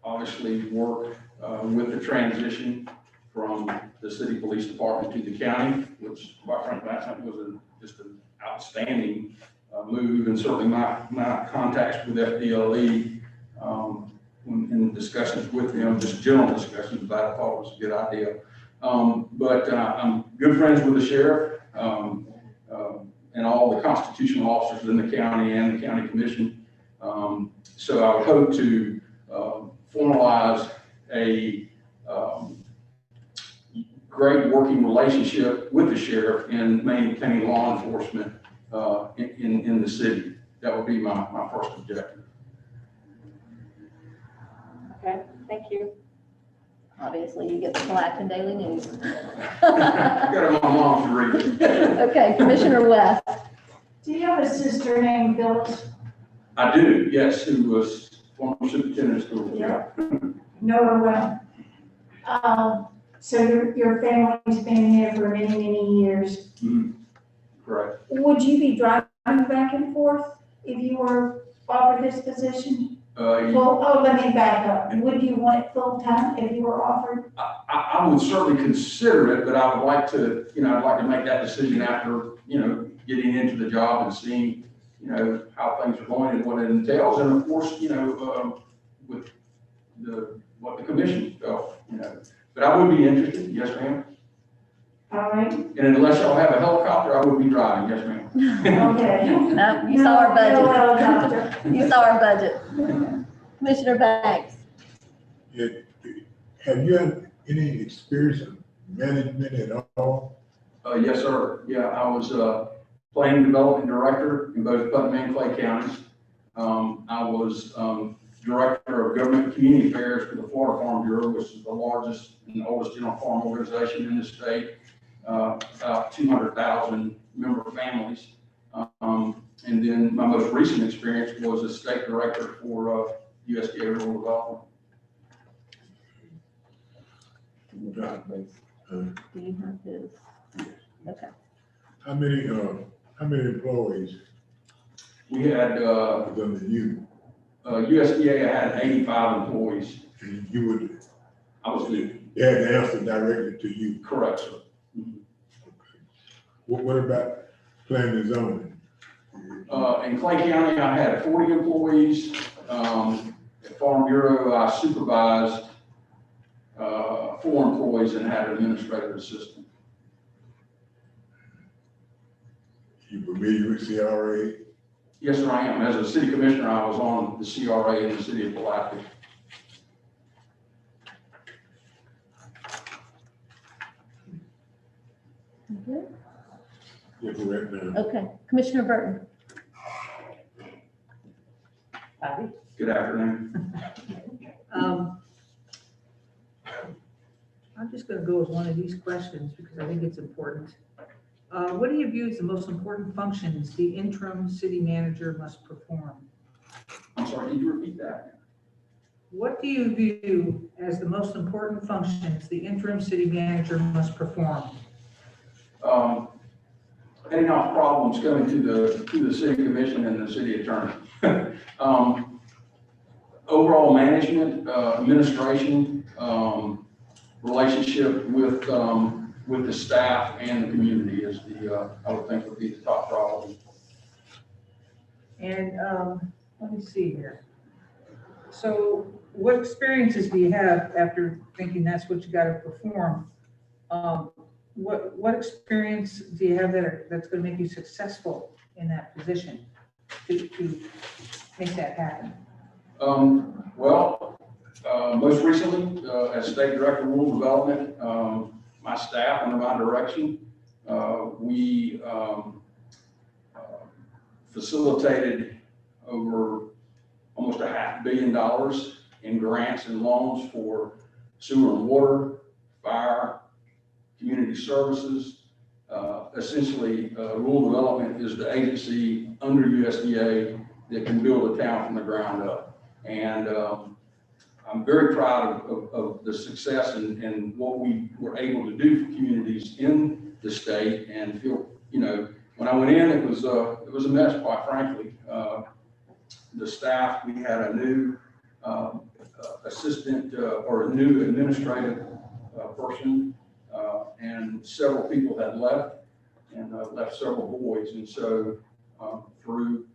Obviously work with the transition from the city police department to the county, which quite frankly, I think was just an outstanding move, and certainly my contacts with FDLE, in discussions with them, just general discussions about it, I thought it was a good idea. But I'm good friends with the sheriff, and all the constitutional officers in the county and the county commission. So I would hope to formalize a great working relationship with the sheriff in maintaining law enforcement in the city. That would be my first objective. Okay, thank you. Obviously, you get the Palatin Daily News. I got it on my mom to read it. Okay, Commissioner West. Do you have a sister named Phyllis? I do, yes, who was former superintendent of schools. Yeah. Know her well. So your family's been here for many, many years. Mhm. Correct. Would you be driving back and forth if you were offered this position? Let me back up. Would you want it full-time if you were offered? I would certainly consider it, but I would like to, I'd like to make that decision after, getting into the job and seeing, how things are going and what it entails. And of course, with what the commission felt, but I would be interested. Yes, ma'am. All right. And unless y'all have a helicopter, I would be driving. Yes, ma'am. Okay. No, you saw our budget. No helicopter. You saw our budget. Commissioner Banks. Yeah, have you had any experience in management at all? Yes, sir. Yeah, I was planning development director in both Putnam and Clay counties. I was director of government community affairs for the Florida Farm Bureau, which is the largest and oldest general farm organization in the state. About 200,000 member families. And then my most recent experience was as state director for USDA Rural Development. Do you have his? Okay. How many employees We had, was under you? USDA had 85 employees. And you would, I was the, they had to answer directly to you. correct, sir. What about planning and zoning? In Clay County, I had 40 employees. At Farm Bureau, I supervised 4 employees and had an administrative assistant. You familiar with CRA? Yes, sir, I am. As a city commissioner, I was on the CRA in the city of Pulaski. Good. Yeah, correct now. Okay, Commissioner Burton. Bobby? Good afternoon. I'm just gonna go with one of these questions because I think it's important. What do you view as the most important functions the interim city manager must perform? I'm sorry, can you repeat that? What do you view as the most important functions the interim city manager must perform? Heading off problems coming to the city commission and the city attorney. Overall management, administration, relationship with the staff and the community is I would think would be the top priority. And let me see here. So what experiences do you have after thinking that's what you got to perform? What experience do you have that's going to make you successful in that position to make that happen? Most recently, as state director of rural development, my staff under my direction, we facilitated over almost $500 million in grants and loans for sewer and water, fire, community services. Essentially, rural development is the agency under USDA that can build a town from the ground up. And I'm very proud of the success and what we were able to do for communities in the state, and feel, when I went in, it was a mess, quite frankly. The staff, we had a new assistant or a new administrative person and several people had left, and left several voids. And so through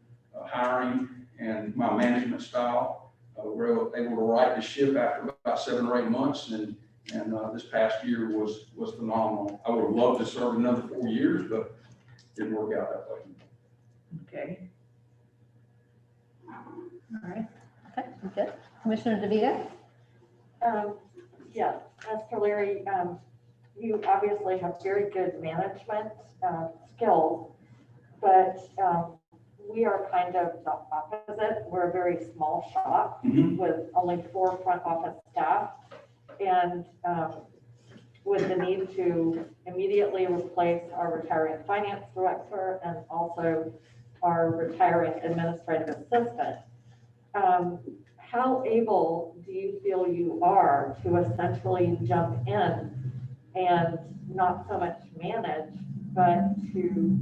hiring and my management style, we're able to right the ship after about 7 or 8 months, and this past year was phenomenal. I would have loved to serve another 4 years, but didn't work out that way. Okay. All right. Okay, good. Commissioner DeVito? Yes, Mr. Leary, you obviously have very good management skills, but we are kind of the opposite. We're a very small shop with only 4 front office staff, and with the need to immediately replace our retiring finance director and also our retiring administrative assistant. How able do you feel you are to essentially jump in and not so much manage, but to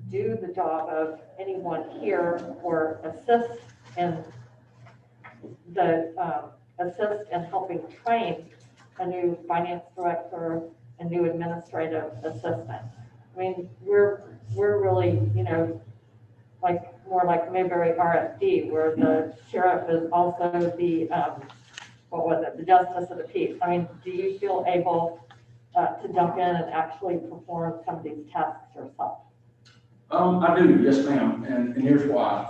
do the job of anyone here or assist in helping train a new finance director, a new administrative assistant? I mean, we're really, like more like Mayberry RFD, where the sheriff is also the, the justice of the peace. I mean, do you feel able to jump in and actually perform some of these tasks yourself? I do, yes, ma'am, and here's why.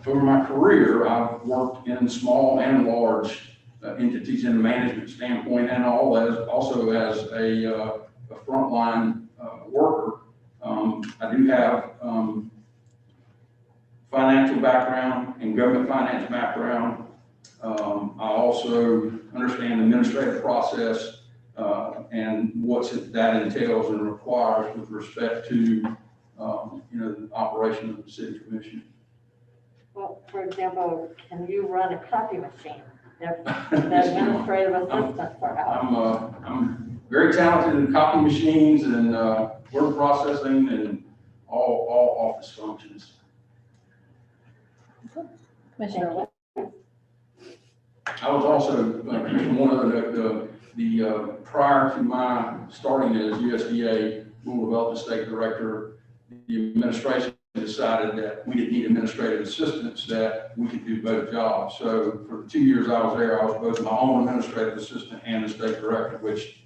Over my career, I've worked in small and large entities in a management standpoint, and also as a frontline worker. I do have financial background and government finance background. I also understand the administrative process and what that entails and requires with respect to the operation of the city commission. Well, for example, can you run a copy machine if the administrative assistants are out? I'm very talented in copy machines and word processing and all office functions. Commissioner West? I was also, one other note, prior to my starting as USDA Rural Development State Director, the administration decided that we didn't need administrative assistants, that we could do both jobs. So for the 2 years I was there, I was both my own administrative assistant and the state director, which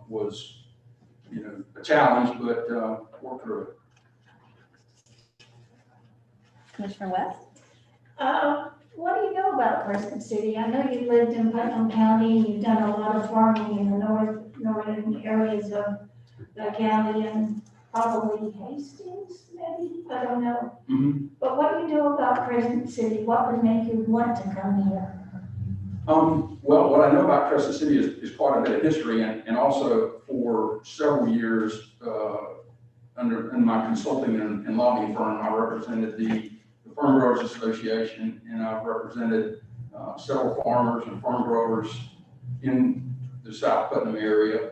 was, a challenge, but worked through it. Commissioner West? What do you know about Crescent City? I know you lived in Putnam County, and you've done a lot of farming in the northern areas of the county, and probably Hastings, maybe, I don't know. But what do you know about Crescent City? What would make you want to come here? Well, what I know about Crescent City is quite a bit of history, and also for several years in my consulting and lobbying firm, I represented the Farm Growers Association, and I've represented several farmers and farm growers in the South Putnam area.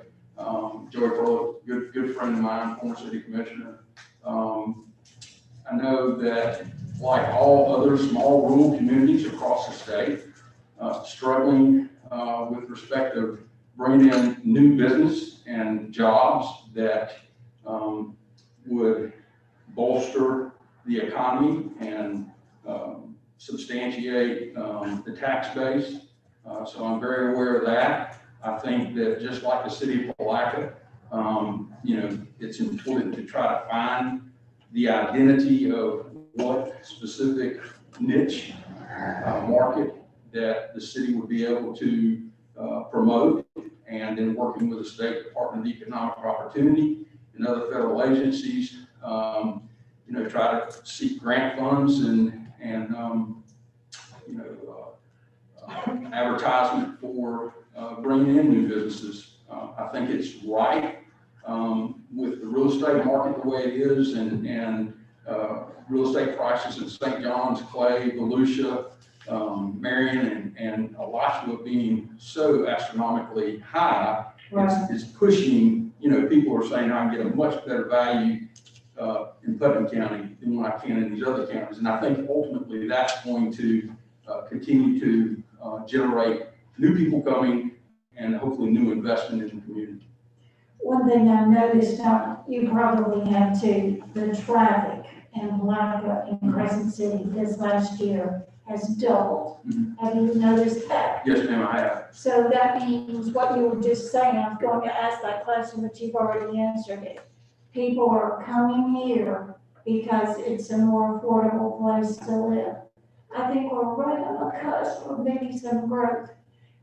Joey Pearl, good friend of mine, former city commissioner. I know that, like all other small rural communities across the state, struggling with respect of bringing in new business and jobs that would bolster the economy and substantiate the tax base. So I'm very aware of that. I think that just like the city of Palatka, it's important to try to find the identity of what specific niche market that the city would be able to promote, and in working with the State Department of Economic Opportunity and other federal agencies, try to seek grant funds and advertisement for bringing in new businesses. I think it's right with the real estate market the way it is, and real estate prices in St. John's, Clay, Volusia, Marion, and Alachua being so astronomically high. Right. It's pushing, people are saying I can get a much better value in Putnam County than what I can in these other counties. And I think ultimately that's going to continue to generate new people coming and hopefully new investment in the community. One thing I noticed, you probably have too, the traffic in Blanca in Crescent City this last year has doubled. Have you noticed that? Yes, ma'am, I have. So that means what you were just saying, I was going to ask that question, but you've already answered it. People are coming here because it's a more affordable place to live. I think we're right on the cusp of maybe some growth,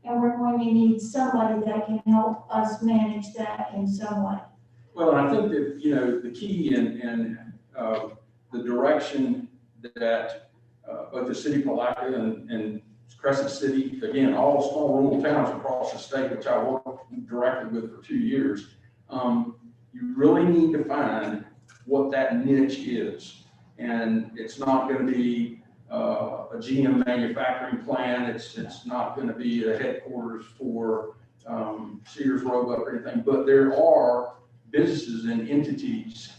and we're going to need somebody that can help us manage that in some way. Well, I think that, you know, the key in the direction that both the city of Palatka and Crescent City, again, all small rural towns across the state, which I worked directly with for 2 years, you really need to find what that niche is. And it's not going to be a GM manufacturing plant. It's not going to be the headquarters for Sears Roebuck or anything, but there are businesses and entities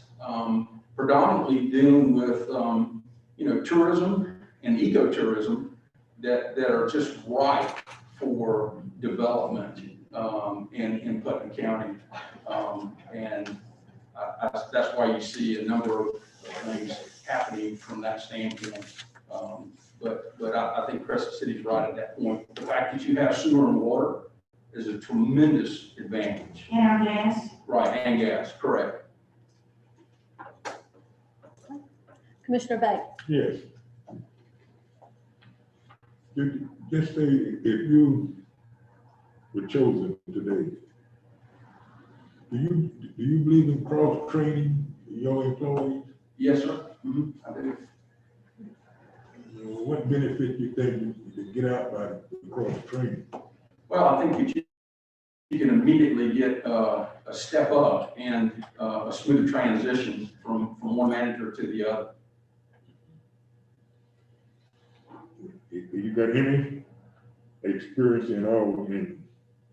predominantly dealing with you know, tourism and ecotourism that are just ripe for development in Putnam County. And that's why you see a number of things happening from that standpoint. But I think Crescent City's right at that point. The fact that you have sewer and water is a tremendous advantage. And our gas? Right, and gas, correct. Commissioner Bay. Yes. Just say if you were chosen today, do you believe in cross training your employees? Yes, sir. I do. What benefit you think you get out by cross training? Well, I think you can immediately get a step up and a smooth transition from one manager to the other. You got any experience in all in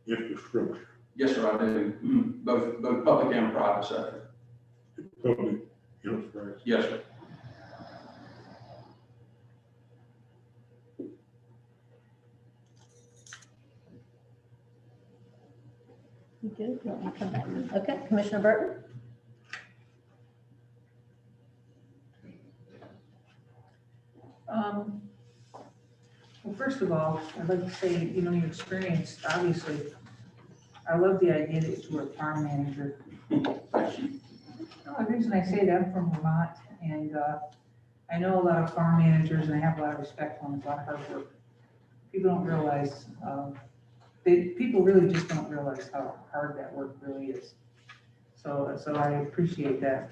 infrastructure? Yes, sir, I do. Both public and private sector. Public infrastructure? Yes, sir. You good? You want me to come back? Okay, Commissioner Burton. Well, first of all, I'd like to say, you know, your experience, obviously, I love the idea that you were a farm manager. The reason I say that, I'm from Vermont, and I know a lot of farm managers, and I have a lot of respect for them, a lot of hard work. People don't realize, people really just don't realize how hard that work really is. So I appreciate that.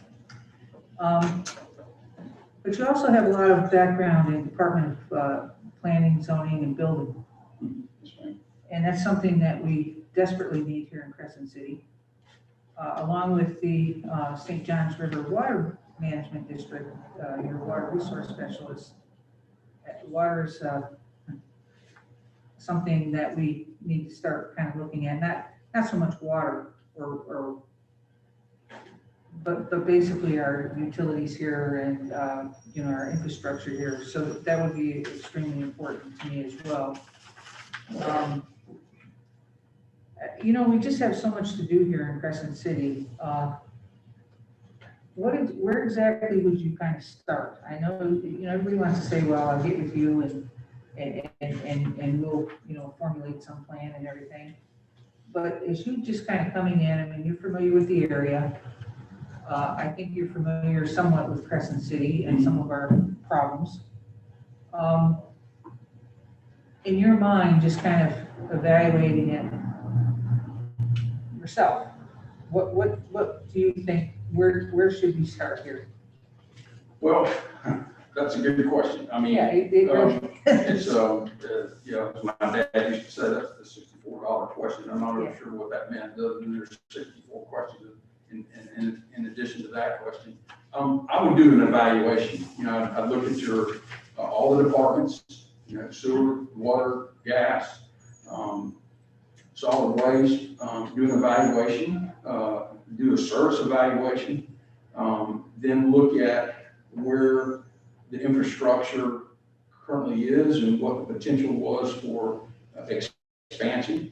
But you also have a lot of background in Department of Planning, Zoning, and Building. And that's something that we desperately need here in Crescent City. Along with the St. Johns River Water Management District, your water resource specialist. Water is something that we need to start kind of looking at, not so much water but basically our utilities here and you know, our infrastructure here. So that would be extremely important to me as well. You know, we just have so much to do here in Crescent City. Where exactly would you kind of start? I know, you know, everybody wants to say, well, I'll get with you and we'll, you know, formulate some plan and everything. But as you just kind of coming in, I mean, you're familiar with the area. I think you're familiar somewhat with Crescent City and some of our problems. In your mind, just kind of evaluating it yourself, what do you think? Where should we start here? Well, that's a good question. I mean, Yeah, it's you know, as my dad used to say, that's the $64 question. I'm not really sure what that meant. Other than there's 64 questions in addition to that question. I would do an evaluation. You know, I'd look at your all the departments. You know, sewer, water, gas, solid waste. Do an evaluation. Do a service evaluation. Then look at where the infrastructure currently is and what the potential was for expansion.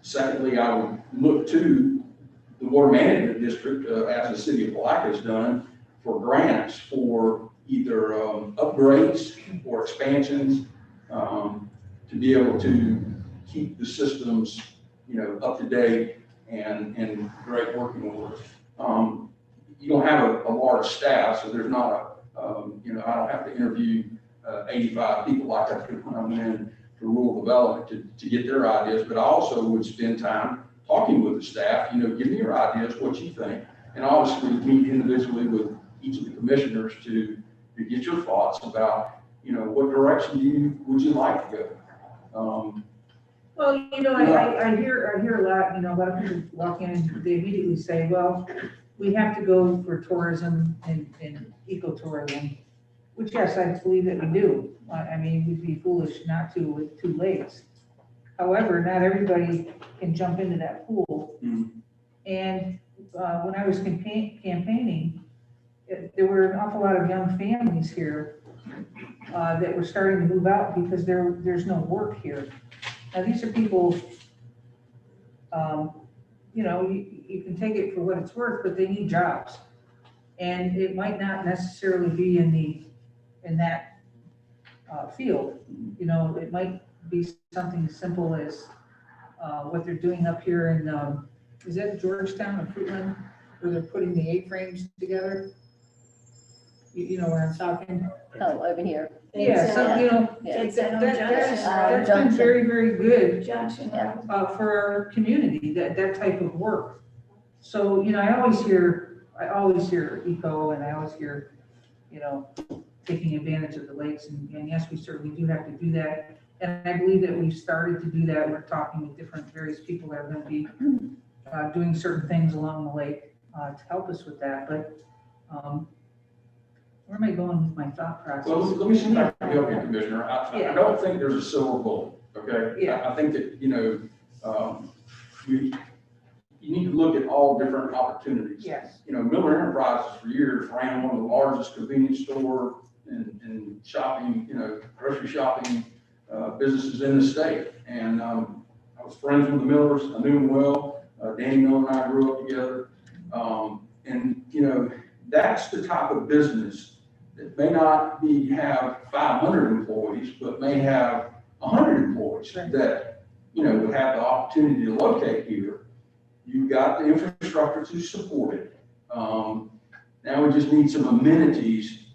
Secondly, I would look to the water management district, as the city of Black has done, for grants for either upgrades or expansions, to be able to keep the systems, up to date and great working order. You don't have a large staff, so there's not I don't have to interview 85 people like I did when I went in to rural development to get their ideas, but I also would spend time talking with the staff, give me your ideas, what you think, and obviously meet individually with each of the commissioners to get your thoughts about, what direction would you like to go. Well, I hear a lot, a lot of people walk in and they immediately say, well, we have to go for tourism and ecotourism, which yes, I believe that we do. I mean, we'd be foolish not to with 2 lakes. However, not everybody can jump into that pool. And when I was campaigning, there were an awful lot of young families here that were starting to move out because there's no work here. Now, these are people, you can take it for what it's worth, but they need jobs. And it might not necessarily be in that field. It might be something as simple as what they're doing up here in, is that Georgetown or Fruitland, where they're putting the A-frames together? You know where I'm talking? Oh, over here. Yeah, so, Yeah. It's at that's been Junction. very, very good Junction. Yeah. for our community, that type of work. So, I always hear eco, and I always hear, taking advantage of the lakes, and yes, we certainly do have to do that. And I believe that we've started to do that. We're talking with various people that are going to be doing certain things along the lake to help us with that. But where am I going with my thought process? Well, let me see if I can help you, Commissioner. I don't think there's a silver bullet, okay? Yeah. I think that, you need to look at all different opportunities. Yes. Miller Enterprises for years ran one of the largest convenience store and shopping, grocery shopping businesses in the state. And I was friends with the Millers. I knew them well. Danny Miller and I grew up together. And, that's the type of business that may not have 500 employees, but may have 100 employees that, would have the opportunity to locate here. You've got the infrastructure to support it. Now we just need some amenities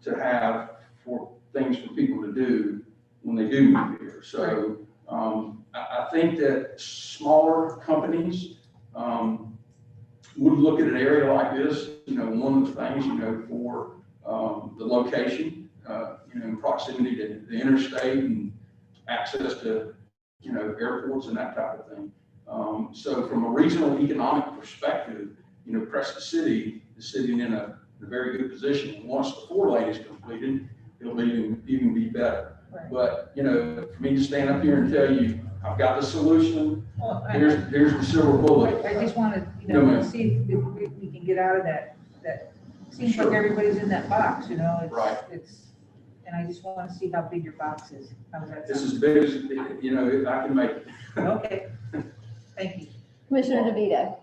to have for things for people to do when they do move here. So I think that smaller companies would look at an area like this. One of the things, for the location, in proximity to the interstate and access to, airports and that type of thing. So from a regional economic perspective, Crescent City is sitting in a very good position. Once the 4-lane is completed, it'll even be better. Right. But, for me to stand up here and tell you, I've got the solution, Well, here's the silver bullet. I just wanted, No, ma'am. to see if we can get out of that seems Sure. like everybody's in that box, Right. And I just want to see how big your box is. How does that This sound? is big as, if I can make it. Okay, thank you. Commissioner DeVito.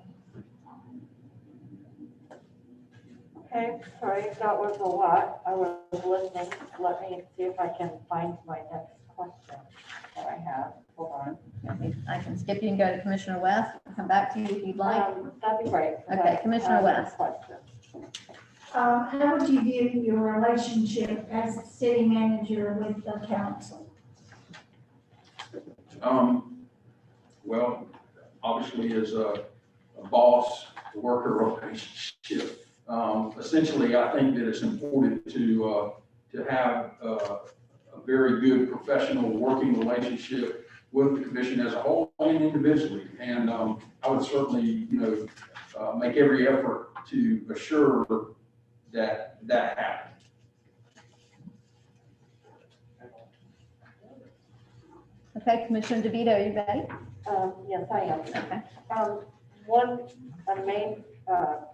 Okay, sorry, that was a lot. I was listening. Let me see if I can find my next question that I have. Hold on. I can skip you and go to Commissioner West, and come back to you if you'd like. That'd be great. Okay, Commissioner West. Question. How would you view your relationship as city manager with the council? Well, obviously as a boss, worker relationship. Essentially, I think that it's important to have a very good professional working relationship with the commission as a whole and individually. And I would certainly, make every effort to assure that happens. Okay, Commissioner DeVito, are you ready? Yes, I am. Okay. A main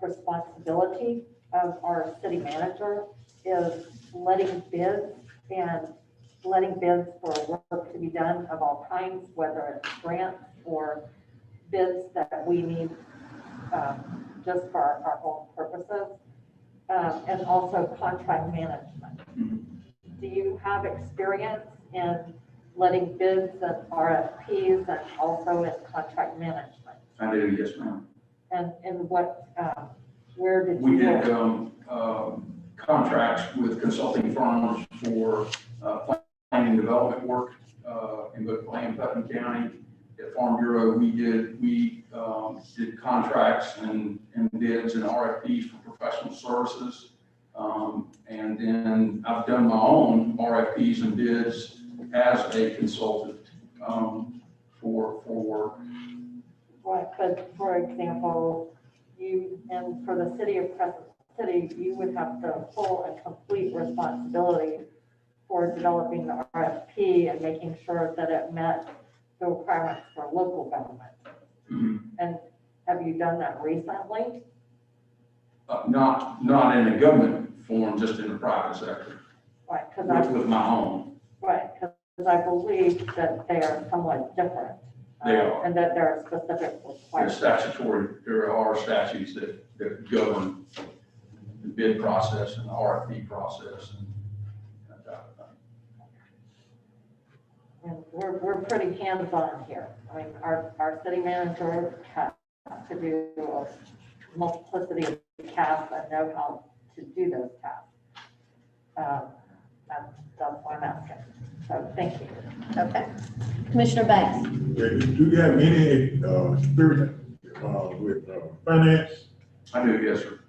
responsibility of our city manager is letting bids for work to be done of all kinds, whether it's grants for bids that we need just for our own purposes, and also contract management. Do you have experience in letting bids and RFPs and also in contract management? I do, yes, ma'am. And in what, where did We you did go? contracts with consulting firms for planning and development work in both Clay and Putnam County. At Farm Bureau, we did contracts and bids and RFPs for professional services. And then I've done my own RFPs and bids as a consultant for Right, but for example, and for the city of Crescent City, you would have the full and complete responsibility for developing the RFP and making sure that it met the requirements for local government. And have you done that recently? not in a government form, just in the private sector, Right, because with my own. right, because I believe that they are somewhat different. They are. And that there are specific requirements. There are statutes that govern the bid process and the RFP process and that type of thing. And we're pretty hands-on here. I mean, our city manager has to do a multiplicity of tasks and know how to do those tasks. That's why I'm asking. So thank you. Okay. Commissioner Banks? Do you have any experience with finance? I do, yes, sir.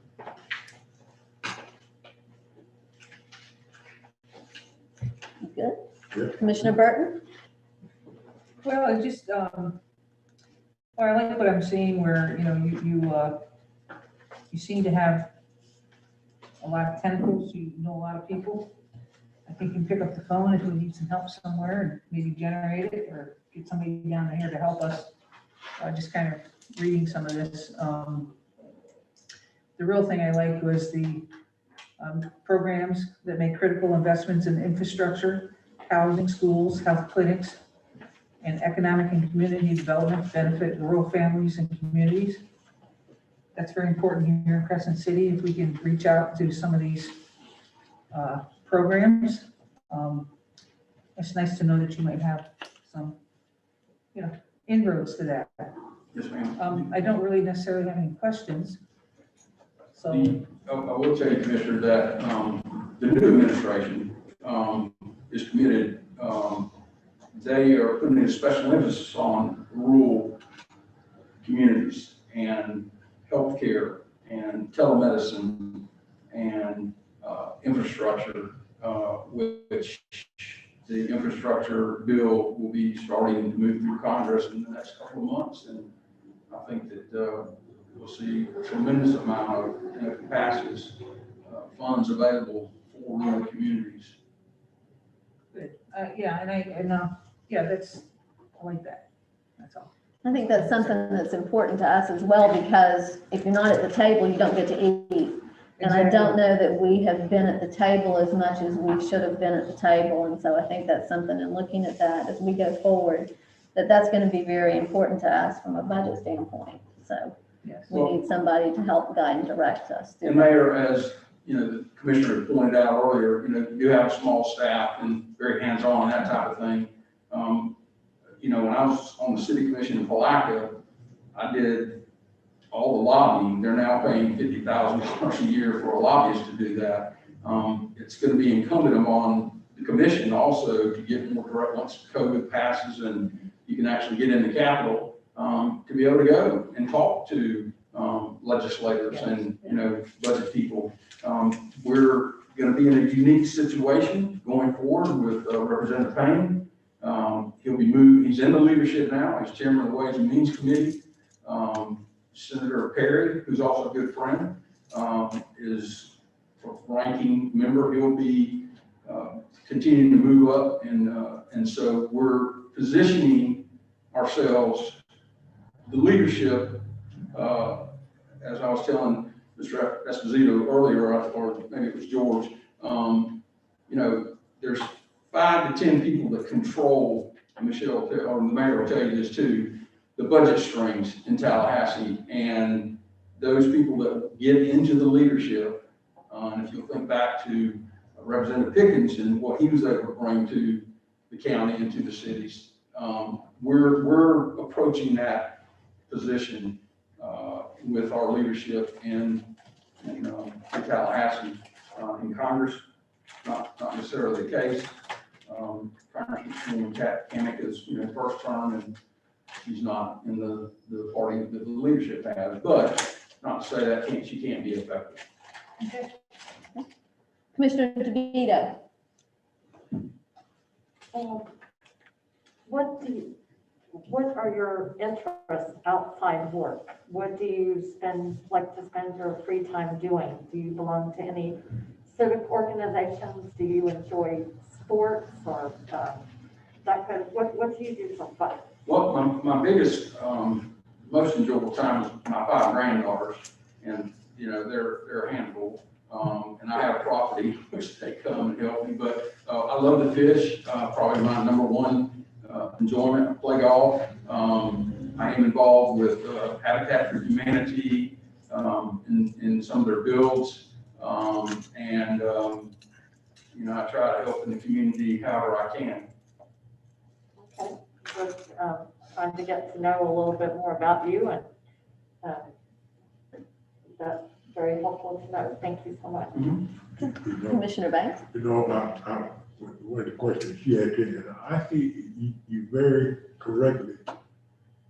You good? Yeah. Commissioner Burton? Well, it just, well, I like what I'm seeing where, you know, you seem to have a lot of tentacles, you know a lot of people. I think you can pick up the phone if we need some help somewhere and maybe generate it or get somebody down here to help us. Just kind of reading some of this. The real thing I liked was the programs that make critical investments in infrastructure, housing, schools, health clinics, and economic and community development benefit rural families and communities. That's very important here in Crescent City. If we can reach out to some of these programs, it's nice to know that you might have some, you know, inroads to that. Yes, ma'am. I don't really necessarily have any questions. So, I will tell you, Commissioner, that the new administration is committed. They are putting a special emphasis on rural communities and healthcare and telemedicine and infrastructure, which the infrastructure bill will be starting to move through Congress in the next couple of months. And I think that we'll see a tremendous amount of, if it passes, funds available for rural communities. good. Yeah, yeah, I like that. That's all. I think that's something that's important to us as well, because if you're not at the table, you don't get to eat. And I don't know that we have been at the table as much as we should have been at the table. And so I think that's something, in looking at that as we go forward, that's going to be very important to us from a budget standpoint. So Yes. we need somebody to help guide and direct us. And Mayor, as you know, the Commissioner pointed out earlier, you know, you have a small staff and very hands-on, that type of thing. You know, when I was on the city commission in Palaca, I did all the lobbying. They're now paying $50,000 a year for a lobbyist to do that. It's going to be incumbent upon the commission also to get more direct, once COVID passes and you can actually get in the Capitol, to be able to go and talk to legislators and, you know, budget people. We're going to be in a unique situation going forward with Representative Payne. He'll be moved, he's in the leadership now, he's chairman of the Ways and Means Committee. Senator Perry, who's also a good friend, is a ranking member. He'll be continuing to move up, and so we're positioning ourselves, the leadership, as I was telling Mr. Esposito earlier, or maybe it was George, you know, there's 5 to 10 people that control, Michelle, or the mayor will tell you this too, the budget strings in Tallahassee. And those people that get into the leadership, and if you think back to Representative Pickens and what he was able to bring to the county and to the cities, we're approaching that position with our leadership in Tallahassee. In Congress, not necessarily the case. Congressman Kamek is, first term, and he's not in the party that the leadership has, but not to say that she can't be effective. Okay. Commissioner DeVito. What are your interests outside work? What do you like to spend your free time doing? Do you belong to any civic organizations? Do you enjoy sports or that kind of, what do you do for fun? Well, my biggest, most enjoyable time is my 5 granddaughters, and they're a handful. And I have property which they come and help me, but I love to fish. Probably my number one enjoyment. I play golf. I am involved with Habitat for Humanity in some of their builds, and I try to help in the community however I can. Okay, just trying to get to know a little bit more about you, and that's very helpful to know. Thank you so much. Mm-hmm. Commissioner Banks. One of the questions she asked, and I see you very correctly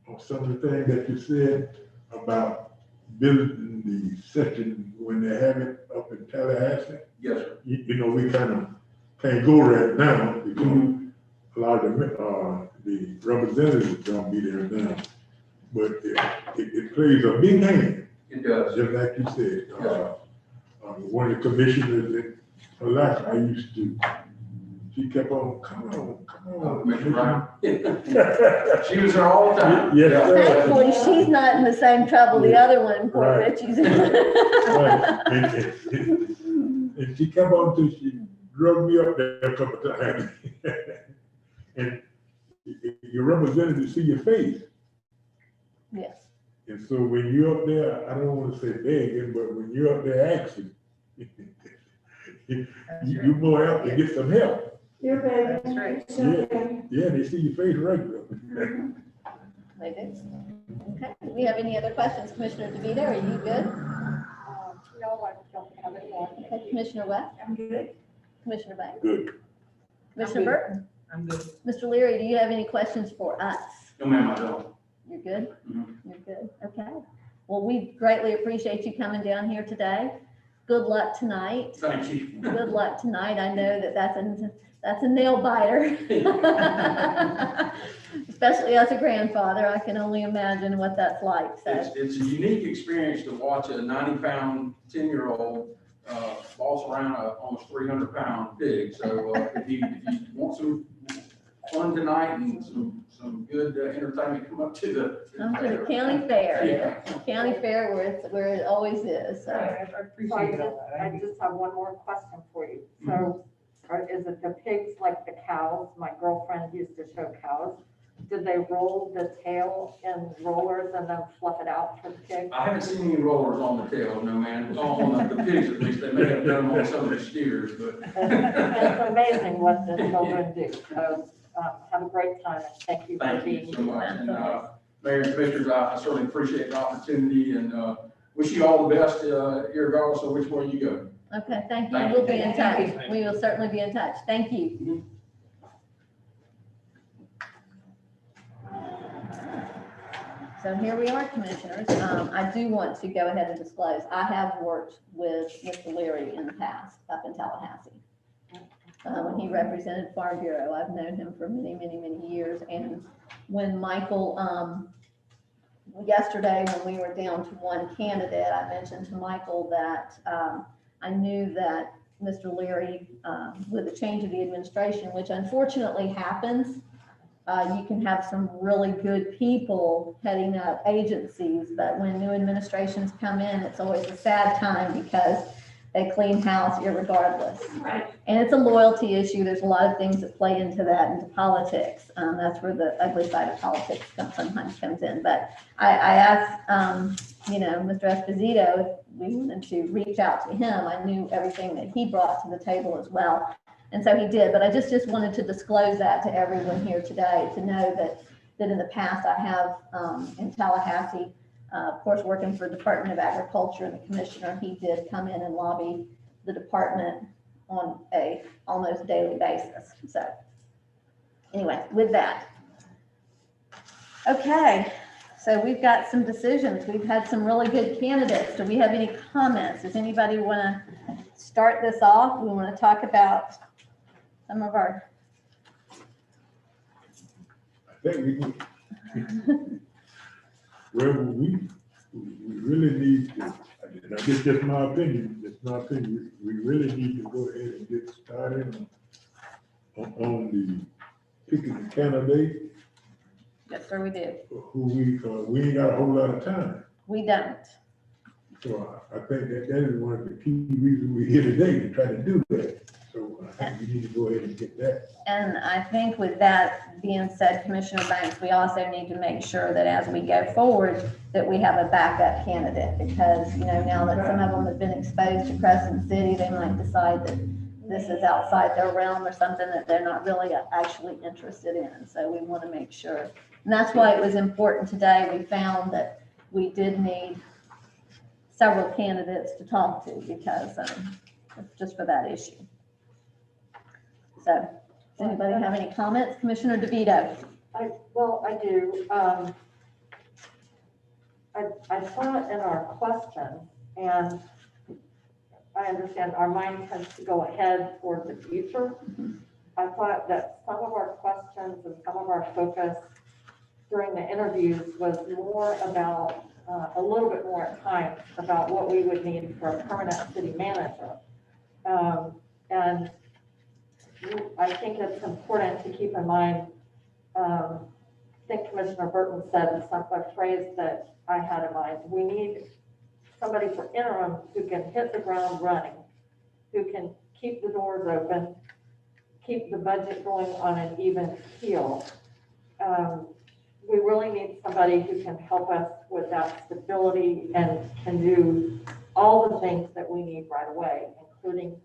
on some of the things that you said about building the section when they have it up in Tallahassee. Yes, sir. We kind of can't go right now because a lot of the representatives don't be there now. But it plays a big hand. It does. Just like you said. Yes, one of the commissioners in Alaska I used to, she kept on, come on. Commissioner Brown. She was there all the time. Yes, Yeah. sir. Thankfully, she's not in the same trouble the other one in Port Right. Richey's. Right. And she kept on till she drug me up there a couple of times. And your representative see your face. Yes. And so when you're up there, I don't want to say begging, but when you're up there asking, you're more apt to get some help. You're better. That's right. Yeah, they see your face regularly. They do. Okay. Do we have any other questions? Commissioner DeVito, are you good? No, I don't have any more. Okay. Commissioner West? I'm good. Commissioner Banks? Good. Commissioner good. Burton? I'm good. Mr. Leary, do you have any questions for us? No, ma'am, I don't. You're good? Mhm. You're good. Okay. Well, we greatly appreciate you coming down here today. Good luck tonight. Thank you. Good luck tonight. I know that that's a nail biter. Especially as a grandfather, I can only imagine what that's like. So, It's a unique experience to watch a 90-pound, 10-year-old boss around a almost 300-pound pig. So if you want some fun tonight and some good entertainment, come up to the county fair. Yeah. County fair where it always is. So. I So appreciate all that. I just have one more question for you. So, is it the pigs like the cows? My girlfriend used to show cows. Did they roll the tail in rollers and then fluff it out for the pig? I haven't seen any rollers on the tail, no, man. On the pigs, at least. They may have done them on some of the steers, but. It's amazing what the children do. So, have a great time, and thank you for Thank being you here. so much. And Mayor and Commissioners, I certainly appreciate the opportunity and wish you all the best, regardless of which way you go. Okay, thank you. Thank We'll be you. in touch. We will certainly be in touch. Thank you. So here we are, commissioners. I do want to go ahead and disclose, I have worked with Mr. Leary in the past up in Tallahassee. When he represented Farm Bureau, I've known him for many, many, many years. And when Michael, yesterday when we were down to one candidate, I mentioned to Michael that I knew that Mr. Leary, with the change of the administration, which unfortunately happens, you can have some really good people heading up agencies, but when new administrations come in, it's always a sad time because a clean house irregardless. Right. And it's a loyalty issue. There's a lot of things that play into that, into politics. That's where the ugly side of politics sometimes comes in. But I asked, Mr. Esposito if we wanted to reach out to him. I knew everything that he brought to the table as well. And so he did, but I just wanted to disclose that to everyone here today, to know that in the past I have, in Tallahassee, of course, working for the Department of Agriculture and the commissioner, he did come in and lobby the department on a almost daily basis. So anyway, with that. Okay, so we've got some decisions. We've had some really good candidates. Do we have any comments? Does anybody want to start this off? We want to talk about some of our. I think we can, well, we really need to, and I guess that's my opinion, we really need to go ahead and get started on the picking the candidate Yes, sir, we do. who we ain't got a whole lot of time. We don't. So I think that is one of the key reasons we're here today, to try to do that. So I think we need to go ahead and get that. And I think with that being said, Commissioner Banks, we also need to make sure that as we go forward, that we have a backup candidate, because, now that some of them have been exposed to Crescent City, they might decide that this is outside their realm or something that they're not really actually interested in. So we want to make sure. And that's why it was important today. We found that we did need several candidates to talk to, because just for that issue. So, does anybody have any comments? Commissioner DeVito? I do. I saw it in our questions, and I understand our mind tends to go ahead toward the future. I thought that some of our questions and some of our focus during the interviews was more about, a little bit more at times, about what we would need for a permanent city manager. And I think it's important to keep in mind, I think Commissioner Burton said a phrase that I had in mind. We need somebody for interim who can hit the ground running, who can keep the doors open, keep the budget going on an even keel. We really need somebody who can help us with that stability and can do all the things that we need right away, including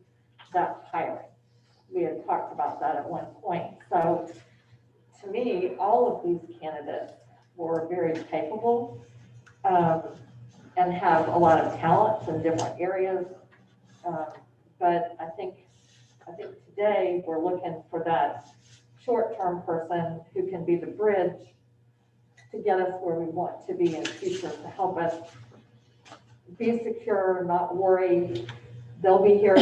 that hiring. We had talked about that at one point. So to me, all of these candidates were very capable and have a lot of talents in different areas. But I think today we're looking for that short-term person who can be the bridge to get us where we want to be in the future, to help us be secure, not worry. They'll be here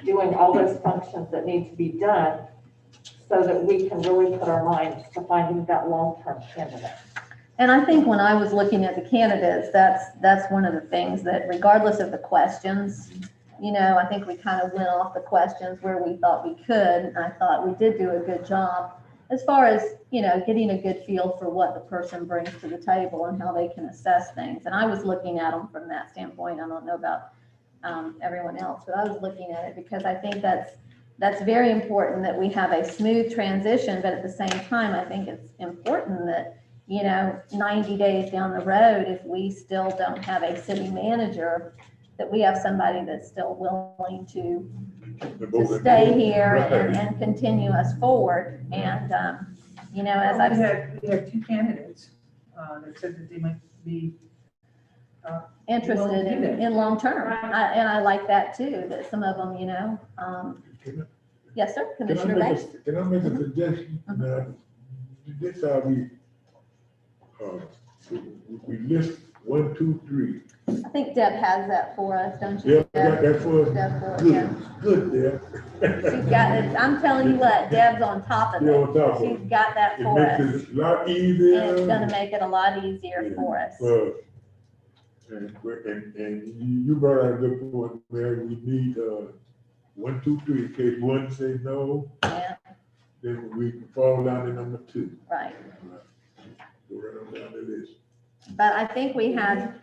doing all those functions that need to be done, so that we can really put our minds to finding that long-term candidate. And I think when I was looking at the candidates, that's one of the things that, regardless of the questions, I think we kind of went off the questions where we thought we could. And I thought we did do a good job as far as, getting a good feel for what the person brings to the table and how they can assess things. And I was looking at them from that standpoint. I don't know about everyone else, but I was looking at it because I think that's very important, that we have a smooth transition. But at the same time, I think it's important that, 90 days down the road, if we still don't have a city manager, that we have somebody that's still willing to stay here and continue us forward. And, as I've said, We have two candidates that said that they might be interested in long-term. And I like that too, that some of them, yes, sir, Commissioner Banks. Can I make a suggestion? Now, this how we list 1, 2, 3. I think Deb has that for us, don't you? Yeah, got that for us. Deb for us, Good, yeah. Deb. She's got it. I'm telling you what, Deb's on top of She's on top it. of it. She's got that It for makes us. it a lot easier. And it's gonna make it a lot easier for us. And you brought out a good point, Mary. We need 1, 2, 3 in case one say no. Yeah, Then we can fall down to number 2. right. Go right on down the list. But I think we had,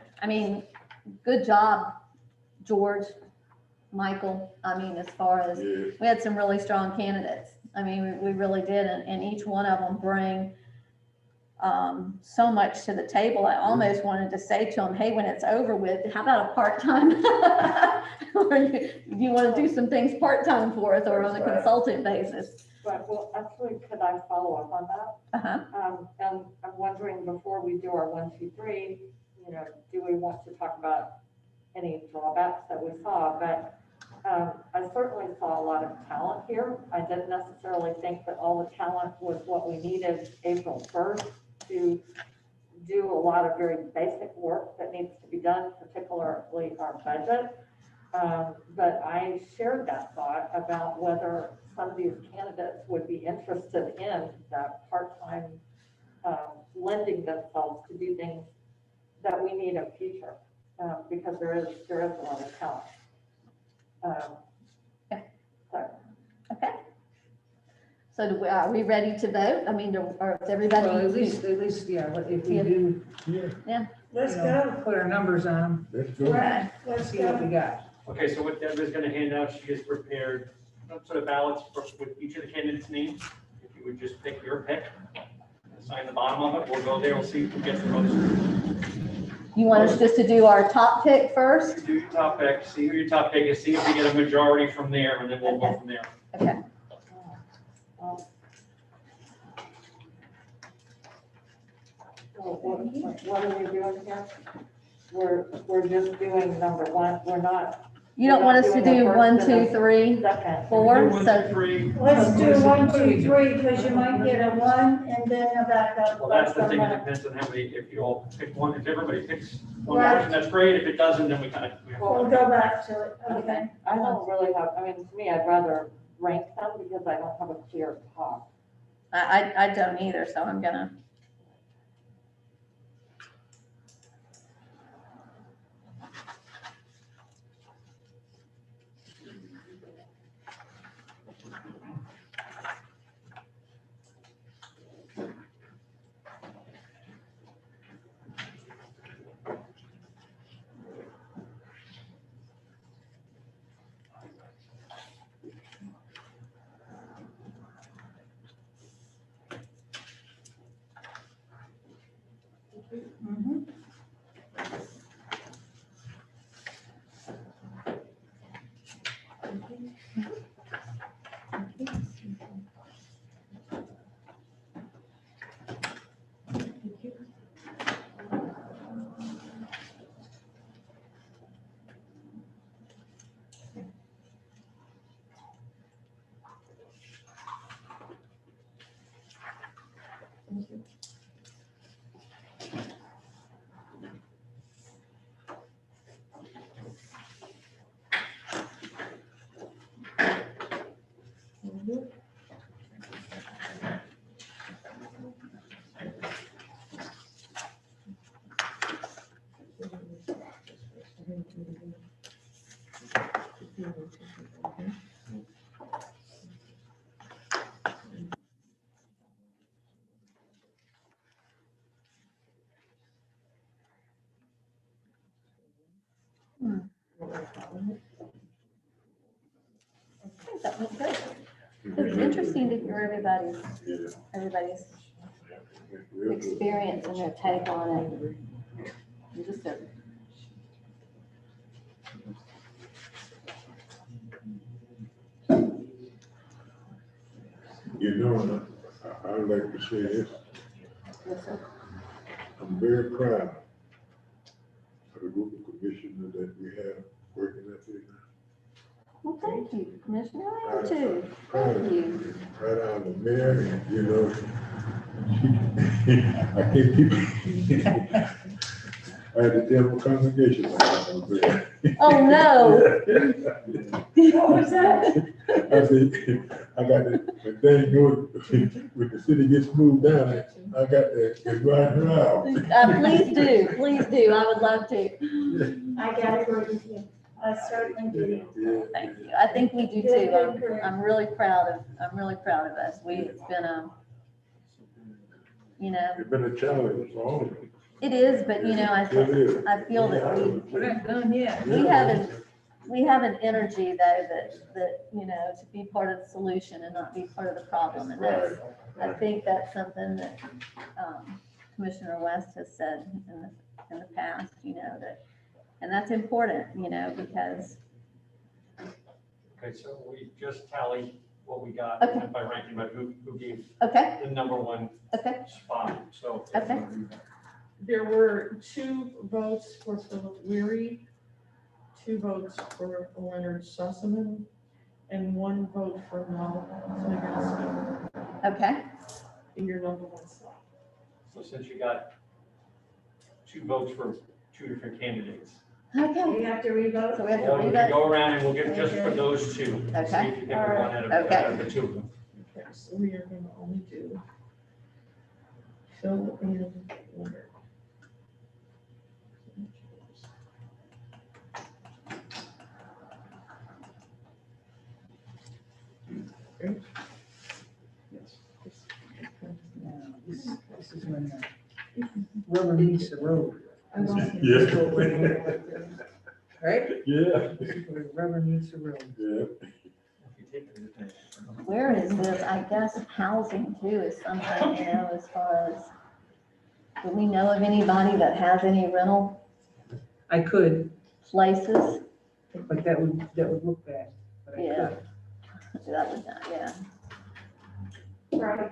good job, George. Michael. I mean, as far as, Yes. we had some really strong candidates. I mean, we really did, and each one of them bring so much to the table. I almost wanted to say to them, hey, when it's over with, how about a part-time? Or you want to do some things part-time for us or on a consultant basis? Right, well, actually, could I follow up on that? Uh-huh. And I'm wondering, before we do our 1, 2, 3, you know, do we want to talk about any drawbacks that we saw? But I certainly saw a lot of talent here. I didn't necessarily think that all the talent was what we needed April 1st to do a lot of very basic work that needs to be done, particularly our budget. But I shared that thought about whether some of these candidates would be interested in that part-time lending themselves to do things that we need in future, because there is a lot of talent. Okay. So are we ready to vote? I mean, or is everybody? Well, at least, yeah, if we do, Let's you know, go. put our numbers on them, Let's go. Right, let's see what we go. got. Okay, so what Deborah's gonna hand out, she has prepared some sort of ballots with each of the candidates' names. If you would just pick your pick, sign the bottom of it, we'll go there, we'll see who gets the most. You want us just to do our top pick first? Do your top pick, see who your top pick is, see if we get a majority from there, and then we'll go from there. Okay. What are we doing here? We're just doing number 1, we're not. You don't want us to do 1, 2, 3, Second. 4, One, so two, three. Let's do 1, 2, 3, because you might get a 1 and then a backup. Well, that's the thing, it Right. depends on how many, if you all pick one, if everybody picks one Right. person, that's great, if it doesn't, then we kind of. We'll go back to it, okay. I don't really have, I mean, to me, I'd rather rank them because I don't have a clear top. I don't either, so I'm gonna. Mhm. I think that went good. It was interesting to hear everybody's experience and their take on it. And just a, You know, I would like to say this. yes, sir. I'm very proud of the group of commissioners that we have working up here now. Well, thank you, Commissioner. I am too. Proud Thank of you. Right out of the mayor, and, you know, I can't keep. I had to tell my congregation like I was there. Oh, no. What was that? I said, I got the thing going, when the city gets moved down, I got the right around. Please do. I would love to. I gotta agree with you. I certainly do. Thank you. I think we do too. I'm really proud of us. It's been It's been a challenge for all of us. it is, but I feel that We're not done yet. we haven't, we have an energy though that, you know, to be part of the solution and not be part of the problem. And that's, I think that's something that Commissioner West has said in the past, you know, that, and that's important, you know, because. Okay, so we just tallied what we got Okay. by ranking, but who gave Okay, the number one okay, spot, so. okay. There were 2 votes for Philip Weary, 2 votes for Leonard Sussman, and 1 vote for Mel Snigerski Okay, in your number 1 slot. So since you got 2 votes for 2 different candidates, okay. We have to revote. So we have to well, we read can it. go around and we'll get just for those 2. See Okay. if you pick one out of the 2 of them. Okay, so we are gonna only do Phil and Leonard. This is when rubber meets the road, I lost it. Yeah. right? Yeah, This is where rubber meets the road. yeah. Where is this? I guess housing too is something, you know, as far as, do we know of anybody that has any rental I could, places? but that would look bad, but I Yeah. could. That would not, yeah. Right.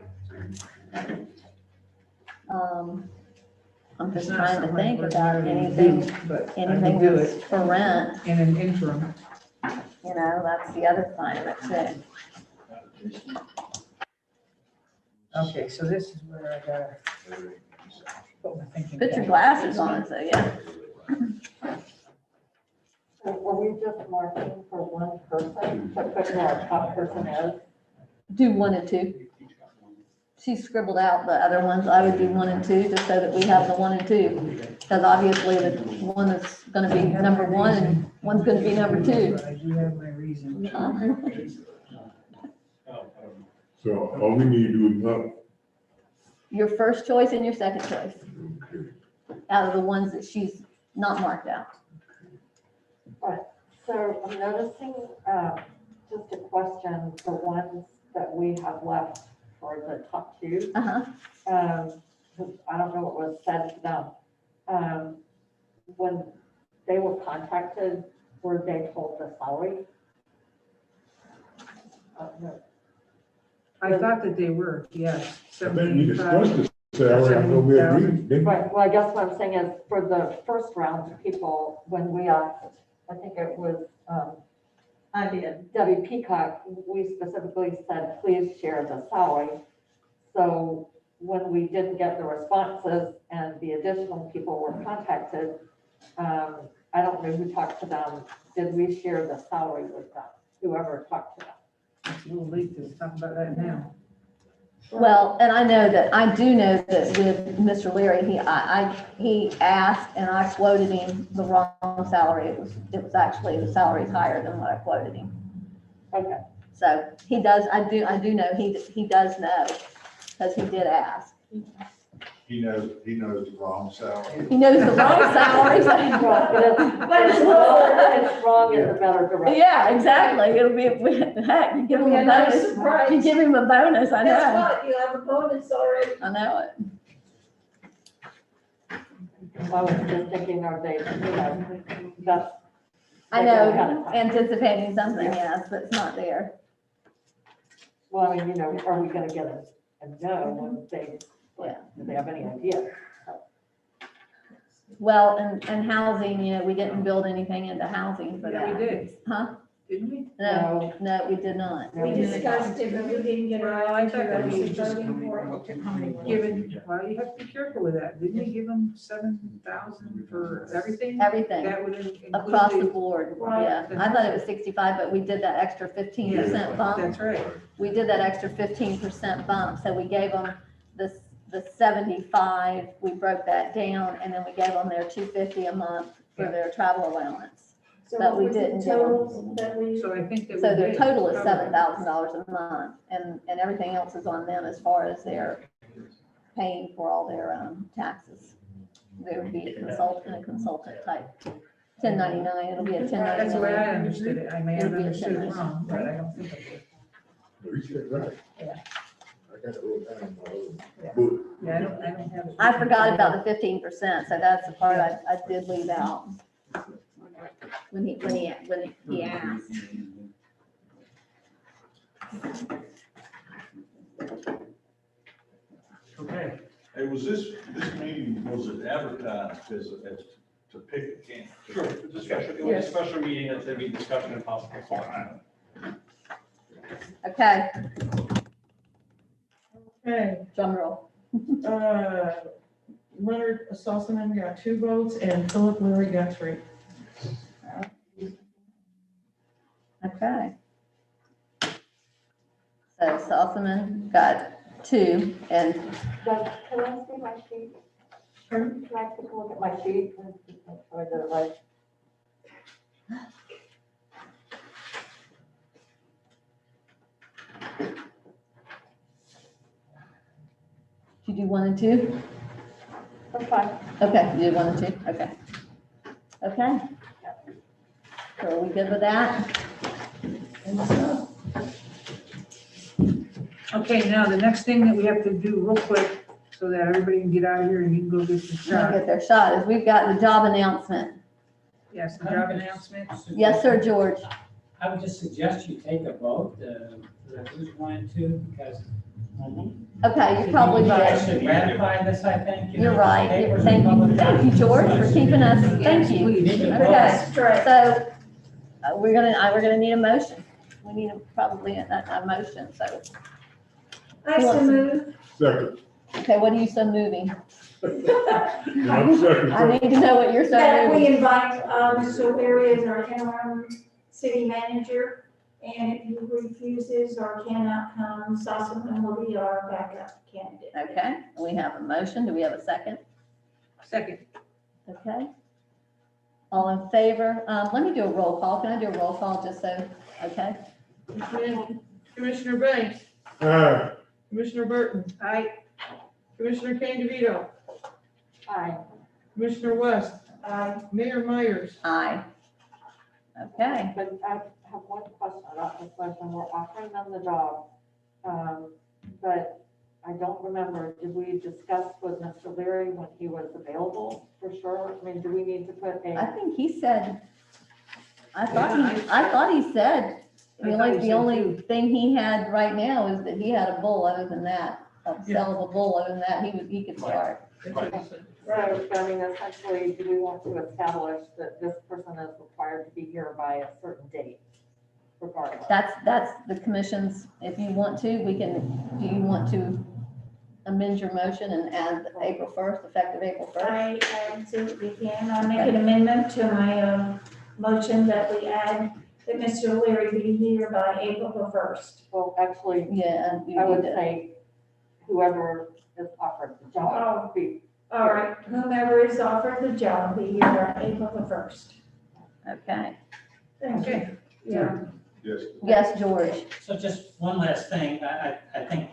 I'm It's just not trying to something think we're about gonna anything, do, but I anything would do that's it for rent, in an interim. you know, that's the other side of it too. Okay, so this is where I gotta put my thinking. Put your cap. glasses on, so yeah. So were we just marking for one person, to put who our top person is? Do 1 and 2. She scribbled out the other ones. I would do 1 and 2, just so that we have the 1 and 2. Because obviously the one that's gonna be number 1 and one's gonna be number 2. I do have my reason. So all we need to do is not, Your first choice and your second choice. Out of the ones that she's not marked out. So I'm noticing, just a question, the ones that we have left for the top 2. Uh-huh. 'Cause I don't know what was said to them. When they were contacted, were they told the salary? No. I thought that they were, yes. I think we 75. discussed the salary, I know we agreed, didn't we? Right, well, I guess what I'm saying is, for the first round of people, when we asked, I think it was, I did. Debbie Peacock, we specifically said, please share the salary. So when we didn't get the responses and the additional people were contacted, I don't know who talked to them. Did we share the salary with them, whoever talked to them? It's a little late to talk about that now. Well, and I do know that with Mr. Leary, he asked and I quoted him the wrong salary. It was actually, the salary's higher than what I quoted him. Okay, So he does, I do know, he does know, because he did ask. He knows the wrong salary. He knows the wrong salary. but it's wrong in the better direction. Yeah, exactly. It'll be, heck, you give him a bonus. surprise. You give him a bonus, I Guess know. what? You have a bonus already. I know it. I was just thinking, are they, that's. I know, anticipating something, yes, but it's not there. Well, I mean, are we gonna get a no when they, do they have any idea? Well, and housing, we didn't build anything into housing for Yeah, that. we did, Huh? didn't we? No, we did not. We discussed it, but we didn't get Well, I around thought that to we actually just voting for it. given, well, you have to be careful with that. Didn't we give them 7,000 for everything? Everything, That would include across the board, Right. yeah. I thought it was 65, but we did that extra 15% bump. That's right. We did that extra 15% bump, so we gave them the 75, we broke that down, and then we gave them their $250 a month for their travel allowance. So But what we was the didn't give them. total that we, So I think that. So we their did total is cover it. $7,000 a month, and everything else is on them as far as their paying for all their taxes. There would be a consultant type 1099, it'll be a That's the way I 1099. understood it. I may have It'll be a understood it 1099. wrong, but I don't think it No, you said right. Yeah. I got it wrote down in my other Yeah. book. is. Yeah, I don't have. it. I forgot about the 15%, so that's the part I did leave out. When he asked. Okay. Hey, was this meeting, was it advertised as to pick a candidate? Sure, it's a special, it was a special meeting that's gonna be discussion and possible action. Okay, Okay, drum roll. Leonard Susman got 2 votes and Philip Leary got 3. Okay. So Salzman got 2 and Doug, can I see my sheet? Can I take a look at my sheet and make sure I did it right? you do 1 and 2? That's fine. Okay, you did 1 and 2, okay. Okay. So are we good with that? Okay, now the next thing that we have to do real quick, so that everybody can get out of here and you can go get your We'll shot. get their shot, is we've got the job announcement. Yes, the job announcement. Yes, sir, George. I would just suggest you take a vote, for who's going and 2, because. Okay, you probably You did. actually ratify this, I think. You're right. Thank you, George, for keeping us, thank you. Okay, so we're gonna need a motion. We need probably a motion, so. I so move. Second. Okay, what are you so moving? I'm second. I need to know what you're so That we moving. invite, Mr. Leary as our interim city manager, and if he refuses or cannot come, Sossaman will be our backup candidate. Okay, we have a motion. Do we have a second? Second. Okay. All in favor? Let me do a roll call. Can I do a roll call just so, okay? Commissioner Banks, Aye. Commissioner Burton, Aye. Commissioner Kane DeVito, Aye. Commissioner West, Aye. Mayor Myers. Aye. Okay, But I have one question about this question. We're offering them the job. But I don't remember, did we discuss with Mr. Leary when he was available for sure? I mean, do we need to put I a, think he said, I thought he said, the only thing he had right now is that he had a bull. Other than that, a sellable bull, other than that, he could start. so, I mean, essentially, do we want to establish that this person is required to be here by a certain date regardless? That's the commission's, if you want to, we can, do you want to amend your motion and add April 1st, effective April 1st? I absolutely can. I make an amendment to my, motion that we add that Mr. Leary be here by April the 1st. Well, actually, Yeah. I would say whoever is offered the job be. All right, whomever is offered the job be here by April the 1st. Okay. Thank you. Okay. Yeah. Yes. Yes, George. So just one last thing, I think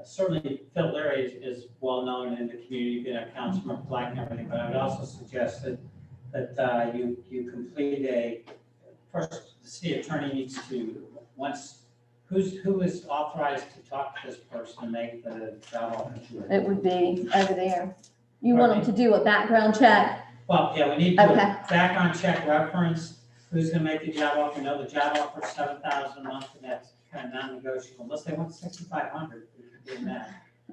certainly Phil Leary is well-known in the community, being a councilman, black and everything, but I would also suggest that you complete first, the city attorney needs to, who is authorized to talk to this person and make the job offer? It would be over there. You want them to do a background check? Well, yeah, we need to do Okay. a background check reference, who's gonna make the job offer, the job offer is $7,000 a month, and that's kind of non-negotiable, unless they want 6,500, we can do that.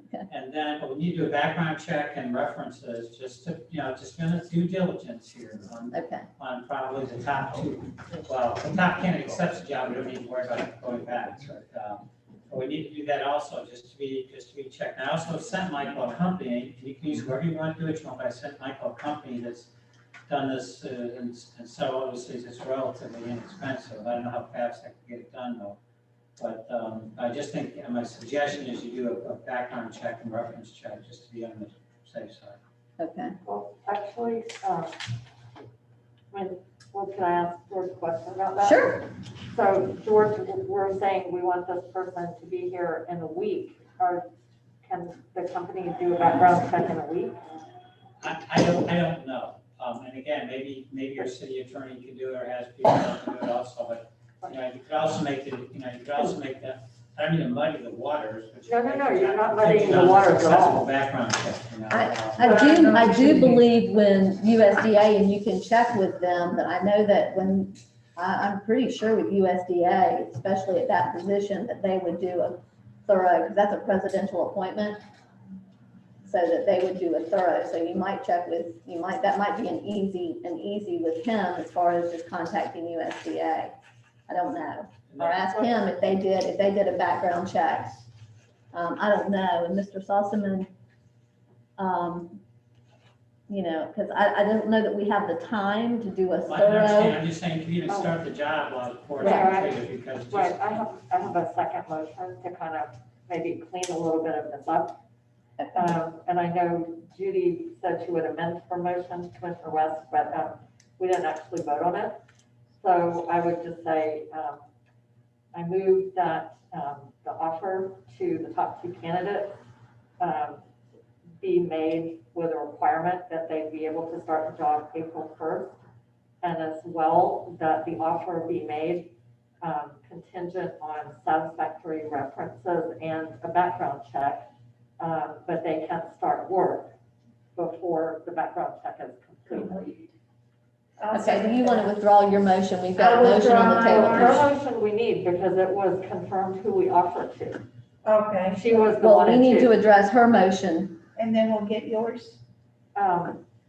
Okay. And then, but we need to do a background check and references, just to, just minutes due diligence here Okay. on probably the top 2. Well, the top candidate accepts the job, we don't need to worry about going back, but we need to do that also, just to be checked. And I also sent Michael a company, and you can use whoever you want to do it, but I sent Michael a company that's done this, and so obviously it's relatively inexpensive. I don't know how fast I can get it done though. But I just think, my suggestion is you do a background check and reference check, just to be on the safe side. Okay. Well, actually, can I ask George a question about that? Sure. So George, we're saying we want this person to be here in a week, or can the company do a background check in a week? I don't know. And again, maybe your city attorney can do it or has people that can do it also, but, you could also make it, you could also make that, I don't mean to muddy the waters, but. No, you're not muddying the waters at all. Successful background check, I do believe when USDA, and you can check with them, but I know that when, I'm pretty sure with USDA, especially at that position, that they would do a thorough, because that's a presidential appointment. So that they would do a thorough, so you might check with, that might be an easy with him as far as just contacting USDA. I don't know. Or ask him if they did a background check. I don't know. And Mr. Sossaman, because I don't know that we have the time to do a Well, I understand, thorough. I'm just saying, if you even start the job while before Right. it's completed, because just. Right, I have a second motion to kind of maybe clean a little bit of this up. And I know Judy said she would amend her motion, Commissioner West, but we didn't actually vote on it. So I would just say, I move that the offer to the top two candidates be made with a requirement that they be able to start the job April 1st. And as well, that the offer be made contingent on satisfactory references and a background check. But they can start work before the background check is complete. Okay, do you want to withdraw your motion? We've got a motion on the table. Her motion we need because it was confirmed who we offered to. Okay, She was the Well, one we and need to two. address her motion. and then we'll get yours.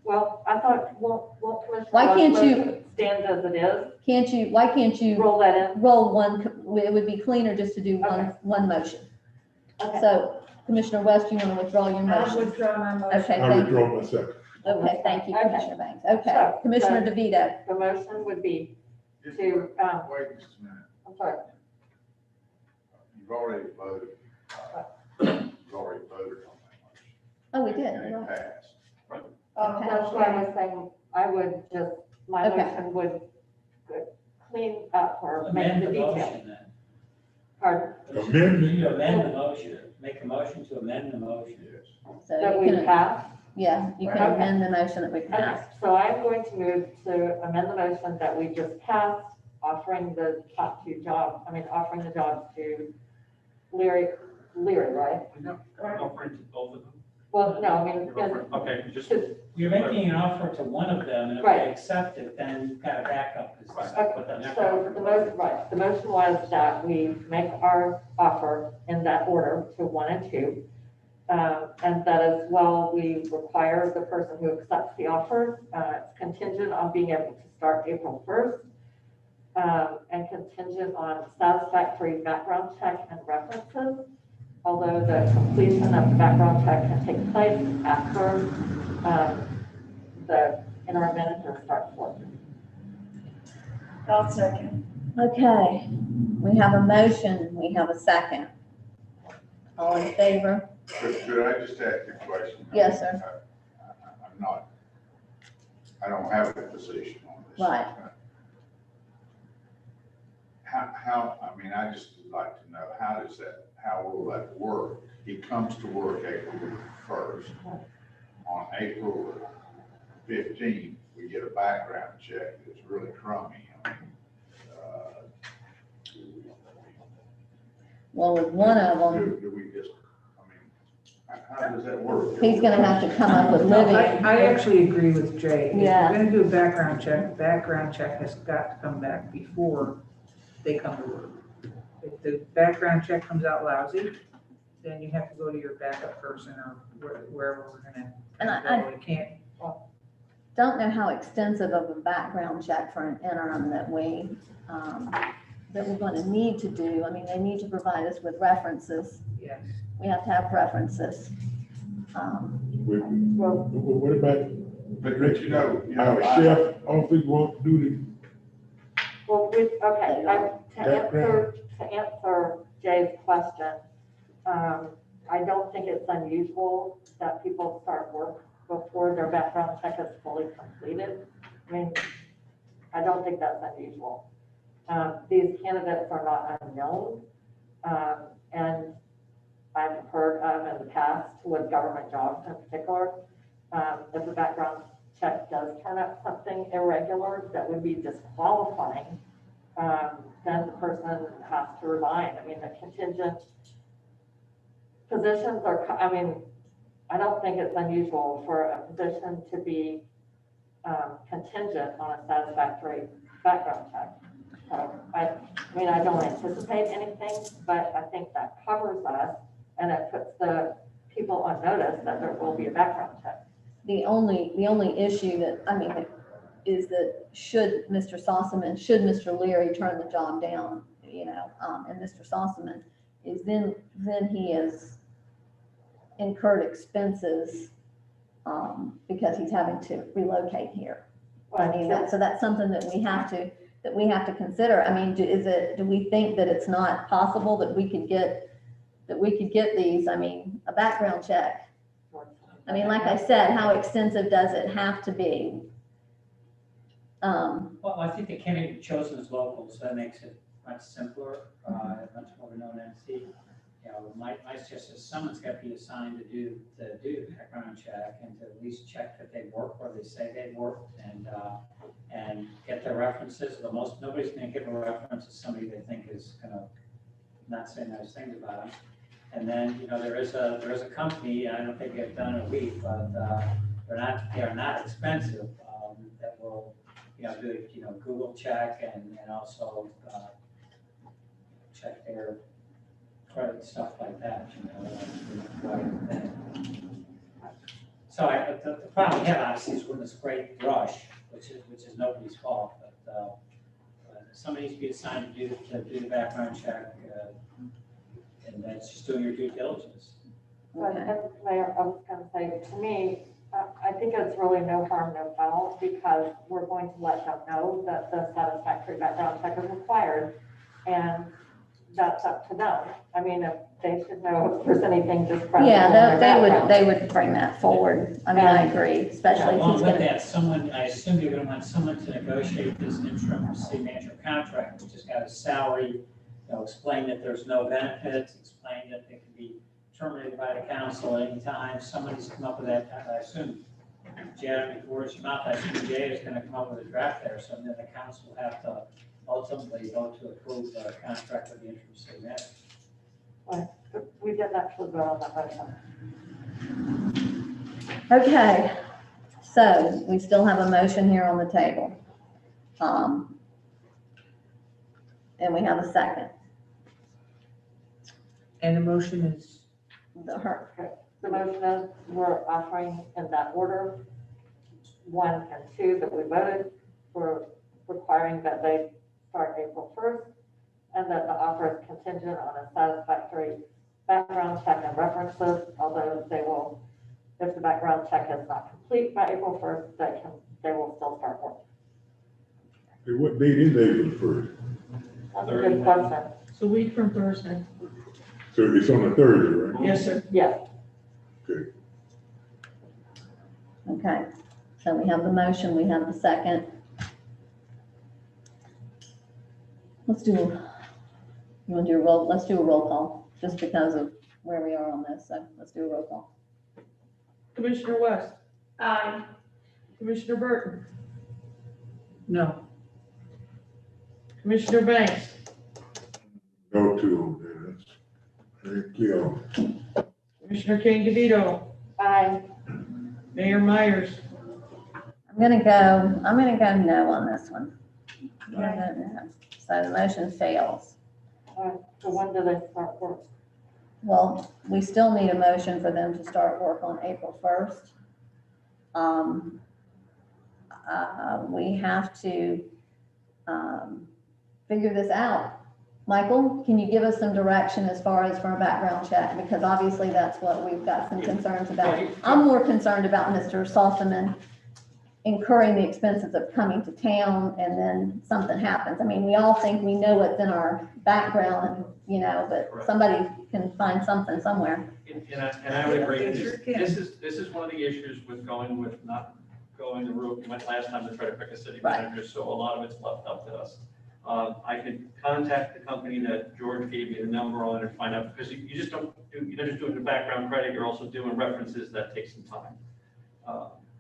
Well, I thought, won't Commissioner Why can't West's you- motion stand as it is? Why can't you Roll that in? roll one, it would be cleaner just to do Okay. one motion. Okay. So Commissioner West, you want to withdraw your I'll motion? withdraw my motion. Okay, I thank you. withdraw my second. Okay, thank you, Okay. Commissioner Banks. Okay, So- Commissioner DeVito. The motion would be Just to, wait just a minute. I'm sorry. You've already voted. You've already voted on that motion. Oh, we did. And it passed. Okay. That's why I was saying, I would just, my Okay. motion would clean up or make Amend the the detail. motion then. Pardon? Amend? You amend the motion, make a motion to amend the motion. Yes. So That you we can, passed? yeah, you can Okay. amend the motion that we Okay, passed. so I'm going to move to amend the motion that we just passed, offering the top two jobs, offering the jobs to Leary, right? Offering to both of them. Well, no, Okay, just. to- You're making an offer to one of them, and if Right. they accept it, then you've got a backup. Because so the motion, right, the motion was that we make our offer in that order to 1 and 2. And that as well, we require the person who accepts the offer, it's contingent on being able to start April 1st. And contingent on satisfactory background check and references. Although the completion of the background check can take place after the interim manager starts working. I'll second. Okay, we have a motion, we have a second. All in favor? Could I just ask a question? Yes, sir. I'm not, I don't have a position on this. Right. I just would like to know, how will that work? He comes to work April 1st. On April 15th, we get a background check that's really crummy. Well, with one of them, Do we just, how does that work? he's gonna have to come up with No, living. I actually agree with Jay. If Yeah. you're gonna do a background check, the background check has got to come back before they come to work. If the background check comes out lousy, then you have to go to your backup person or wherever we're gonna And go. You can't, Don't know how extensive of a background check for an interim that we're gonna need to do. I mean, they need to provide us with references. yes. We have to have references. What about, But our chef office won't do the Well, to answer Jay's question, I don't think it's unusual that people start work before their background check is fully completed. I don't think that's unusual. These candidates are not unknown. And I've heard of in the past with government jobs in particular, if the background check does turn up something irregular that would be disqualifying, then the person has to resign. I mean, the contingent positions are, I mean, I don't think it's unusual for a position to be contingent on a satisfactory background check. So I mean, I don't anticipate anything, but I think that covers us and it puts the people on notice that there will be a background check. The only issue that, I mean, is that should Mr. Leary turn the job down, you know, and Mr. Sossaman is then he has incurred expenses, because he's having to relocate here. I mean, so that's something that we have to consider. I mean, do we think that it's not possible that we could get these, I mean, a background check? I mean, like I said, how extensive does it have to be? Well, I think the candidate chosen is local, so that makes it much simpler, much more known entity. You know, my suggestion is someone's got to be assigned to do the background check and to at least check that they work where they say they worked and get their references. Nobody's going to give a reference to somebody they think is going to not say nice things about them. And then, you know, there is a company, I don't think they've done it in a week, but they are not expensive, that will, you know, do, you know, Google check and also check their credit, stuff like that, you know. So the problem we have obviously is with this great rush, which is nobody's fault, but somebody needs to be assigned to do the background check, and that's just doing your due diligence. But Mayor, I was going to say, to me, I think it's really no harm, no foul, because we're going to let them know that the satisfactory background check is required, and that's up to them. I mean, if they should know if there's anything discredited. Yeah, they would bring that forward. I mean, I agree, especially if Along he's with gonna. that, I assume you're gonna want someone to negotiate this interim city manager contract, which has got a salary, you know, explain that there's no benefits, explain that they can be terminated by the council at any time. Somebody's come up with that, I assume, Janet, before it's your mouth, I assume Jay is gonna come up with a draft there, so then the council will have to ultimately vote to approve the contract with the interim city manager. Right. We didn't actually vote on that motion. Okay, so we still have a motion here on the table. And we have a second. And the motion is, The motion is we're offering in that order, 1 and 2 that we voted, we're requiring that they start April 1st, and that the offer is contingent on a satisfactory background check and references, although they will, if the background check is not complete by April 1st, they will still start work. Hey, what date is April 1st? That's a good question. It's a week from Thursday. So it's on a Thursday, right? Yes, sir. Yes. Okay, so we have the motion, we have the second. Let's do a roll call, just because of where we are on this, so let's do a roll call. Commissioner West, Aye. Commissioner Burton, no. Commissioner Banks, No two on there, that's clear. Commissioner Candido, Aye. Mayor Myers. I'm gonna go no on this one. I'm gonna go no. So the motion fails. All right. So when do they start work? Well, we still need a motion for them to start work on April 1st. We have to figure this out. Michael, can you give us some direction as far as for a background check? Because obviously that's what we've got some concerns about. I'm more concerned about Mr. Sossaman incurring the expenses of coming to town and then something happens. I mean, we all think we know what's in our background, you know, but somebody can find something somewhere. And I would agree, this is one of the issues with not going the route we went last time to try to pick a city manager, so a lot of it's left up to us. I could contact the company that George gave me the number on and find out, because you're not just doing the background credit, you're also doing references, that takes some time.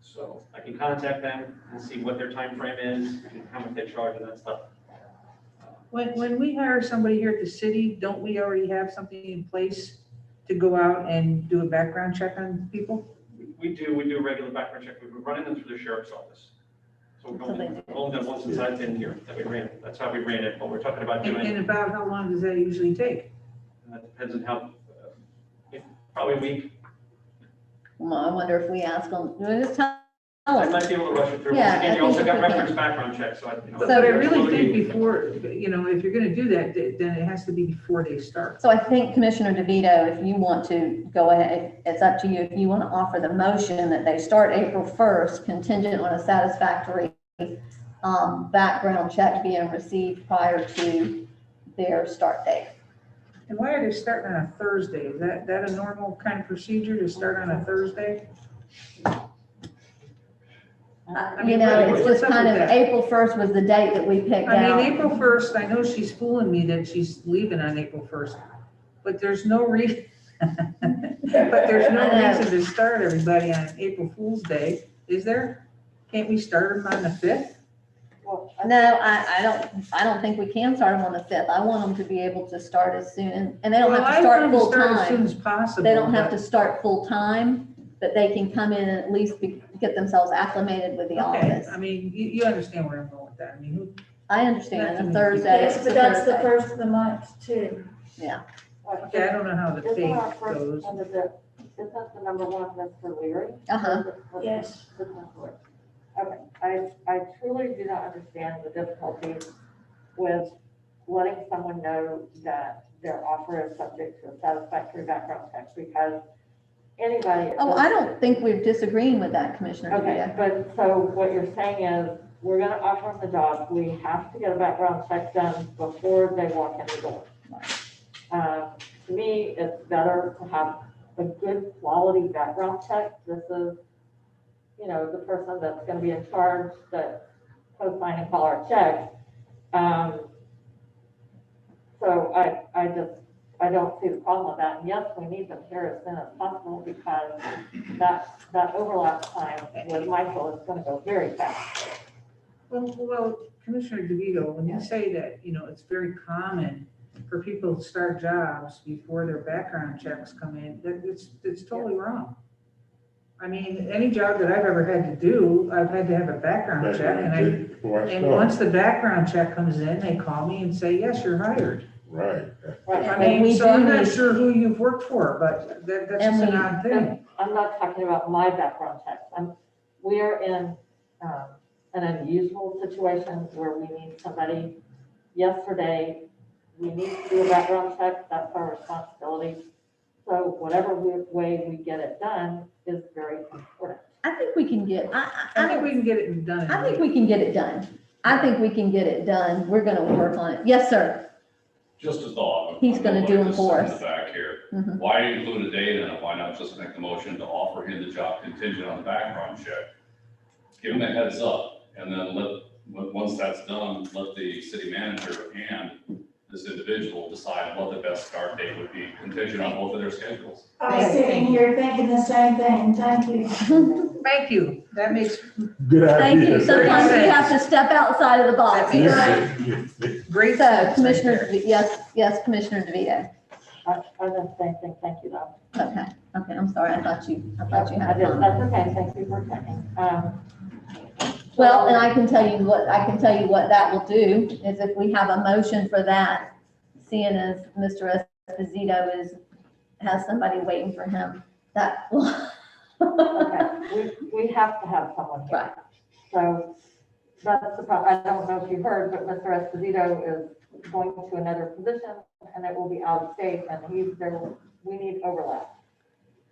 So I can contact them and see what their time frame is and how much they charge and that stuff. When we hire somebody here at the city, don't we already have something in place to go out and do a background check on people? We do a regular background check. We've been running them through the sheriff's office. So we've only done one since I've been here that we ran. That's how we ran it, but we're talking about doing. And about how long does that usually take? Depends on how, probably a week. Well, I wonder if we ask them, just tell I them. might be able to rush it through. Yeah, Once again, I you also think got we can. reference background checks, so I, But I really think before, if you're gonna do that, then it has to be before they start. So I think Commissioner DeVito, if you want to go ahead, it's up to you. If you want to offer the motion that they start April 1st, contingent on a satisfactory background check being received prior to their start date. And why are they starting on a Thursday? Is that a normal kind of procedure to start on a Thursday? I mean, It's what's just up kind with of, that? April 1st was the date that we picked I out. mean, April 1st, I know she's fooling me that she's leaving on April 1st, but there's no reason, but there's no reason to start everybody on April Fool's Day, is there? Can't we start them on the 5th? No, I don't think we can start them on the 5th. I want them to be able to start as soon, and they don't have to start full As soon time. as possible. They don't have but- to start full time, but they can come in and at least get themselves acclimated with the Okay, office. I mean, you understand where I'm going with that. I mean, who, I understand, That's the Thursday. Yes, is but that's the Thursday. first of the month too. Yeah, okay, I don't know how the Isn't our fate first goes. candidate, isn't the number one Mr. Leary? uh-huh. Yes. Okay, I truly do not understand the difficulties with letting someone know that their offer is subject to a satisfactory background check, because anybody. Oh, I don't think we're disagreeing with that, Commissioner Okay, DeVito. but so what you're saying is, we're gonna offer them the job, we have to get a background check done before they walk in the door. To me, it's better to have a good quality background check. This is, the person that's gonna be in charge, that co-sign and call our checks. So I don't see the problem with that. And yes, we need them here as soon as possible, because that overlap time with Michael is gonna go very fast. Well, Commissioner DeVito, when you say that, it's very common for people to start jobs before their background checks come in, it's totally wrong. I mean, any job that I've ever had to do, I've had to have a background check, and once the background check comes in, they call me and say, yes, you're hired. Right. I And we mean, so do I'm not need- sure who you've worked for, but that's And just an we- odd thing. I'm not talking about my background checks. We are in an unusual situation where we need somebody yesterday. We need to do a background check. That's our responsibility. So whatever way we get it done is very important. I think we can get, I think we can get it done. in a I think week. we can get it done. I think we can get it done. We're gonna work on it. Yes, sir. Just a thought. He's gonna do them for In us. the back here. Mhm. Why include a date in it? Why not just make the motion to offer him the job contingent on the background check? Give him a heads up, and then once that's done, let the city manager and this individual decide what the best start date would be, contingent on both of their schedules. I was sitting here thinking the same thing. Thank you. Thank you. That makes Good idea. Thank you. Sometimes we have to step outside of the box. great So sense right Commissioner, there. yes, Commissioner DeVito. I did the same thing. Thank you, though. Okay, I'm sorry. I thought you I had a did, comment. that's okay. Thank you for checking. Well, and I can tell you what that will do is if we have a motion for that, seeing as Mr. Esposito has somebody waiting for him, that will. Okay, we have to have someone here. Right. So that's the problem. I don't know if you heard, but Mr. Esposito is going to another position, and it will be out of state, and he's there. We need overlap.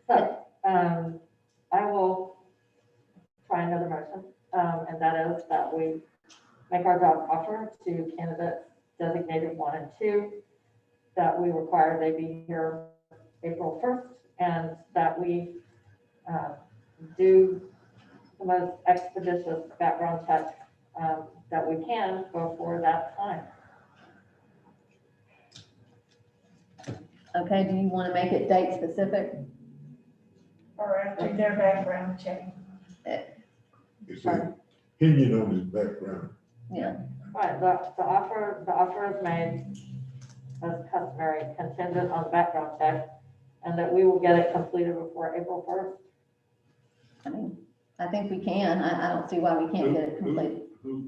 So I will try another motion, and that is that we make our job offer to candidates designated 1 and 2, that we require they be here April 1st, and that we do the most expeditious background check that we can before that time. Okay, do you want to make it date specific? Or after their background check. It's an opinion on his background. Yeah, Right, the offer is made as customary, contingent on background check, and that we will get it completed before April 1st. I mean, I think we can. I don't see why we can't get it completed. Who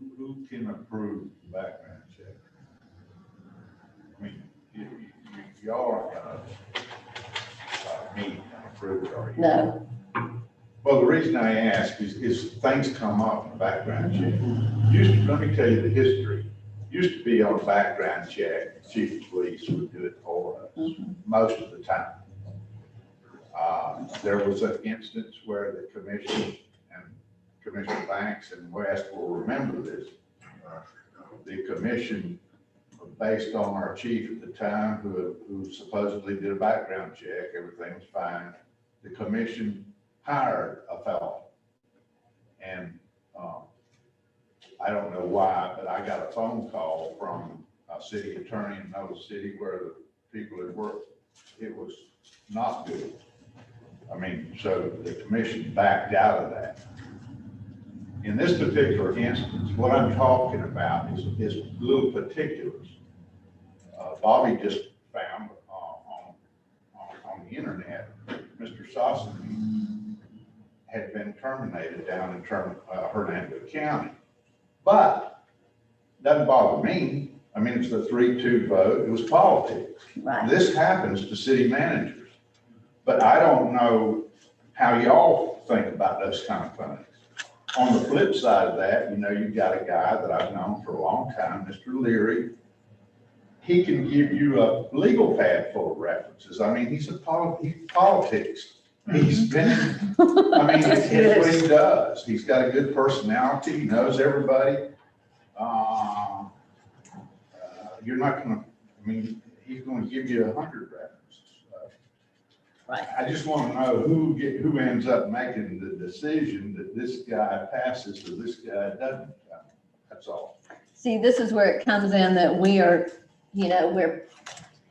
can approve the background check? I mean, y'all aren't gonna, me and approve it, are you? No, Well, the reason I ask is things come up in the background check. Let me tell you the history. Used to be on a background check, chief of police would do it for us, most of the time. There was an instance where the commission and Commissioner Banks and West will remember this. The commission, based on our chief at the time, who supposedly did a background check, everything was fine. The commission hired a fellow. And I don't know why, but I got a phone call from a city attorney in another city where the people had worked. It was not good. I mean, so the commission backed out of that. In this particular instance, what I'm talking about is little particulars. Bobby just found on the internet, Mr. Sossaman had been terminated down in Hernando County. But doesn't bother me. I mean, it's the 3-2 vote. It was politics. right. This happens to city managers. But I don't know how y'all think about those kind of things. On the flip side of that, you know, you've got a guy that I've known for a long time, Mr. Leary. He can give you a legal pad full of references. I mean, he's politics. He's been, I mean, it's what he does. He's got a good personality. He knows everybody. You're not gonna, I mean, he's gonna give you 100 references. Right. I just want to know who ends up making the decision that this guy passes or this guy doesn't. That's all. See, this is where it comes in that we are, you know, we're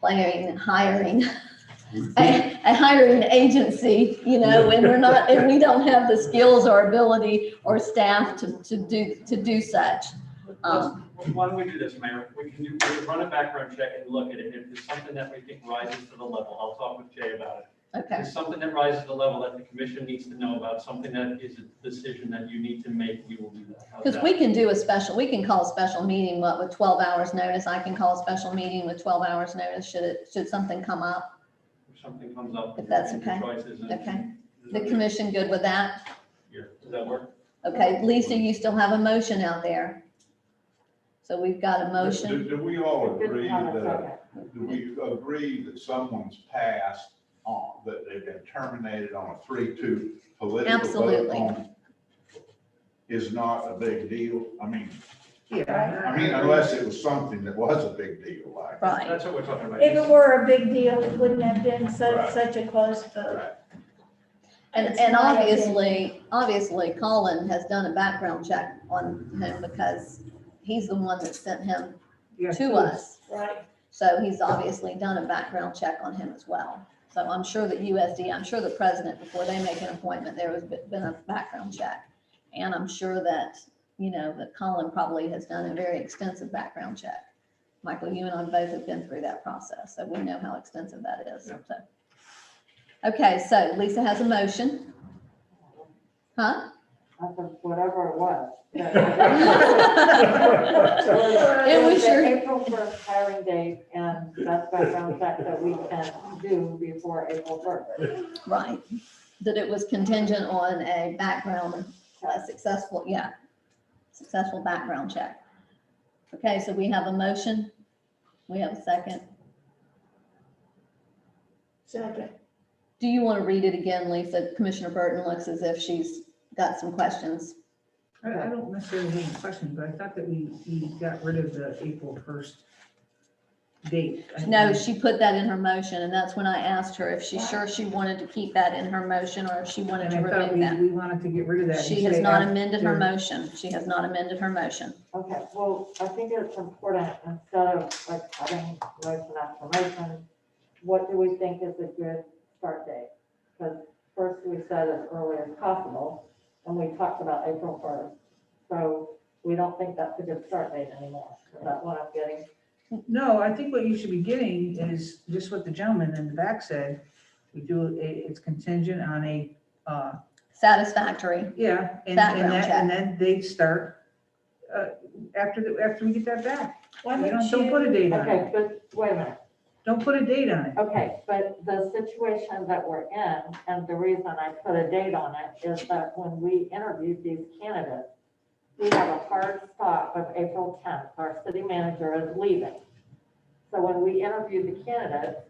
hiring a hiring agency, you know, and we're not, and we don't have the skills or ability or staff to do such. Why don't we do this, Mayor? We can run a background check and look at it. If it's something that we think rises to the level, I'll talk with Jay about it. Okay. If it's something that rises to the level that the commission needs to know about, something that is a decision that you need to make, we will do that. Because we can do we can call a special meeting, with 12 hours notice. I can call a special meeting with 12 hours notice, should something come up. If something comes up. If that's okay. Okay. The commission good with that? Yeah. Does that work? Okay, Lisa, you still have a motion out there. So we've got a motion. Do we all agree that someone's passed on, that they've been terminated on a 3-2 political Absolutely. vote is not a big deal? I mean, Yeah. I mean, unless it was something that was a big deal, like. Right. That's what we're talking about. If it were a big deal, it wouldn't have been Right. such a close vote. Right. And obviously Colin has done a background check on him because he's the one that sent him to us. Right. So he's obviously done a background check on him as well. So I'm sure that I'm sure the president, before they make an appointment, there has been a background check. And I'm sure that, you know, that Colin probably has done a very extensive background check. Michael, you and I both have been through that process, so we know how extensive that is. Yeah. So. Okay, so Lisa has a motion. Huh? I said, whatever it was. It was your April 1st hiring date, and that's background check that we can do before April 1st. right. That it was contingent on a background, successful background check. Okay, so we have a motion. We have a second. Second. Do you want to read it again, Lisa? Commissioner Burton looks as if she's got some questions. I don't necessarily have any questions, but I thought that we got rid of the April 1st date. No, she put that in her motion, and that's when I asked her if she's sure she wanted to keep that in her motion or if she wanted And to I thought remove that. we wanted to get rid of that. and She has say not amended her after- motion. She has not amended her motion. Okay, well, I think it's important, instead of like having motion after motion, what do we think is a good start date? Because first we said as early as possible, and we talked about April 1st. So we don't think that's a good start date anymore. Is that what I'm getting? No, I think what you should be getting is just what the gentleman in the back said. It's contingent on a, Satisfactory. yeah, and Background that, check. and then they start, after we get that back. Why You don't don't put a date on Okay, it. but wait a minute. Don't put a date on it. Okay, but the situation that we're in, and the reason I put a date on it, is that when we interviewed these candidates, we have a hard stop of April 10th. Our city manager is leaving. So when we interviewed the candidates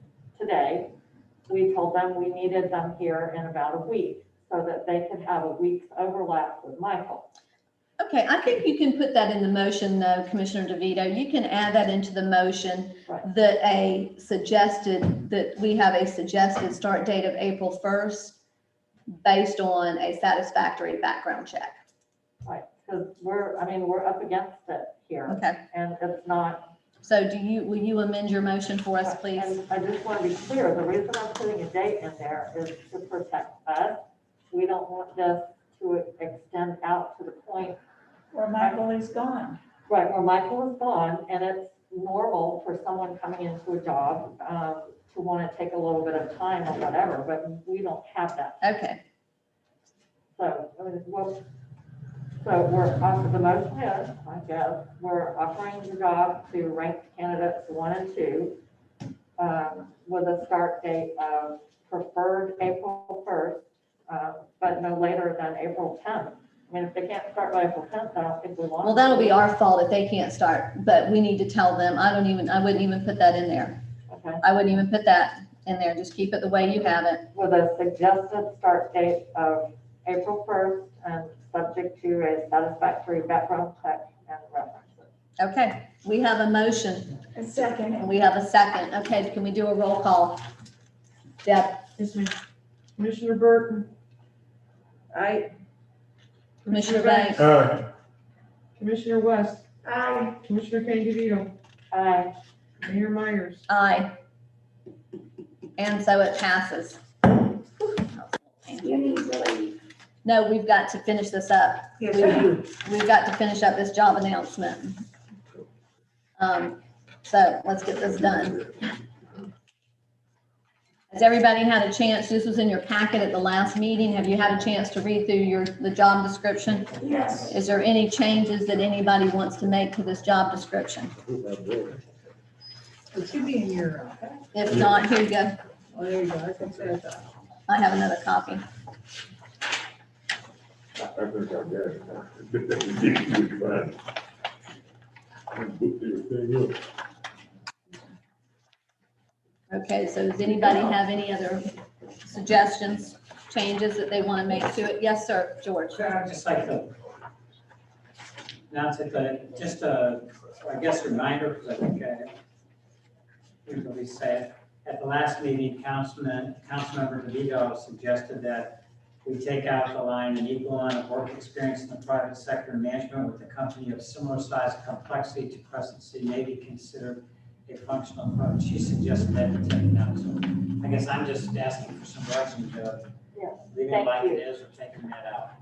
today, we told them we needed them here in about a week so that they could have a week's overlap with Michael. Okay, I think you can put that in the motion though, Commissioner DeVito. You can add that into the motion Right. that we have a suggested start date of April 1st based on a satisfactory background check. Right, because we're up against it here, Okay, and it's not. so will you amend your motion for us, please? And I just want to be clear, the reason I'm putting a date in there is to protect us. We don't want this to extend out to the point Where Michael is gone. right where Michael is gone, and it's normal for someone coming into a job to want to take a little bit of time or whatever, but we don't have that. Okay, So, I mean, so we're offering, the motion is, I guess, we're offering the job to ranked candidates 1 and 2 with a start date of preferred April 1st, but no later than April 10th. I mean, if they can't start by April 10th, I don't think we want. well, that'll be our fault if they can't start, but we need to tell them. I wouldn't even put that in there. Okay. I wouldn't even put that in there. Just keep it the way you have it. With a suggested start date of April 1st and subject to a satisfactory background check and references. Okay, we have a motion A second. and we have a second. Okay, can we do a roll call? Deb? Yes, ma'am. Commissioner Burton, Commissioner Banks? Commissioner West, Aye. Commissioner Candido, Aye. Mayor Myers. Aye. And so it passes. You need to leave. No, we've got to finish this up. Yes, you do. We've got to finish up this job announcement. So let's get this done. Has everybody had a chance? This was in your packet at the last meeting. Have you had a chance to read through the job description? Yes. Is there any changes that anybody wants to make to this job description? It should be in your, If not, here you go. oh, there you go. I can say that. I have another copy. I think I got it. I booked everything up. Okay, so does anybody have any other suggestions, changes that they want to make to it? Yes, sir, George. I'd just like to announce it, just a, I guess, reminder, because I think everybody said, at the last meeting, Councilmember DeVito suggested that we take out the line, an equal amount of work experience in the private sector management with a company of similar size and complexity to Crescent City may be considered a functional approach. She suggested that we take it out. So I guess I'm just asking for some direction to Yes, leaving it thank like you. it is or taking that out.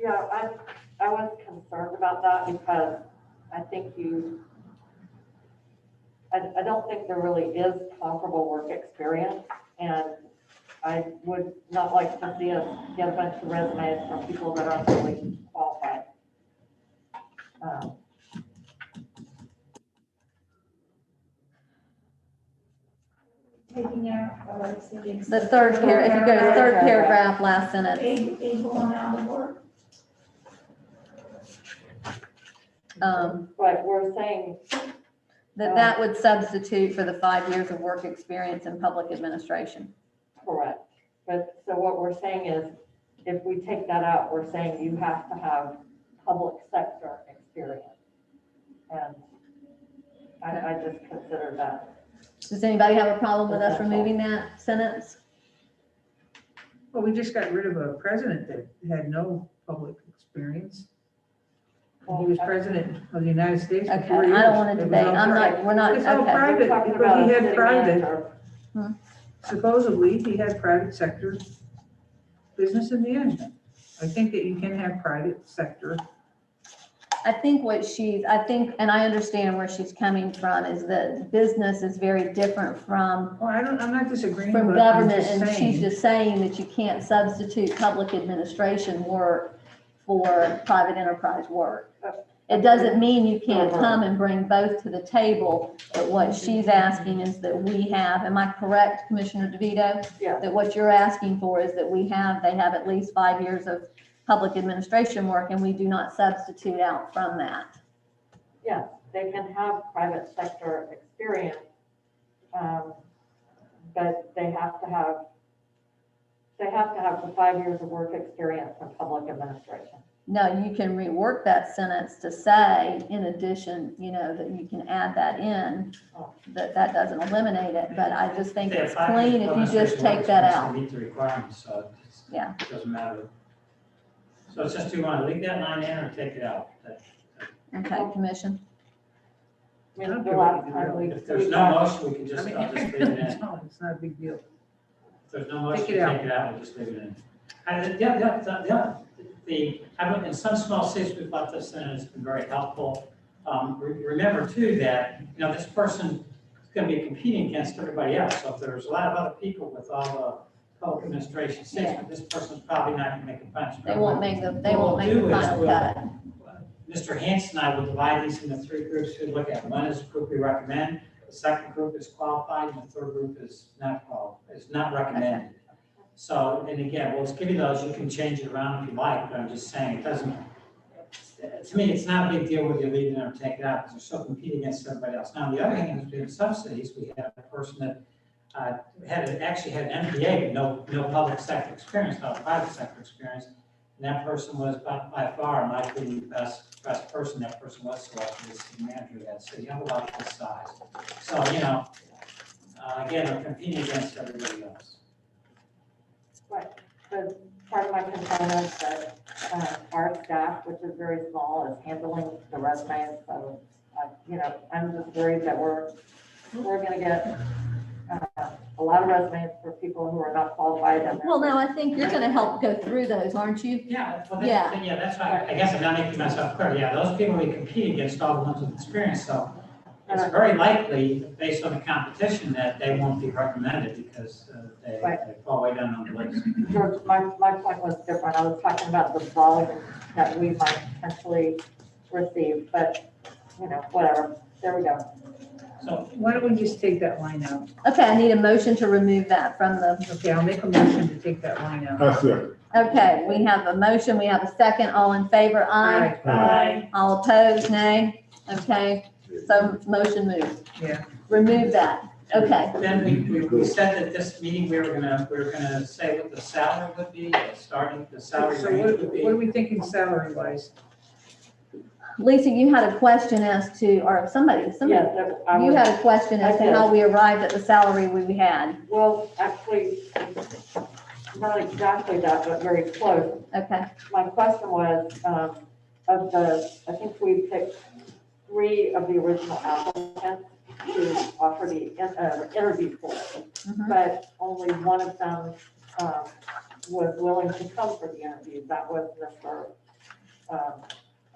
Yeah, I was concerned about that because I think I don't think there really is comparable work experience, and I would not like to see us get a bunch of resumes from people that aren't really qualified. Taking out, or it's against. The third if you go to the third paragraph, last sentence. Able amount of work. But we're saying, That would substitute for the 5 years of work experience in public administration. correct, but so what we're saying is, if we take that out, we're saying you have to have public sector experience. And I just consider that. Does anybody have a problem with us removing that sentence? Well, we just got rid of a president that had no public experience. He was president of the United States for Okay, 4 I years. don't want to It was debate. all I'm private. not, we're not, It's all okay. private, We're talking because about he a had city private, manager. supposedly, he had private sector business and management. I think that you can have private sector. I think and I understand where she's coming from, is that business is very different from Well, I'm not disagreeing, from but I'm government, just and she's saying. just saying that you can't substitute public administration work for private enterprise work. It doesn't mean you can't come and bring both to the table, but what she's asking is that we have, am I correct, Commissioner DeVito? Yeah. That what you're asking for is that they have at least 5 years of public administration work, and we do not substitute out from that. Yes, they can have private sector experience, but they have to have the 5 years of work experience in public administration. No, you can rework that sentence to say, in addition, that you can add that in, that doesn't eliminate it, but I just think it's clean if you just take that out. Meet the requirements, so Yeah. it doesn't matter. So it's just, do you want to leave that line in or take it out? Okay, Commission. I mean, the last time If there's no motion, we can just, I mean, I'll just leave it in. it's not a big deal. If there's no motion, Take take it it out. out, we'll just leave it in. And in some small cities, we've left this in, and it's been very helpful. Remember too that, this person is going to be competing against everybody else. So if there's a lot of other people with all the public administration seats, but this person's probably not going to make a punch. They won't make the final cut. Mr. Hanson and I will divide these into 3 groups we look at. One is the group we recommend, the second group is qualified, and the third group is not recommended. So, and again, we'll just give you those, you can change it around if you like, but I'm just saying, to me, it's not a big deal whether you leave it in or take it out, because they're still competing against everybody else. Now, on the other hand, in some cities, we have a person that actually had an MBA, but no public sector experience, not private sector experience. And that person was by far, in my opinion, the best person. That person was selected as the manager of that city. You have a lot of this size. So, again, they're competing against everybody else. Right, but part of my concern is that our staff, which is very small, is handling the resumes. So, I'm just worried that we're going to get a lot of resumes for people who are not qualified. Well, no, I think you're going to help go through those, aren't you? Yeah, well, Yeah. That's why, I guess I'm not making myself clear. Yeah, those people we compete against all the ones with experience, so it's very likely, based on the competition, that they won't be recommended because they fall way down on the list. George, my point was different. I was talking about the volume that we might potentially receive, but, whatever. There we go. So why don't we just take that line out? Okay, I need a motion to remove that from the. Okay, I'll make a motion to take that line out. I second. Okay, we have a motion, we have a second, all in favor, aye. Aye. All opposed, nay. Okay, so motion moved. Yeah. Remove that, okay. Then we said that this meeting, we were gonna say what the salary would be, the salary So range what would be. are we thinking salary wise? Lisa, you had a question as to, or somebody, Yes, I you was- had a question as I to did. how we arrived at the salary we had. Well, actually, not exactly that, but very close. Okay, My question was, I think we picked 3 of the original applicants to offer the interview for, Mhm. but only one of them was willing to come for the interview. That was Mr.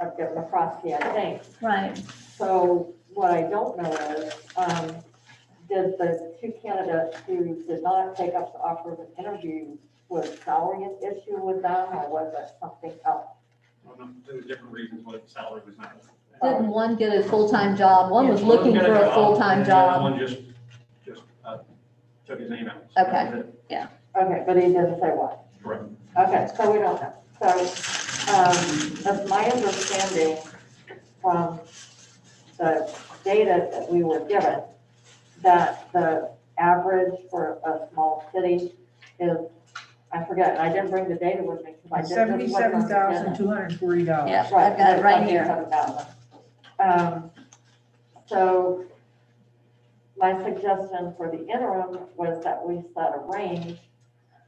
McCroskey, I think. right. So what I don't know is, did the 2 candidates who did not take up the offer of an interview, was salary an issue with them, or was it something else? Well, no, there were different reasons why the salary was not. Didn't one get a full-time job? One was looking One got for a job, full-time and the other job. One just took his name out. Okay. That's it. Okay, but he didn't say what. Correct. Okay, so we don't know. So, that's my understanding from the data that we were given, that the average for a small city is, I forget, I didn't bring the data with me because I didn't. $77,240. Yeah, Right, I've got it right here. 77,000. So my suggestion for the interim was that we set a range,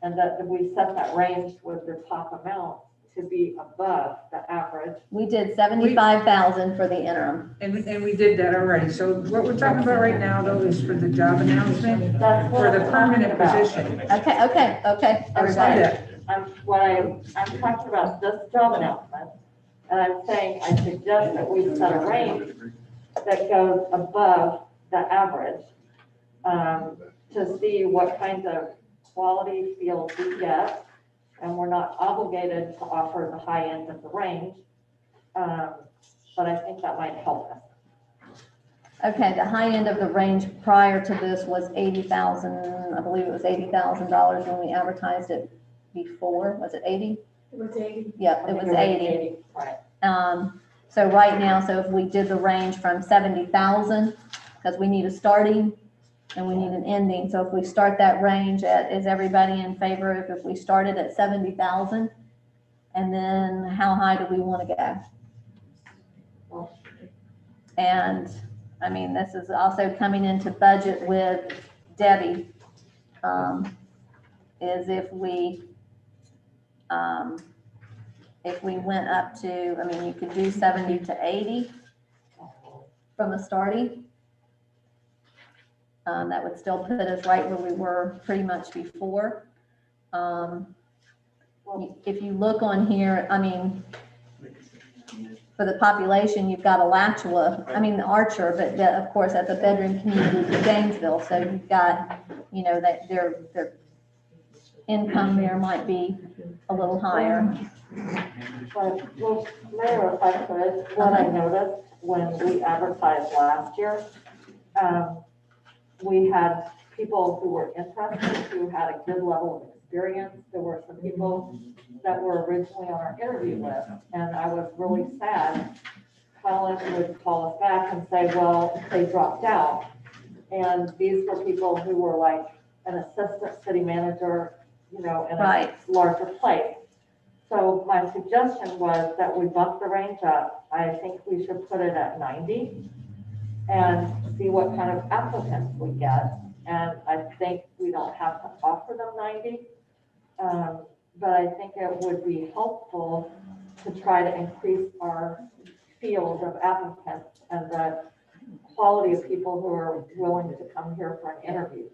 and that we set that range with the top amount to be above the average. We did 75,000 for the interim. And we did that already. So what we're talking about right now, though, is for the job announcement, That's what for the I'm talking permanent about. position. Okay, I saw everybody. that. I'm talking about this job announcement, and I'm saying I suggest that we set a range that goes above the average, to see what kinds of quality fields we get, and we're not obligated to offer the high end of the range, but I think that might help us. Okay, the high end of the range prior to this was 80,000, I believe it was $80,000 when we advertised it before, was it 80? It was 80. Yep, it was 80. Right. So right now, so if we did the range from 70,000, because we need a starting and we need an ending. So if we start that range at, is everybody in favor of if we started at 70,000? And then how high do we want to go? And I mean, this is also coming into budget with Debbie, is if we went up to, I mean, you could do 70 to 80 from a starting. That would still put us right where we were pretty much before. If you look on here, I mean, for the population, you've got Alachua, I mean, Archer, but of course, that's a bedroom community to Gainesville. So you've got, you know, that their income there might be a little higher. But, well, Mayor, if I could, what I noticed when we advertised last year, we had people who were interested, who had a good level of experience. There were some people that were originally on our interview list, and I was really sad. Colin would call us back and say, well, they dropped out. And these were people who were like an assistant city manager, you know, in a larger place. So my suggestion was that we bump the range up. I think we should put it at 90 and see what kind of applicants we get. And I think we don't have to offer them 90. But I think it would be helpful to try to increase our field of applicants and the quality of people who are willing to come here for an interview.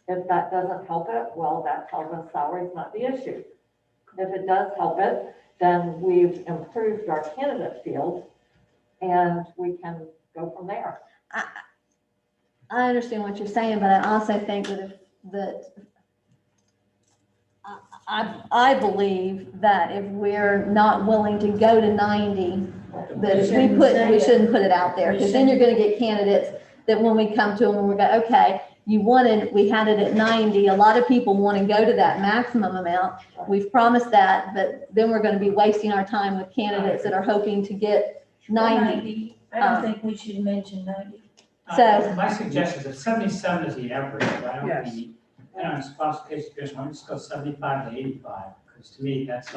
If that doesn't help it, well, that tells us salary is not the issue. If it does help it, then we've improved our candidate field and we can go from there. I understand what you're saying, but I also think I believe that if we're not willing to go to 90, that if we shouldn't put it out there, because then you're going to get candidates that when we come to them and we go, okay, we had it at 90. A lot of people want to go to that maximum amount. We've promised that, but then we're going to be wasting our time with candidates that are hoping to get 90. I don't think we should mention 90. So my suggestion is if 77 is the average, why don't Yes. we, it's qualification, why don't we just go 75 to 85? Because to me, that's,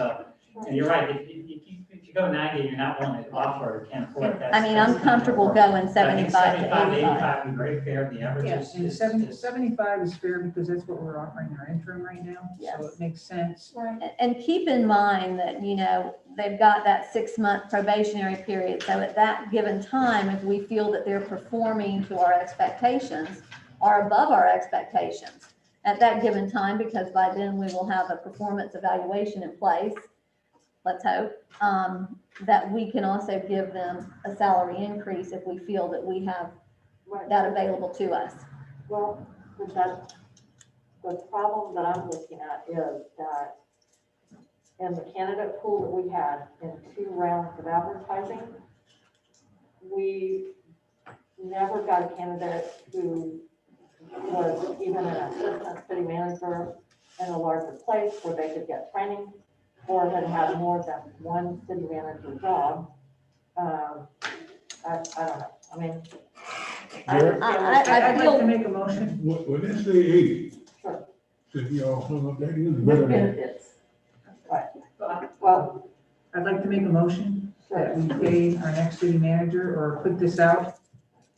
and you're right, if you go 90, you're not willing to offer or can't afford it. I mean, I'm comfortable going 75 to 85. 85 would be very fair, the average Yes, and is 75 is fair because that's what we're offering our interim right now. So it makes sense. And keep in mind that, you know, they've got that 6-month probationary period. So at that given time, if we feel that they're performing to our expectations or above our expectations at that given time, because by then we will have a performance evaluation in place, let's hope, that we can also give them a salary increase if we feel that we have that available to us. Well, the problem that I'm looking at is that in the candidate pool that we had in 2 rounds of advertising, we never got a candidate who was even an assistant city manager in a larger place where they could get training or had had more than one city manager job. I don't know. I mean, I'd like to make a motion. When they say 80, Sure. should be all hung up, that is better than. Benefits. Right. Well, I'd like to make a motion that we pay our next city manager or put this out.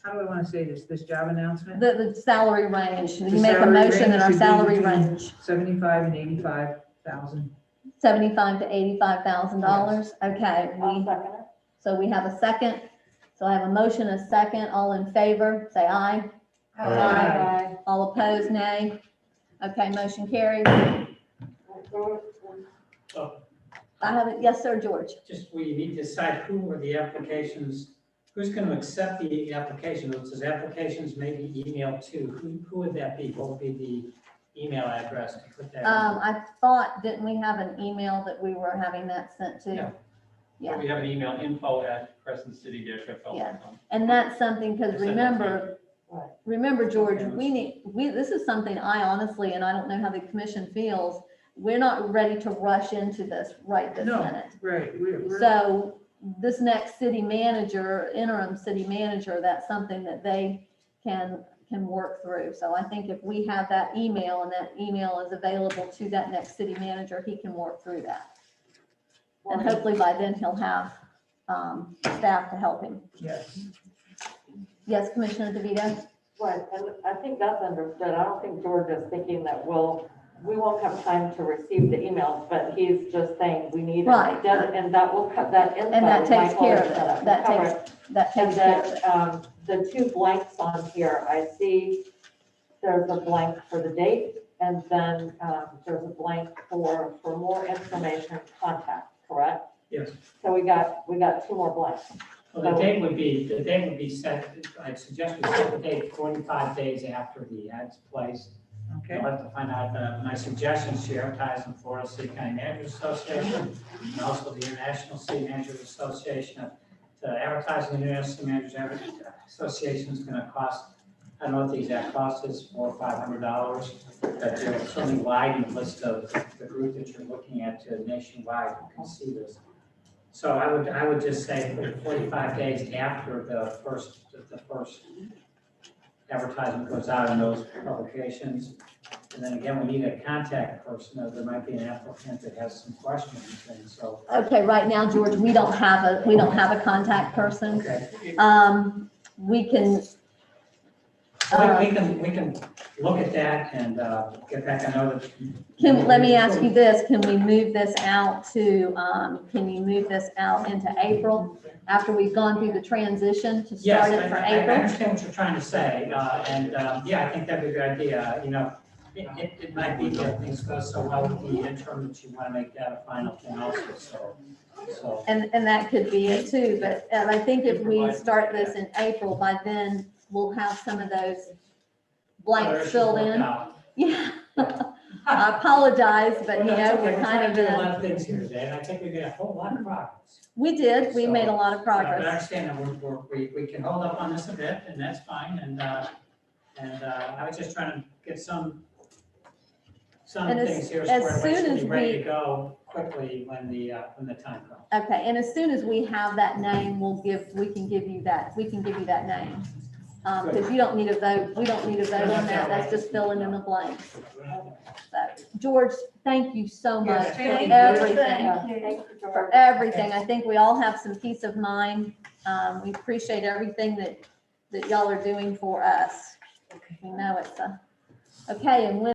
How do I want to say this job announcement? The salary range, The you make a salary motion that range our should be salary between range, 75 and 85,000. $75,000 to $85,000. Okay, I'll second it. so we have a second. So I have a motion, a second. All in favor, say aye. Aye. All opposed, nay. Okay, motion carries. I haven't, yes, sir, George. Just, we need to decide who are the applications, who's going to accept the application. It says applications may be emailed to. Who would that be? What would be the email address to put that in? I thought, didn't we have an email that we were having that sent to? Yeah. Yeah. We have an email, info@crescentcity-fl.com. And that's something, because Send that to remember, George, this is something I honestly, and I don't know how the commission feels, we're not ready to rush into this right this No. minute. Right, we're. So this next city manager, interim city manager, that's something that they can work through. So I think if we have that email and that email is available to that next city manager, he can work through that. And hopefully by then he'll have staff to help him. Yes. Yes, Commissioner DeVito? Right, and I think that's understood. I don't think George is thinking that we won't have time to receive the emails, but he's just saying we need. Right. And that will cut that info. And that takes Michael care has of said it. That will cover takes care of it. And then, the two blanks on here, I see there's a blank for the date, and then, there's a blank for more information, contact, correct? Yes. So we got two more blanks. Well, the date would be set, I'd suggest we set the date 45 days after the ad's placed. Okay. You'll have to find out, my suggestion is to advertise in Florida City County Managers Association and also the International City Managers Association. The advertising in the International City Managers Association is going to cost, I don't know what the exact cost is, $400 or $500, but you'll certainly widen the list of the group that you're looking at to nationwide who can see this. So I would just say put it 45 days after the first advertisement goes out in those publications. And then again, we need a contact person. There might be an applicant that has some questions, and so. Okay, right now, George, we don't have a contact person. Okay. We can. We can look at that and get back. I know that. Let me ask you this, can we move this out to, can you move this out into April after we've gone through the transition to Yes, start it for I April? understand what you're trying to say, and yeah, I think that'd be a good idea. You know, it might be that things go so well with the interim that you want to make that a final thing also, so. And that could be it too, but I think if we start this in April, by then we'll have some of those blanks filled in. Yeah. I apologize, but you know, we're kind of a in lot of things here today, and I think we made a whole lot of progress. we did, we made a lot of But I progress. understand that we can hold up on this a bit, and that's fine, and I was just trying to get some And as- things here as squared away, soon so as be ready we- to go quickly when the time comes. Okay, and as soon as we have that name, we can give you that name. Because you don't need a vote, we don't need a vote on that, that's just filling in the blanks. So, George, thank you so much for Thank you. everything. For everything, I think we all have some peace of mind. We appreciate everything that y'all are doing for us. We know it's okay, and with